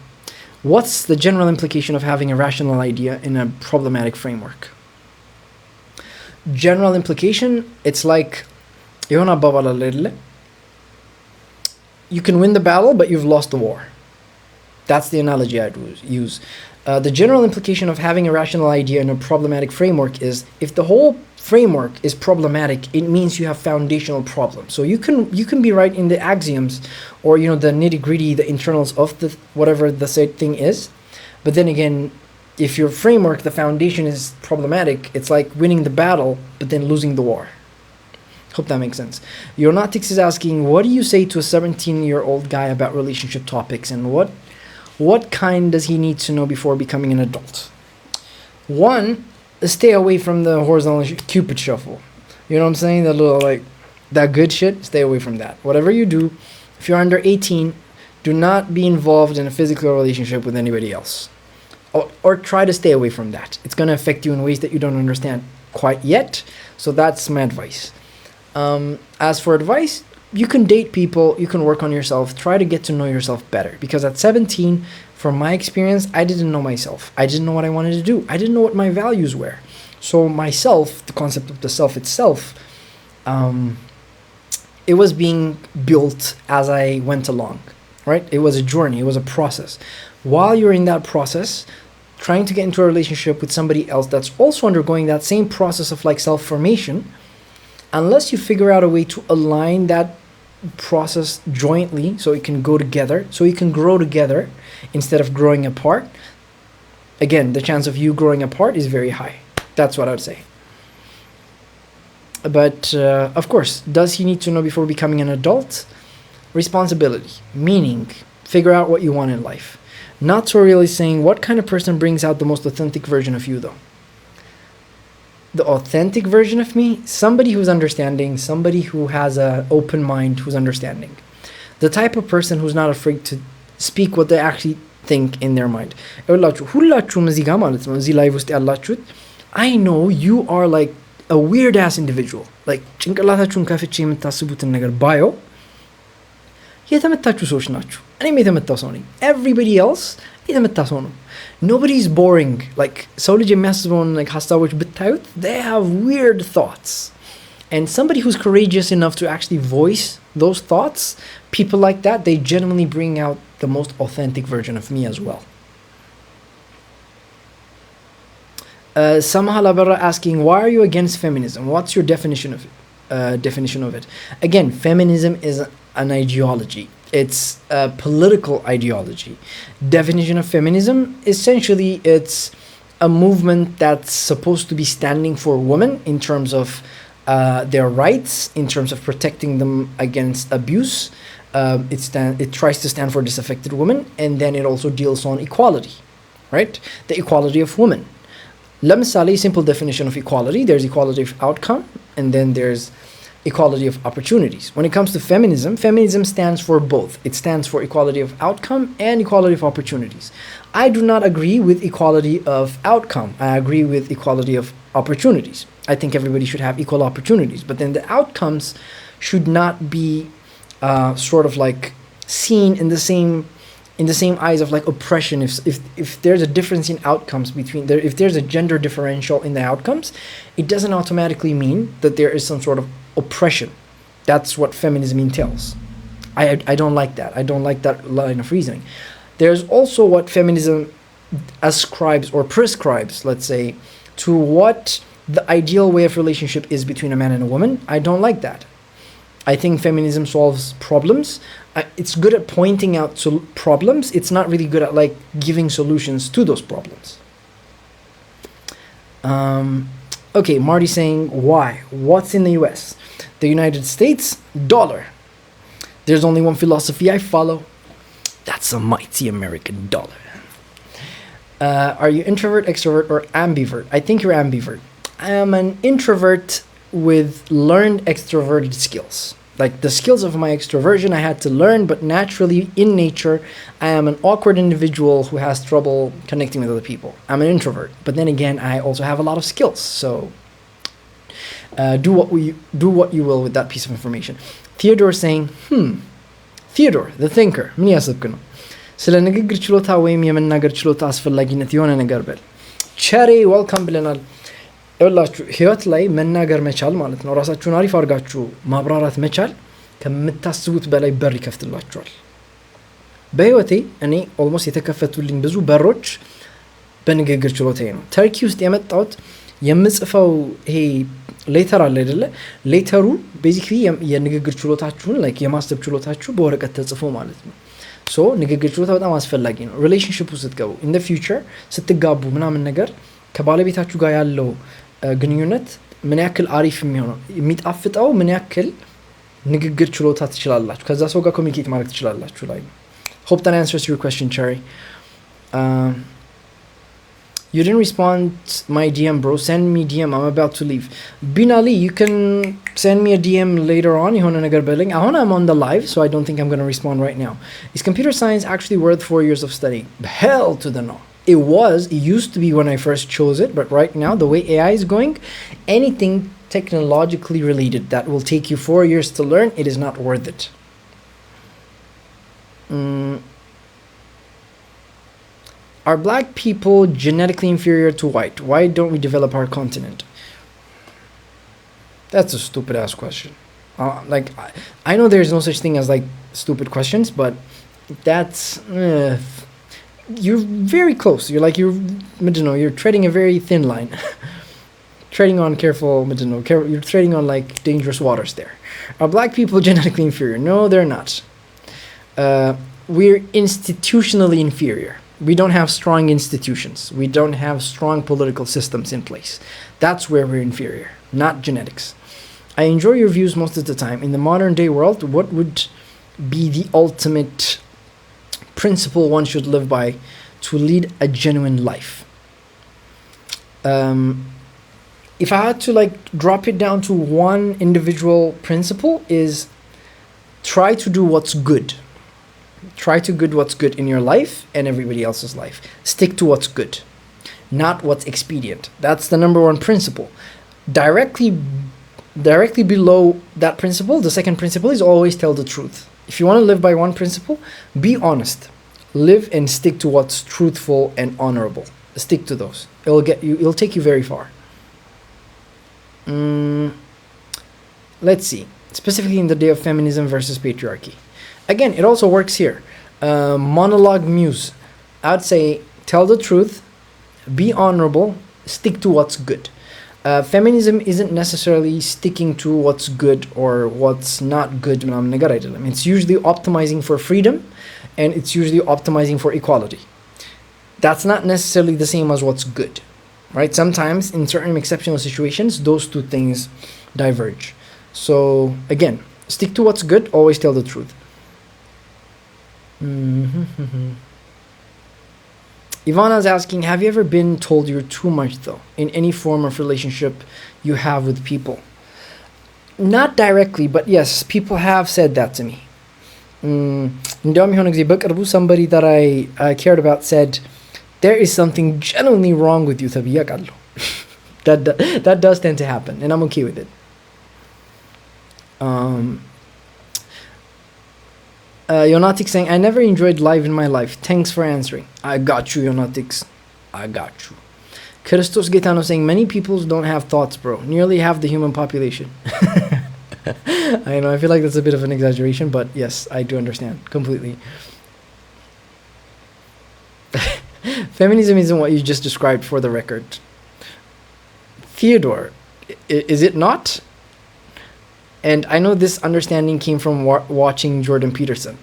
What's the general implication of having a rational idea in a problematic framework? General implication, it's like you can win the battle, but you've lost the war. That's the analogy I'd use. The general implication of having a rational idea in a problematic framework is if the whole framework is problematic, it means you have foundational problems. So you can be right in the axioms or the nitty-gritty, the internals of the whatever the said thing is. But then again, if your framework, the foundation is problematic, it's like winning the battle but then losing the war. Hope that makes sense. Ionatics is asking, what do you say to a 17-year-old guy about relationship topics, and what kind does he need to know before becoming an adult? One, stay away from the horizontal Cupid shuffle. You know what I'm saying? The little, like, that good shit, stay away from that. Whatever you do, if you're under 18, do not be involved in a physical relationship with anybody else. Or try to stay away from that. It's going to affect you in ways that you don't understand quite yet. So that's my advice. As for advice, you can date people, you can work on yourself, try to get to know yourself better. Because at 17, from my experience, I didn't know myself. I didn't know what I wanted to do. I didn't know what my values were. So myself, the concept of the self itself, it was being built as I went along, right? It was a journey, it was a process. While you're in that process, trying to get into a relationship with somebody else that's also undergoing that same process of like self-formation, unless you figure out a way to align that process jointly so it can go together, so you can grow together instead of growing apart, again, the chance of you growing apart is very high. That's what I would say. But of course, does he need to know before becoming an adult? Responsibility, meaning figure out what you want in life. Not so really saying what kind of person brings out the most authentic version of you, though. The authentic version of me, somebody who's understanding, somebody who has an open mind, who's understanding. The type of person who's not afraid to speak what they actually think in their mind. I know you are like a weird ass individual. Like ጭንቅላታችሁን ከፍቼ የምታስቡትን ነገር ባዮ የተመታችሁ ሰዎች ናችሁ። እኔም የተመታው ሰው ነኝ። Everybody else የተመታ ሰው ነው። Nobody is boring. Like ሰው ልጅ የሚያስበውን like ሀሳቦች ብታዩት, they have weird thoughts. And somebody who's courageous enough to actually voice those thoughts, people like that, they genuinely bring out the most authentic version of me as well. Samah Labara asking, why are you against feminism? What's your definition of it? Again, feminism is an ideology. It's a political ideology. Definition of feminism, essentially, it's a movement that's supposed to be standing for women in terms of their rights, in terms of protecting them against abuse. It tries to stand for disaffected women, and then it also deals on equality, right? The equality of women. Lamsali, simple definition of equality. There's equality of outcome, and then there's equality of opportunities. When it comes to feminism, feminism stands for both. It stands for equality of outcome and equality of opportunities. I do not agree with equality of outcome. I agree with equality of opportunities. I think everybody should have equal opportunities, but then the outcomes should not be sort of like seen in the same eyes of like oppression. If there's a difference in outcomes between there, if there's a gender differential in the outcomes, it doesn't automatically mean that there is some sort of oppression. That's what feminism entails. I don't like that. I don't like that line of reasoning. There's also what feminism ascribes or prescribes, let's say, to what the ideal way of relationship is between a man and a woman. I don't like that. I think feminism solves problems. It's good at pointing out problems. It's not really good at like giving solutions to those problems. Okay, Marty saying, why? What's in the US? The United States, dollar. There's only one philosophy I follow. That's a mighty American dollar. Are you introvert, extrovert, or ambivert? I think you're ambivert. I am an introvert with learned extroverted skills. Like the skills of my extroversion I had to learn, but naturally in nature I am an awkward individual who has trouble connecting with other people. I'm an introvert, but then again I also have a lot of skills. So do what you will with that piece of information. Theodore saying, Theodore the thinker. ስለ ንግግር ችሎታ ወይም የመናገር ችሎታ አስፈላጊነት የሆነ ነገር በል። ቸሬ ዌልካም ብለናል። ይኸውላችሁ ህይወት ላይ መናገር መቻል ማለት ነው ራሳችሁን አሪፍ አድርጋችሁ ማብራራት መቻል ከምታስቡት በላይ በር ይከፍትላችኋል። በህይወቴ እኔ ኦልሞስት የተከፈቱልኝ ብዙ በሮች በንግግር ችሎታዬ ነው። ተርኪ ውስጥ የመጣሁት የምጽፈው ይሄ ሌተር አለ አይደለ? ሌተሩ ቤዚክሊ የንግግር ችሎታችሁን ላይክ የማሰብ ችሎታችሁ በወረቀት ተጽፎ ማለት ነው። ሶ ንግግር ችሎታ በጣም አስፈላጊ ነው። ሪሌሽንሺፕ ውስጥ ስትገቡ ኢን ዘ ፊውቸር ስትጋቡ ምናምን ነገር ከባለቤታችሁ ጋር ያለው ግንኙነት ምን ያክል አሪፍ የሚሆነው የሚጣፍጠው ምን ያክል ንግግር ችሎታ ትችላላችሁ ከዛ ሰው ጋር ኮሚኒኬት ማድረግ ትችላላችሁ ላይ hope that answers your question Cherry. You didn't respond my DM bro, send me DM, I'm about to leave. Binali, you can send me a DM later on. I'm on the live, so I don't think I'm going to respond right now. Is computer science actually worth 4 years of study? Hell to the no. It used to be when I first chose it, but right now the way AI is going, anything technologically related that will take you 4 years to learn, it is not worth it. Are black people genetically inferior to white? Why don't we develop our continent? That's a stupid ass question. I know there's no such thing as like stupid questions, but that's you're very close. You're treading a very thin line. Treading on you're treading on like dangerous waters there. Are black people genetically inferior? No, they're not. We're institutionally inferior. We don't have strong institutions. We don't have strong political systems in place. That's where we're inferior, not genetics. I enjoy your views most of the time. In the modern day world, what would be the ultimate principle one should live by to lead a genuine life? If I had to like drop it down to one individual principle is try to do what's good. Try to do what's good in your life and everybody else's life. Stick to what's good, not what's expedient. That's the number one principle. Directly below that principle, the second principle is always tell the truth. If you want to live by one principle, be honest. Live and stick to what's truthful and honorable. Stick to those. It'll take you very far. Let's see. Specifically in the day of feminism versus patriarchy. Again, it also works here. Monologue muse. I'd say tell the truth, be honorable, stick to what's good. Feminism isn't necessarily sticking to what's good or what's not good. It's usually optimizing for freedom and it's usually optimizing for equality. That's not necessarily the same as what's good, right? Sometimes in certain exceptional situations, those two things diverge. So again, stick to what's good, always tell the truth. Ivana's asking, have you ever been told you're too much though in any form of relationship you have with people? Not directly, but yes, people have said that to me. Somebody that I cared about said there is something genuinely wrong with you. That does tend to happen and I'm okay with it. Yonatix saying, I never enjoyed live in my life. Thanks for answering. I got you, Yonatix. I got you. Christos Gaetano saying, many people don't have thoughts, bro. Nearly half the human population. I know, I feel like that's a bit of an exaggeration, but yes, I do understand completely. Feminism isn't what you just described, for the record. Theodore, is it not? And I know this understanding came from watching Jordan Peterson.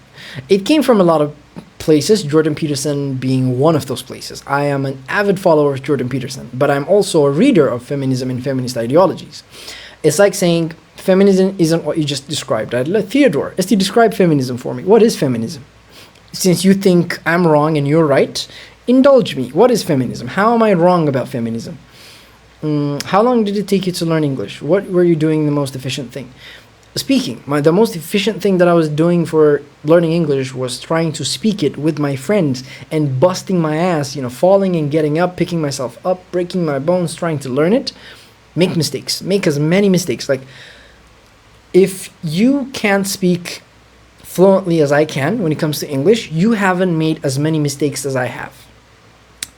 It came from a lot of places, Jordan Peterson being one of those places. I am an avid follower of Jordan Peterson, but I'm also a reader of feminism and feminist ideologies. It's like saying feminism isn't what you just described. I'd let Theodore, describe feminism for me. What is feminism? Since you think I'm wrong and you're right, indulge me. What is feminism? How am I wrong about feminism? How long did it take you to learn English? What were you doing the most efficient thing? Speaking. The most efficient thing that I was doing for learning English was trying to speak it with my friends and busting my ass, falling and getting up, picking myself up, breaking my bones, trying to learn it. Make mistakes. Make as many mistakes. Like, if you can't speak fluently as I can when it comes to English, you haven't made as many mistakes as I have.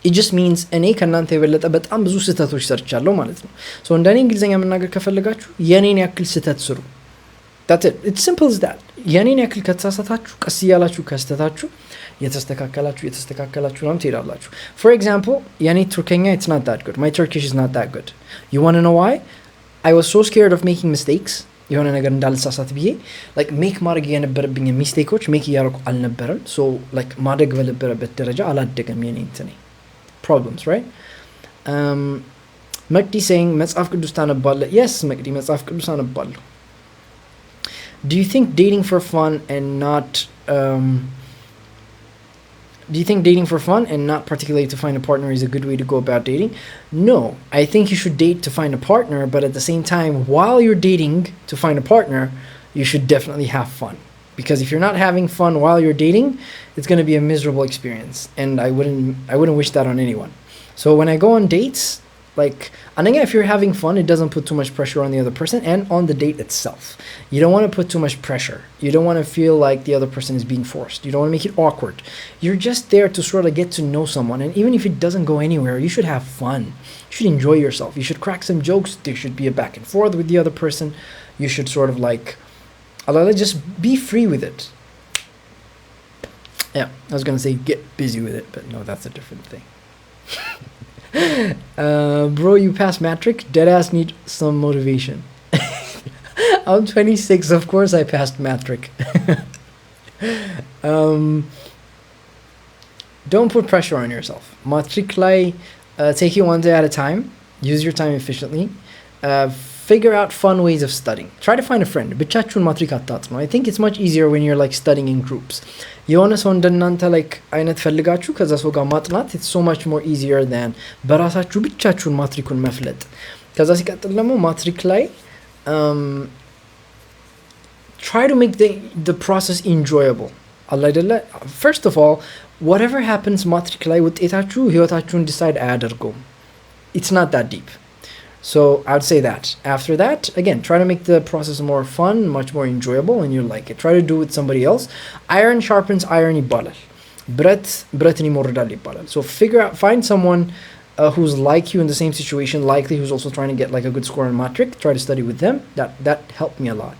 It just means እኔ ከእናንተ የበለጠ በጣም ብዙ ስህተቶች ሰርቻለሁ ማለት ነው። ሶ እንደኔ እንግሊዝኛ መናገር ከፈለጋችሁ የኔን ያክል ስህተት ስሩ። That's it. It's simple as that. የኔን ያክል ከተሳሳታችሁ ቀስ እያላችሁ ከስተታችሁ የተስተካከላችሁ ነው ትሄዳላችሁ። For example, የኔ ቱርክኛ it's not that good. My Turkish is not that good. You want to know why? I was so scared of making mistakes. የሆነ ነገር እንዳልሳሳት ብዬ like make ማድረግ የነበረብኝ ሚስቴኮች make እያደረኩ አልነበረም። So like ማደግ በነበረበት ደረጃ አላደገም የኔ እንትኔ problems, right? መቅዲ saying መጽሐፍ ቅዱስ ታነባለህ? Yes, መቅዲ መጽሐፍ ቅዱስ አነባለሁ። Do you think dating for fun and not particularly to find a partner is a good way to go about dating? No, I think you should date to find a partner, but at the same time, while you're dating to find a partner, you should definitely have fun. Because if you're not having fun while you're dating, it's going to be a miserable experience, and I wouldn't wish that on anyone. So when I go on dates, like, and again, if you're having fun, it doesn't put too much pressure on the other person and on the date itself. You don't want to put too much pressure. You don't want to feel like the other person is being forced. You don't want to make it awkward. You're just there to sort of get to know someone, and even if it doesn't go anywhere, you should have fun. You should enjoy yourself. You should crack some jokes. There should be a back and forth with the other person. You should sort of like, just be free with it. Yeah, I was gonna say get busy with it, but no, that's a different thing. Bro, you passed matric? Deadass need some motivation. I'm 26, of course I passed matric. Don't put pressure on yourself. Matric take you one day at a time. Use your time efficiently. Figure out fun ways of studying. Try to find a friend. ብቻችሁን ማትሪክ አታጥኑ. I think it's much easier when you're like studying in groups. የሆነ ሰው እንደናንተ like አይነት ፈልጋችሁ ከዛ ሰው ጋር ማጥናት it's so much more easier than በራሳችሁ ብቻችሁን ማትሪኩን መፍለጥ። ከዛ ሲቀጥል ደግሞ ማትሪክ ላይ try to make the process enjoyable. አላ አይደለ? First of all, whatever happens ማትሪክ ላይ ውጤታችሁ ህይወታችሁን decide አያደርገውም. It's not that deep. So I would say that. After that, again, try to make the process more fun, much more enjoyable, and you like it. Try to do it with somebody else. Iron sharpens iron ይባላል. ብረትን ይሞርዳል ይባላል. So find someone who's like you in the same situation, likely who's also trying to get like a good score in matric. Try to study with them. That helped me a lot.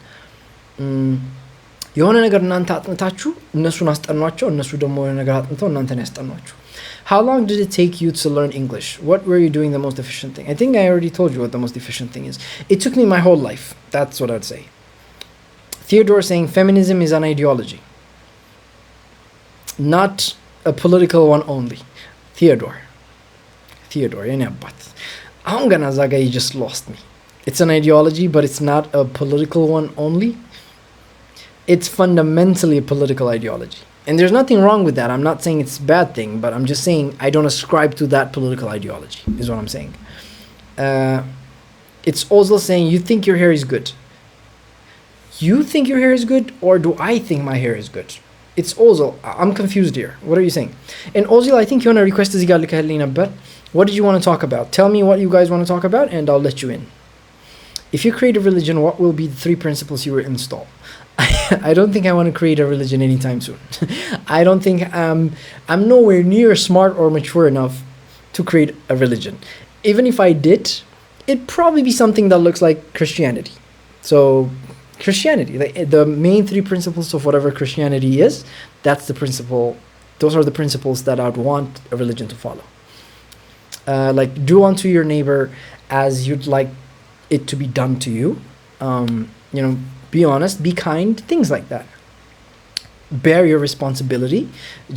የሆነ ነገር እናንተ አጥንታችሁ እነሱን አስጠኗቸው፣ እነሱ ደግሞ የሆነ ነገር አጥንተው እናንተን ያስጠኗችሁ። How long did it take you to learn English? What were you doing the most efficient thing? I think I already told you what the most efficient thing is. It took me my whole life. That's what I'd say. Theodore saying feminism is an ideology, not a political one only. Theodore, I'm gonna zaga, you just lost me. It's an ideology, but it's not a political one only. It's fundamentally a political ideology. And there's nothing wrong with that. I'm not saying it's a bad thing, but I'm just saying I don't ascribe to that political ideology, is what I'm saying. It's also saying you think your hair is good. You think your hair is good, or do I think my hair is good? It's Ozil. I'm confused here. What are you saying? And Ozil, I think you want to request this guy, but what did you want to talk about? Tell me what you guys want to talk about, and I'll let you in. If you create a religion, what will be the 3 principles you will install? I don't think I want to create a religion anytime soon. I don't think I'm nowhere near smart or mature enough to create a religion. Even if I did, it'd probably be something that looks like Christianity. So Christianity, the main 3 principles of whatever Christianity is, that's the principle. Those are the principles that I'd want a religion to follow. Like do unto your neighbor as you'd like it to be done to you. Be honest, be kind, things like that. Bear your responsibility,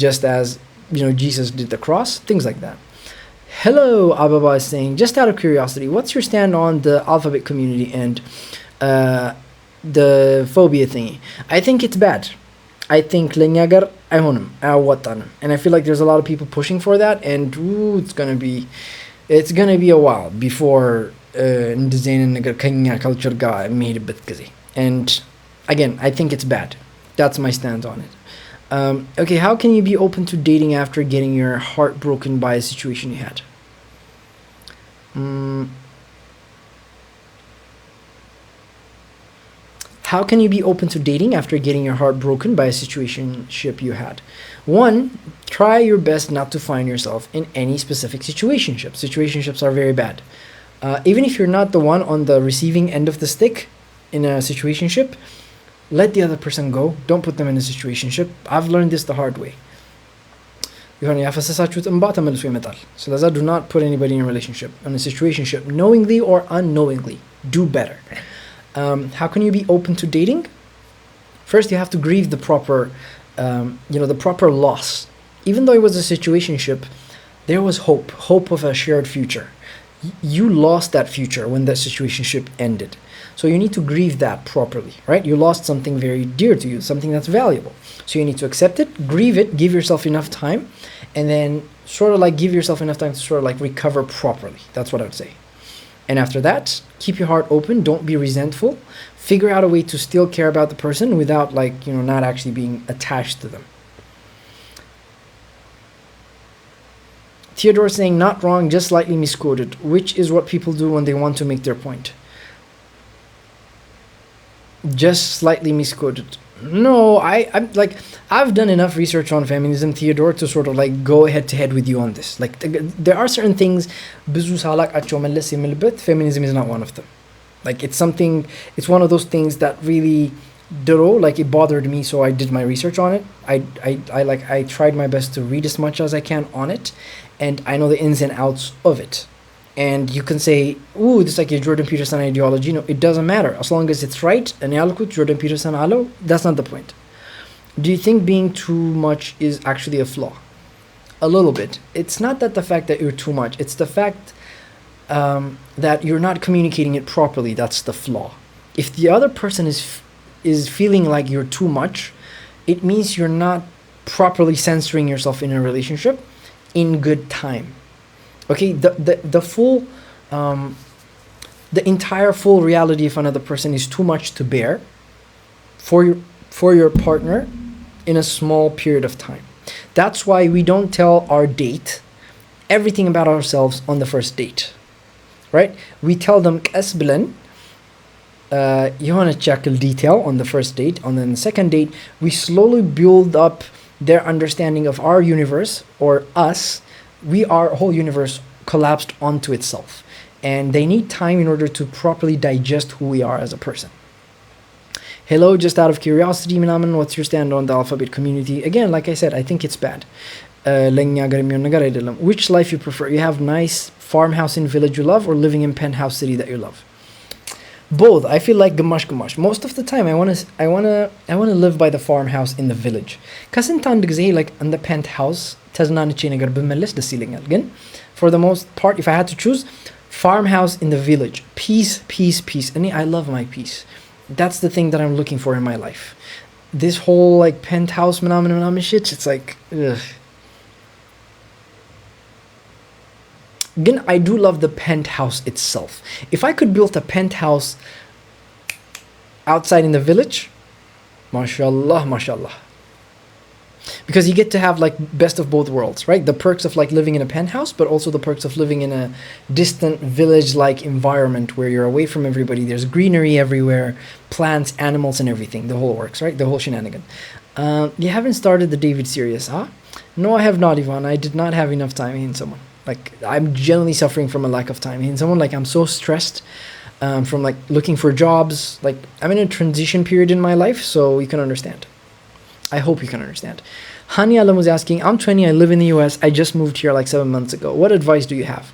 just as Jesus did the cross, things like that. Hello, Ababa is saying, just out of curiosity, what's your stand on the alphabet community and the phobia thingy? I think it's bad. I think lenyagar ayhonim awatanim, and I feel like there's a lot of people pushing for that, and it's gonna be a while before እንደዚህ አይነት ነገር ከኛ ካልቸር ጋር የሚሄድበት ጊዜ. And again, I think it's bad. That's my stance on it. Okay, how can you be open to dating after getting your heart broken by a situation you had? How can you be open to dating after getting your heart broken by a situationship you had? One, try your best not to find yourself in any specific situationship. Situationships are very bad. Even if you're not the one on the receiving end of the stick in a situationship, let the other person go. Don't put them in a situationship. I've learned this the hard way. የሆነ ያፈሰሳችሁት እንባ ተመልሶ ይመጣል። ስለዛ do not put anybody in a relationship, in a situationship, knowingly or unknowingly. Do better. How can you be open to dating? First, you have to grieve the proper, the proper loss. Even though it was a situationship, there was hope of a shared future. You lost that future when that situationship ended. So you need to grieve that properly, right? You lost something very dear to you, something that's valuable. So you need to accept it, grieve it, give yourself enough time, and then sort of like give yourself enough time to sort of like recover properly. That's what I would say. And after that, keep your heart open. Don't be resentful. Figure out a way to still care about the person without not actually being attached to them. Theodore saying, not wrong, just slightly misquoted, which is what people do when they want to make their point. Just slightly misquoted. No, I've done enough research on feminism, Theodore, to sort of like go head to head with you on this. Like there are certain things, feminism is not one of them. Like it's one of those things that really it bothered me, so I did my research on it. I tried my best to read as much as I can on it, and I know the ins and outs of it. And you can say, ooh, this is like a Jordan Peterson ideology. No, it doesn't matter. As long as it's right, and Jordan Peterson alo, that's not the point. Do you think being too much is actually a flaw? A little bit. It's not that the fact that you're too much. It's the fact that you're not communicating it properly. That's the flaw. If the other person is feeling like you're too much, it means you're not properly censoring yourself in a relationship in good time. Okay, the full, the entire full reality of another person is too much to bear for your partner in a small period of time. That's why we don't tell our date everything about ourselves on the first date, right? We tell them kasbilan, you want to check detail on the first date, and then the second date we slowly build up their understanding of our universe or us. Our whole universe collapsed onto itself, and they need time in order to properly digest who we are as a person. Hello, just out of curiosity, Minaman, what's your stand on the alphabet community? Again, like I said, I think it's bad. Which life you prefer? You have nice farmhouse in village you love, or living in penthouse city that you love? Both. I feel like gamash. Most of the time, I wanna live by the farmhouse in the village. Cause in like in the penthouse, for the most part, if I had to choose, farmhouse in the village, peace. And I love my peace. That's the thing that I'm looking for in my life. This whole like penthouse shit, it's like, ugh. Again, I do love the penthouse itself. If I could build a penthouse outside in the village, mashallah. Because you get to have like best of both worlds, right? The perks of like living in a penthouse, but also the perks of living in a distant village-like environment where you're away from everybody. There's greenery everywhere, plants, animals, and everything. The whole works, right? The whole shenanigan. You haven't started the David series, huh? No, I have not, Ivan. I did not have enough time in someone. Like, I'm genuinely suffering from a lack of time in someone. Like, I'm so stressed from like looking for jobs. Like, I'm in a transition period in my life, so you can understand. I hope you can understand. Hani Alam was asking, I'm 20, I live in the US. I just moved here like 7 months ago. What advice do you have?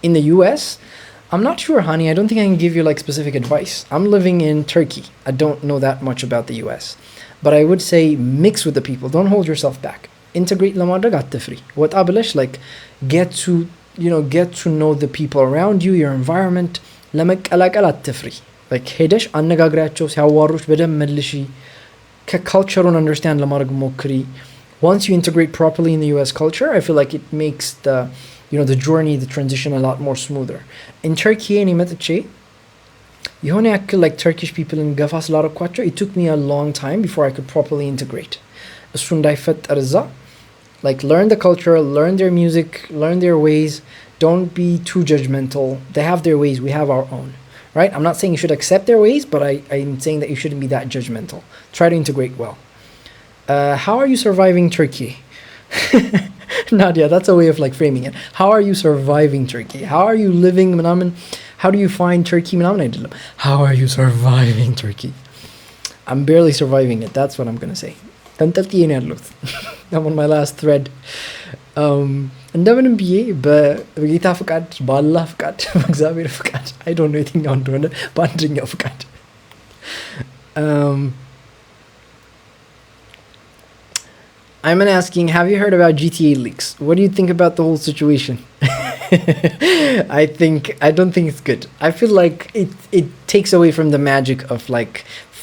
In the US, I'm not sure, Hani. I don't think I can give you like specific advice. I'm living in Turkey. I don't know that much about the US. But I would say mix with the people. Don't hold yourself back. Integrate ለማድረግ አትፍሪ ወጣ ብለሽ like get to know the people around you, your environment. ለመቀላቀል አትፍሪ. like ሄደሽ አነጋግሪያቸው ሲያዋሩሽ በደንብ መልሺ ከcultureውን understand ለማድረግ ሞክሪ. Once you integrate properly in the US culture, I feel like it makes the journey, the transition a lot more smoother. In Turkey እኔ መጥቼ የሆነ ያክል like Turkish people in ገፋ ስላደረኳቸው it took me a long time before I could properly integrate. እሱ እንዳይፈጠር እዛ like learn the culture, learn their music, learn their ways. Don't be too judgmental. They have their ways, we have our own, right? I'm not saying you should accept their ways, but I'm saying that you shouldn't be that judgmental. Try to integrate well. How are you surviving Turkey? Nadia, that's a way of like framing it. How are you surviving Turkey? How are you living? How do you find Turkey? How are you surviving Turkey? I'm barely surviving it. That's what I'm gonna say. I'm on my last thread. እንደምንም ብዬ በጌታ ፍቃድ በአላህ ፍቃድ በእግዚአብሔር ፍቃድ አይ ዶንት ኖ የትኛው እንደሆነ በአንደኛው ፍቃድ I'm asking, have you heard about GTA leaks? What do you think about the whole situation? I don't think it's good. I feel like it takes away from the magic of like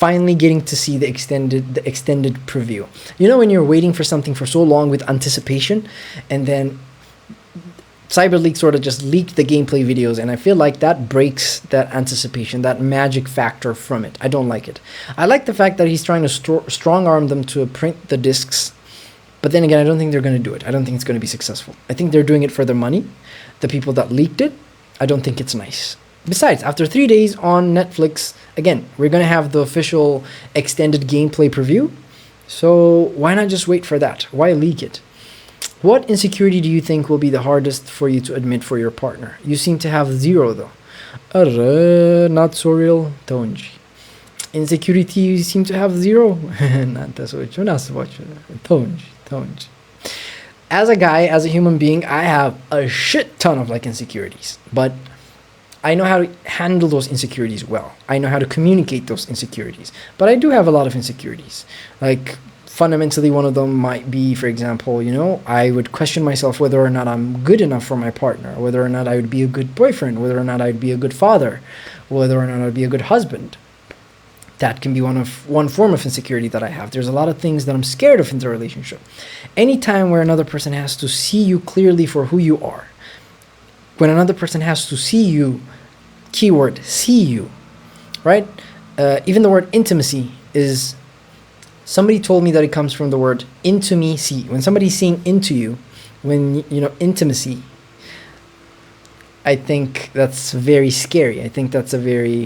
finally getting to see the extended preview. You know when you're waiting for something for so long with anticipation, and then CyberLeak sort of just leaked the gameplay videos, and I feel like that breaks that anticipation, that magic factor from it. I don't like it. I like the fact that he's trying to strong arm them to print the discs. But then again, I don't think they're going to do it. I don't think it's going to be successful. I think they're doing it for their money. The people that leaked it, I don't think it's nice. Besides, after 3 days on Netflix, again, we're going to have the official extended gameplay preview. So why not just wait for that? Why leak it? What insecurity do you think will be the hardest for you to admit for your partner? You seem to have zero though. Not so real. Don't. Insecurity, you seem to have zero. As a guy, as a human being, I have a shit ton of like insecurities, but I know how to handle those insecurities well. I know how to communicate those insecurities, but I do have a lot of insecurities. Like fundamentally, one of them might be, for example, you know, I would question myself whether or not I'm good enough for my partner, whether or not I would be a good boyfriend, whether or not I'd be a good father, whether or not I'd be a good husband. That can be one form of insecurity that I have. There's a lot of things that I'm scared of in the relationship. Anytime where another person has to see you clearly for who you are, when another person has to see you, keyword, see you, right? Even the word intimacy is, somebody told me that it comes from the word into me, see. When somebody's seeing into you, when, you know, intimacy, I think that's very scary. I think that's a very,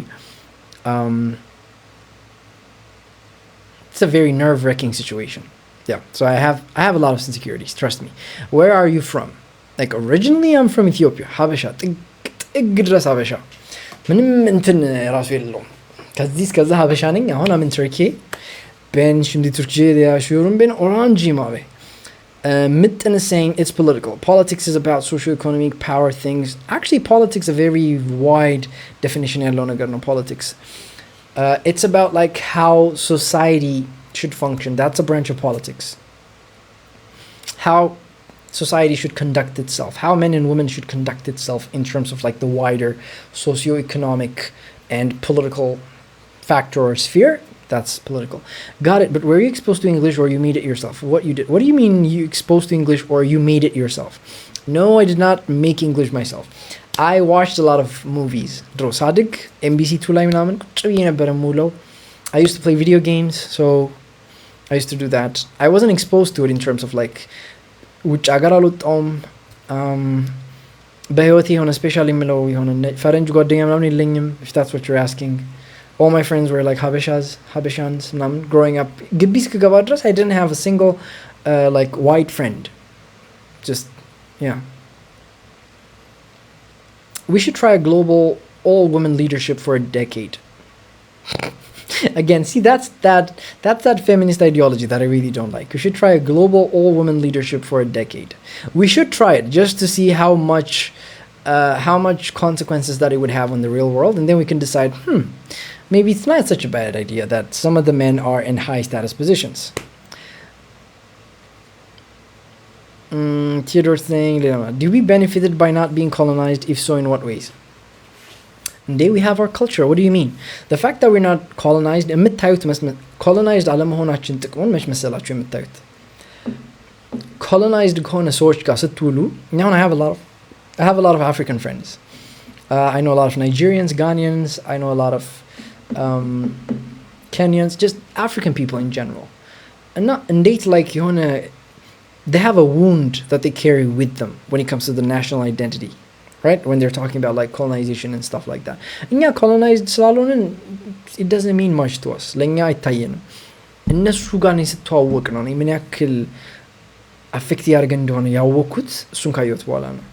it's a very nerve-wracking situation. Yeah, so I have a lot of insecurities, trust me. Where are you from? Like originally I'm from Ethiopia. Habesha. Igdras Habesha. ምንም እንትን ራሱ የለውም ከዚህ እስከዛ ሀበሻ ነኝ አሁን I'm in Turkey ben şimdi Türkçe'ye de yaşıyorum ben orancıyım abi Mitten is saying it's political. Politics is about socio-economic power things. Actually, politics is a very wide definition. Politics. It's about like how society should function. That's a branch of politics. How society should conduct itself. How men and women should conduct itself in terms of like the wider socio-economic and political factor or sphere. That's political. Got it. But were you exposed to English or you made it yourself? What you did? What do you mean you exposed to English or you made it yourself? No, I did not make English myself. I watched a lot of movies. Dro Sadik, MBC2 ላይ ምናምን ቁጭ ብዬ ነበር የምውለው. I used to play video games, so I used to do that. I wasn't exposed to it in terms of like ውጭ ሀገር አልወጣሁም። በህይወቴ የሆነ ስፔሻል የምለው የሆነ ፈረንጅ ጓደኛ ምናምን የለኝም. If that's what you're asking. All my friends were like Habeshans ምናምን growing up. ግቢ እስክገባ ድረስ I didn't have a single like white friend. Just yeah. We should try a global all-women leadership for a decade. Again, see, that's that feminist ideology that I really don't like. We should try a global all-women leadership for a decade. We should try it just to see how much consequences that it would have on the real world, and then we can decide, maybe it's not such a bad idea that some of the men are in high-status positions. Theodore saying, do we benefited by not being colonized? If so, in what ways? And we have our culture. What do you mean? The fact that we're not colonized, colonized አለመሆናችን ጥቅሙን መች መሰላችሁ የምታዩት? Colonized ከሆነ ሰዎች ጋር ስትውሉ now I have a lot of African friends. I know a lot of Nigerians, Ghanaians, I know a lot of Kenyans, just African people in general. And not and date like they have a wound that they carry with them when it comes to the national identity. right? When they're talking about like colonization and stuff like that. እኛ colonized ስላልሆንን it doesn't mean much to us. ለእኛ አይታየንም። እነሱ ጋር ነው ስትተዋወቅ ነው ምን ያክል አፌክት ያደርገን እንደሆነ ያወቅኩት እሱን ካየሁት በኋላ ነው።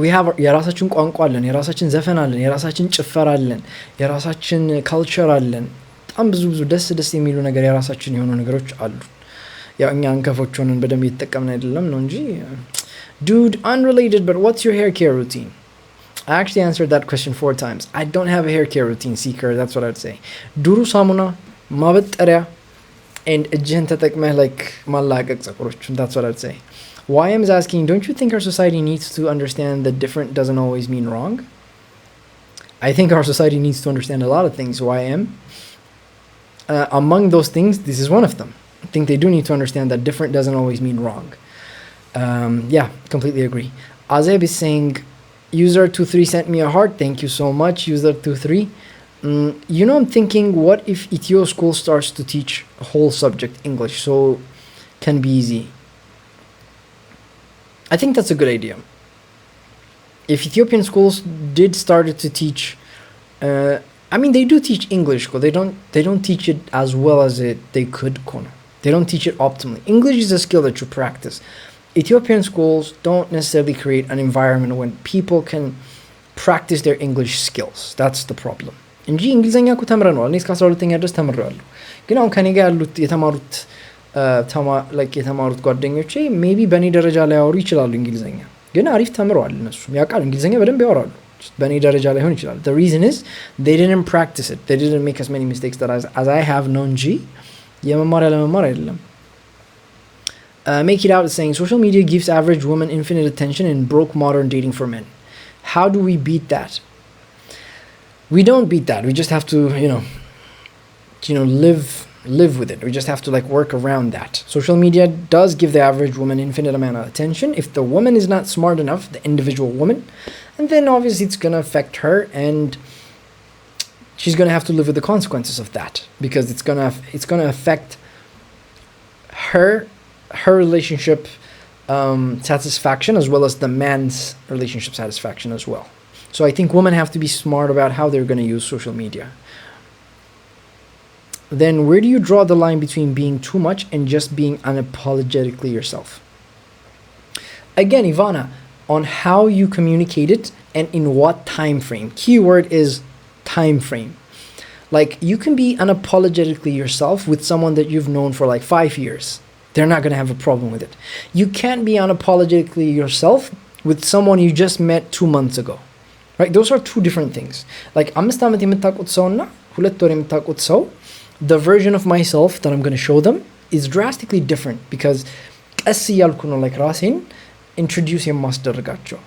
we have የራሳችን ቋንቋ አለን፣ የራሳችን ዘፈን አለን፣ የራሳችን ጭፈራ አለን፣ የራሳችን ካልቸር አለን። በጣም ብዙ ደስ የሚሉ ነገር የራሳችን የሆኑ ነገሮች አሉ። ያው እኛ አንከፎች ሆነን በደንብ እየተጠቀምን አይደለም ነው እንጂ dude, unrelated, but what's your hair care routine? I actually answered that question 4 times. I don't have a hair care routine, seeker. That's what I'd say. Duru samuna, mabattarya, and እጅህን ተጠቅመህ like ማላቀቅ ጸጉሮችን. That's what I'd say. YM is asking, don't you think our society needs to understand that different doesn't always mean wrong? I think our society needs to understand a lot of things, YM. Among those things, this is one of them. I think they do need to understand that different doesn't always mean wrong. Yeah, completely agree. Azeb is saying, user23 sent me a heart. Thank you so much, user23. You know, I'm thinking, what if Ethio school starts to teach a whole subject English, so can be easy? I think that's a good idea. If Ethiopian schools did start to teach, I mean, they do teach English, but they don't teach it as well as they could. They don't teach it optimally. English is a skill that you practice. Ethiopian schools don't necessarily create an environment when people can practice their English skills. That's the problem. እንጂ እንግሊዘኛ እኮ ተምረናል። እኔ እስከ 12ኛ ድረስ ተምሬያለሁ። ግን አሁን ከኔ ጋር ያሉት የተማሩት ጓደኞቼ ሜቢ በእኔ ደረጃ ላይ ያወሩ ይችላሉ እንግሊዘኛ፣ ግን አሪፍ ተምረዋል። እነሱ ያውቃሉ፣ እንግሊዘኛ በደንብ ያወራሉ። በእኔ ደረጃ ላይ ሆን ይችላል። The reason is they didn't practice it. They didn't make as many mistakes that as I have ነው እንጂ የመማር ያለመማር አይደለም። Make it out is saying, social media gives average women infinite attention and broke modern dating for men. How do we beat that? We don't beat that. We just have to, live with it. We just have to like work around that. Social media does give the average woman infinite amount of attention. If the woman is not smart enough, the individual woman, and then obviously it's going to affect her, and she's going to have to live with the consequences of that, because it's going to affect her relationship satisfaction, as well as the man's relationship satisfaction as well. So I think women have to be smart about how they're going to use social media. Then where do you draw the line between being too much and just being unapologetically yourself? Again, Ivana, on how you communicate it and in what time frame. Keyword is time frame. Like, you can be unapologetically yourself with someone that you've known for like 5 years. They're not going to have a problem with it. You can't be unapologetically yourself with someone you just met 2 months ago. Right? Those are two different things. Like, አምስት ዓመት የምታውቁት ሰውና 2 ወር የምታውቁት ሰው, the version of myself that I'm going to show them is drastically different, because ቀስ እያልኩ ነው like ራሴን introduce የማስደርጋቸው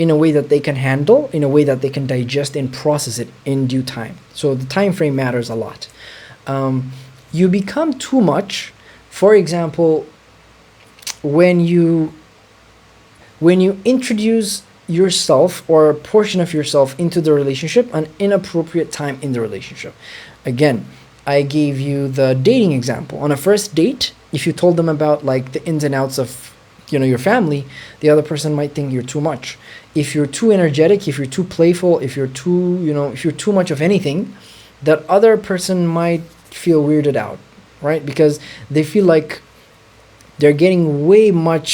in a way that they can handle, in a way that they can digest and process it in due time. So the time frame matters a lot. You become too much, for example, when you introduce yourself or a portion of yourself into the relationship an inappropriate time in the relationship. Again, I gave you the dating example. On a first date, if you told them about like the ins and outs of your family, the other person might think you're too much. If you're too energetic, if you're too playful, if you're too much of anything, that other person might feel weirded out, right? Because they feel like they're getting way much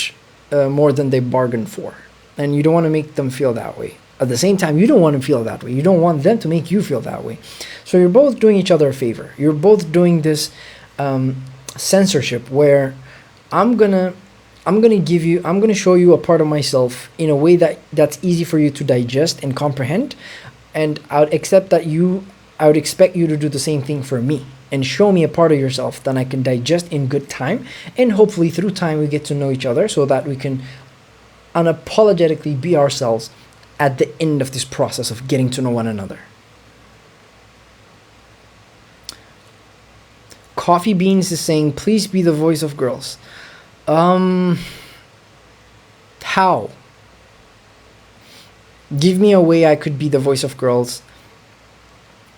more than they bargained for. And you don't want to make them feel that way. At the same time, you don't want to feel that way. You don't want them to make you feel that way. So you're both doing each other a favor. You're both doing this censorship where I'm gonna show you a part of myself in a way that's easy for you to digest and comprehend, and I would expect you to do the same thing for me and show me a part of yourself that I can digest in good time, and hopefully through time we get to know each other so that we can unapologetically be ourselves at the end of this process of getting to know one another. Coffee Beans is saying, please be the voice of girls. How? Give me a way I could be the voice of girls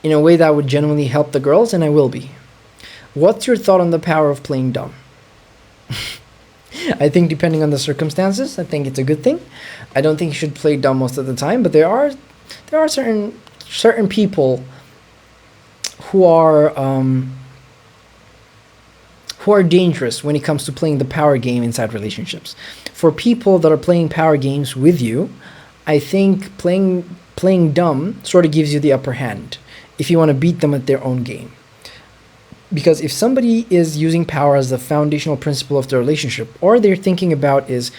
in a way that would genuinely help the girls, and I will be. What's your thought on the power of playing dumb? I think depending on the circumstances, I think it's a good thing. I don't think you should play dumb most of the time, but there are certain people who are dangerous when it comes to playing the power game inside relationships. For people that are playing power games with you, I think playing dumb sort of gives you the upper hand if you want to beat them at their own game. Because if somebody is using power as the foundational principle of the relationship, all they're thinking about is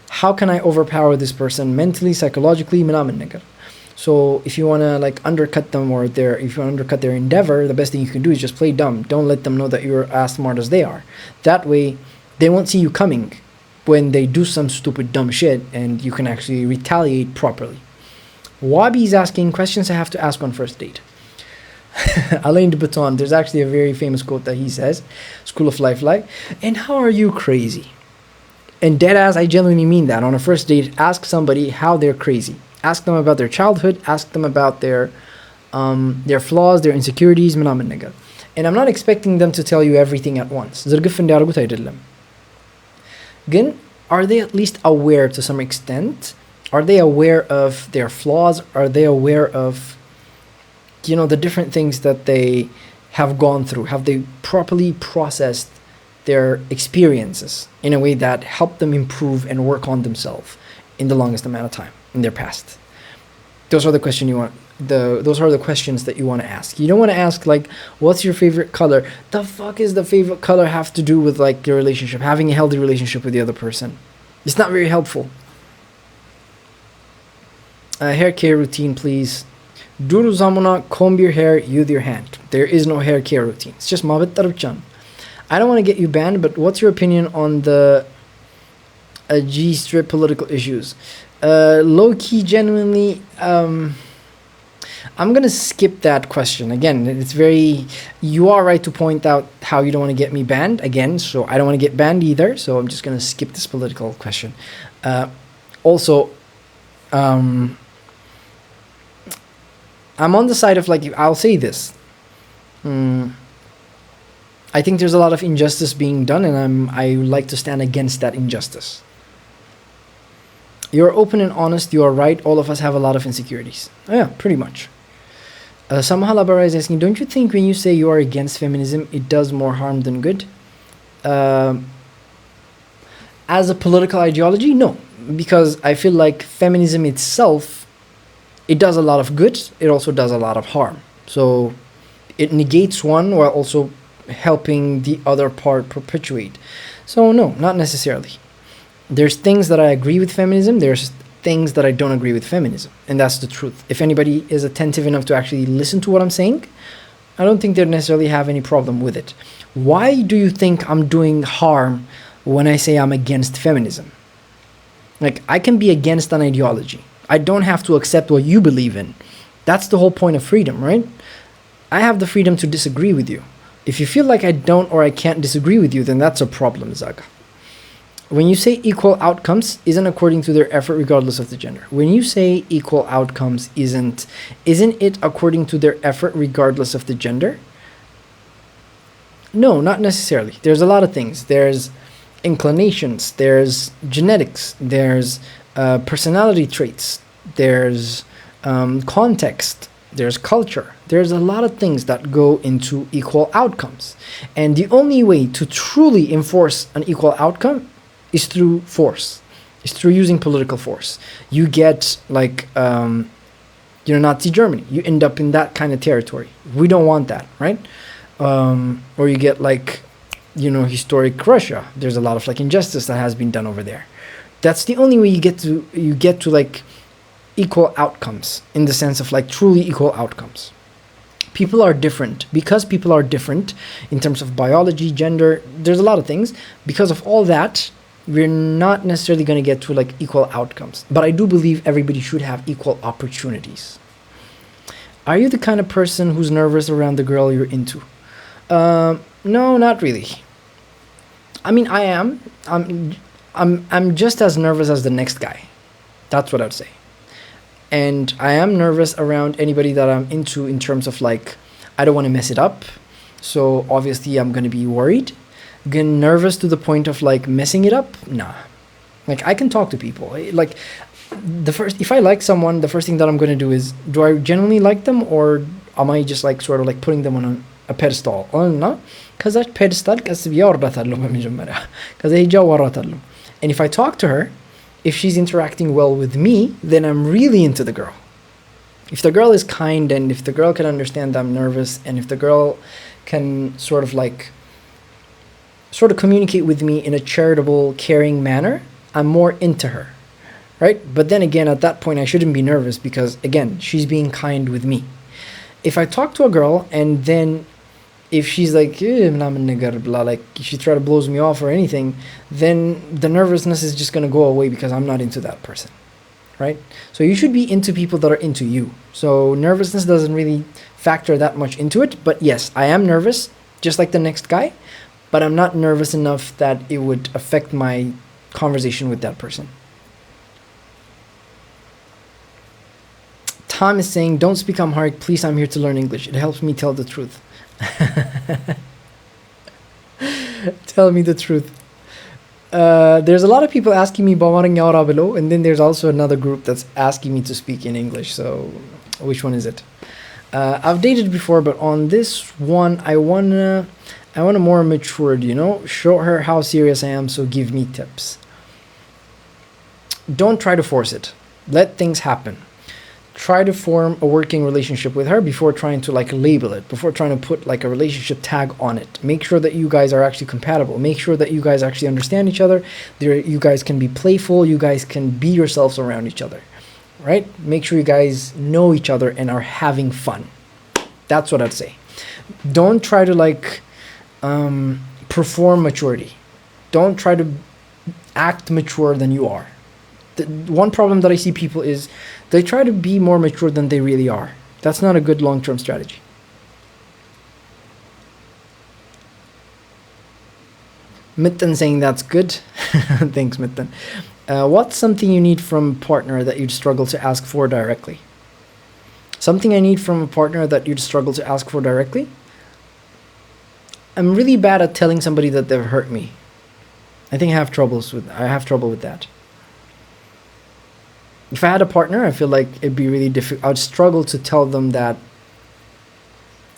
how can I overpower this person mentally, psychologically, minamin nagar. So if you want to like undercut them, or if you want to undercut their endeavor, the best thing you can do is just play dumb. Don't let them know that you're as smart as they are. That way, they won't see you coming when they do some stupid dumb shit, and you can actually retaliate properly. Wabi is asking questions I have to ask on first date. Alain de Botton, there's actually a very famous quote that he says, School of Life like, and how are you crazy? And deadass, I genuinely mean that. On a first date, ask somebody how they're crazy. Ask them about their childhood. Ask them about their flaws, their insecurities. And I'm not expecting them to tell you everything at once. Again, are they at least aware to some extent? Are they aware of their flaws? Are they aware of, the different things that they have gone through? Have they properly processed their experiences in a way that helped them improve and work on themselves in the longest amount of time in their past? Those are the questions that you want to ask. You don't want to ask like, what's your favorite color? The fuck is the favorite color have to do with like your relationship, having a healthy relationship with the other person? It's not very helpful. Hair care routine, please. Duru zamuna, comb your hair, use your hand. There is no hair care routine. It's just mabit tarubchan. I don't want to get you banned, but what's your opinion on the G-strip political issues? Low-key, genuinely, I'm going to skip that question. Again, you are right to point out how you don't want to get me banned. Again, so I don't want to get banned either, so I'm just going to skip this political question. Also, I'm on the side of like, I'll say this. I think there's a lot of injustice being done, and I like to stand against that injustice. You're open and honest, you are right, all of us have a lot of insecurities. Yeah, pretty much. Samahal Abara is asking, don't you think when you say you are against feminism, it does more harm than good? As a political ideology, no. Because I feel like feminism itself, it does a lot of good, it also does a lot of harm. So it negates one while also helping the other part perpetuate. So no, not necessarily. There's things that I agree with feminism, there's things that I don't agree with feminism, and that's the truth. If anybody is attentive enough to actually listen to what I'm saying, I don't think they'd necessarily have any problem with it. Why do you think I'm doing harm when I say I'm against feminism? Like, I can be against an ideology. I don't have to accept what you believe in. That's the whole point of freedom, right? I have the freedom to disagree with you. If you feel like I don't or I can't disagree with you, then that's a problem, Zaga. When you say equal outcomes isn't according to their effort regardless of the gender. When you say equal outcomes isn't it according to their effort regardless of the gender? No, not necessarily. There's a lot of things. There's inclinations, there's genetics, there's personality traits, there's context, there's culture. There's a lot of things that go into equal outcomes. And the only way to truly enforce an equal outcome is through force. It's through using political force. You get like, Nazi Germany. You end up in that kind of territory. We don't want that, right? Or you get like, historic Russia. There's a lot of like injustice that has been done over there. That's the only way you get to like equal outcomes, in the sense of like truly equal outcomes. People are different. Because people are different in terms of biology, gender, there's a lot of things. Because of all that, we're not necessarily going to get to like equal outcomes. But I do believe everybody should have equal opportunities. Are you the kind of person who's nervous around the girl you're into? No, not really. I mean, I am. I'm just as nervous as the next guy. That's what I'd say. And I am nervous around anybody that I'm into, in terms of like, I don't want to mess it up. So obviously I'm going to be worried. get nervous to the point of like messing it up. Nah, like I can talk to people. Like if I like someone, the first thing that I'm gonna do is, do I genuinely like them, or am I just like sort of like putting them on a pedestal? No, ከዛች pedestal ቀስ ብዬ አወርዳታለሁ በመጀመሪያ ከዛ ሄጄ አዋራታለሁ. And if I talk to her, if she's interacting well with me, then I'm really into the girl. If the girl is kind, and if the girl can understand I'm nervous, and if the girl can sort of communicate with me in a charitable, caring manner, I'm more into her, right? But then again, at that point, I shouldn't be nervous because, again, she's being kind with me. If I talk to a girl and then if she's like, like she try to blows me off or anything, then the nervousness is just going to go away because I'm not into that person, right? So you should be into people that are into you. So nervousness doesn't really factor that much into it. But yes, I am nervous, just like the next guy, but I'm not nervous enough that it would affect my conversation with that person. Tom is saying, don't speak Amharic, please, I'm here to learn English. It helps me tell the truth. Tell me the truth. There's a lot of people asking me በአማርኛ አውራ ብለው, and then there's also another group that's asking me to speak in English. So which one is it? I've dated before, but on this one I wanna more matured, show her how serious I am, so give me tips. Don't try to force it. Let things happen. Try to form a working relationship with her before trying to like label it, before trying to put like a relationship tag on it. Make sure that you guys are actually compatible. Make sure that you guys actually understand each other. You guys can be playful. You guys can be yourselves around each other, right? Make sure you guys know each other and are having fun. That's what I'd say. Don't try to like perform maturity. Don't try to act mature than you are. The one problem that I see people is they try to be more mature than they really are. That's not a good long-term strategy. Mitten saying that's good. Thanks, Mitten. What's something you need from a partner that you'd struggle to ask for directly? Something I need from a partner that you'd struggle to ask for directly? I'm really bad at telling somebody that they've hurt me. I think I have trouble with that. If I had a partner, I feel like it'd be really difficult. I'd struggle to tell them that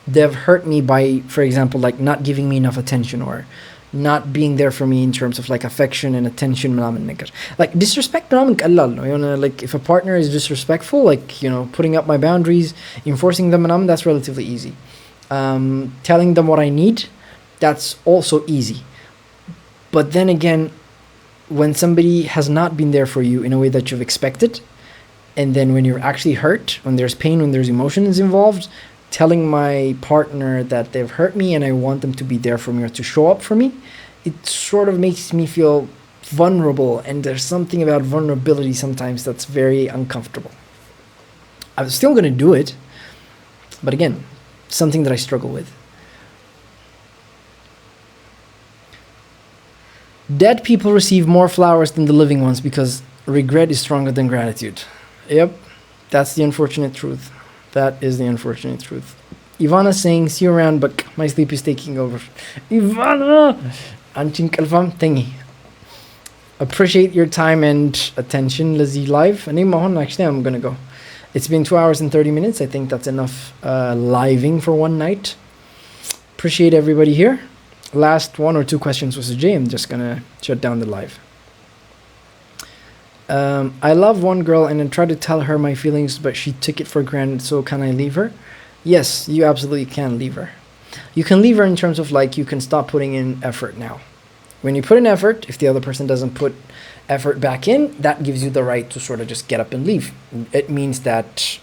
they've hurt me by, for example, like not giving me enough attention or not being there for me in terms of like affection and attention. Like disrespect, like if a partner is disrespectful, like, putting up my boundaries, enforcing them, that's relatively easy. Telling them what I need, that's also easy. But then again, when somebody has not been there for you in a way that you've expected, and then when you're actually hurt, when there's pain, when there's emotions involved, telling my partner that they've hurt me and I want them to be there for me or to show up for me, it sort of makes me feel vulnerable, and there's something about vulnerability sometimes that's very uncomfortable. I'm still going to do it, but again, something that I struggle with. Dead people receive more flowers than the living ones because regret is stronger than gratitude. Yep, that's the unfortunate truth. That is the unfortunate truth. Ivana saying, see you around, but my sleep is taking over. Ivana! Anchin kalfam thingy. Appreciate your time and attention, Lizzie Live. Actually, I'm gonna go. It's been 2 hours and 30 minutes. I think that's enough living for one night. Appreciate everybody here. Last 1 or 2 questions was a J. I'm just gonna shut down the live. I love one girl and I tried to tell her my feelings, but she took it for granted. So can I leave her? Yes, you absolutely can leave her. You can leave her in terms of like you can stop putting in effort now. When you put in effort, if the other person doesn't put effort back in, that gives you the right to sort of just get up and leave. It means that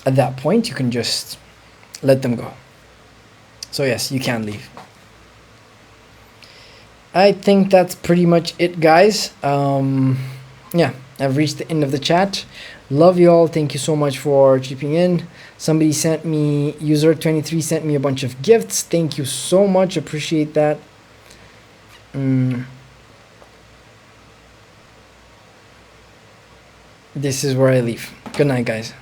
at that point you can just let them go. So yes, you can leave. I think that's pretty much it, guys. Yeah, I've reached the end of the chat. Love you all. Thank you so much for chipping in. Somebody sent me, user23 sent me a bunch of gifts. Thank you so much. Appreciate that. This is where I leave. Good night, guys.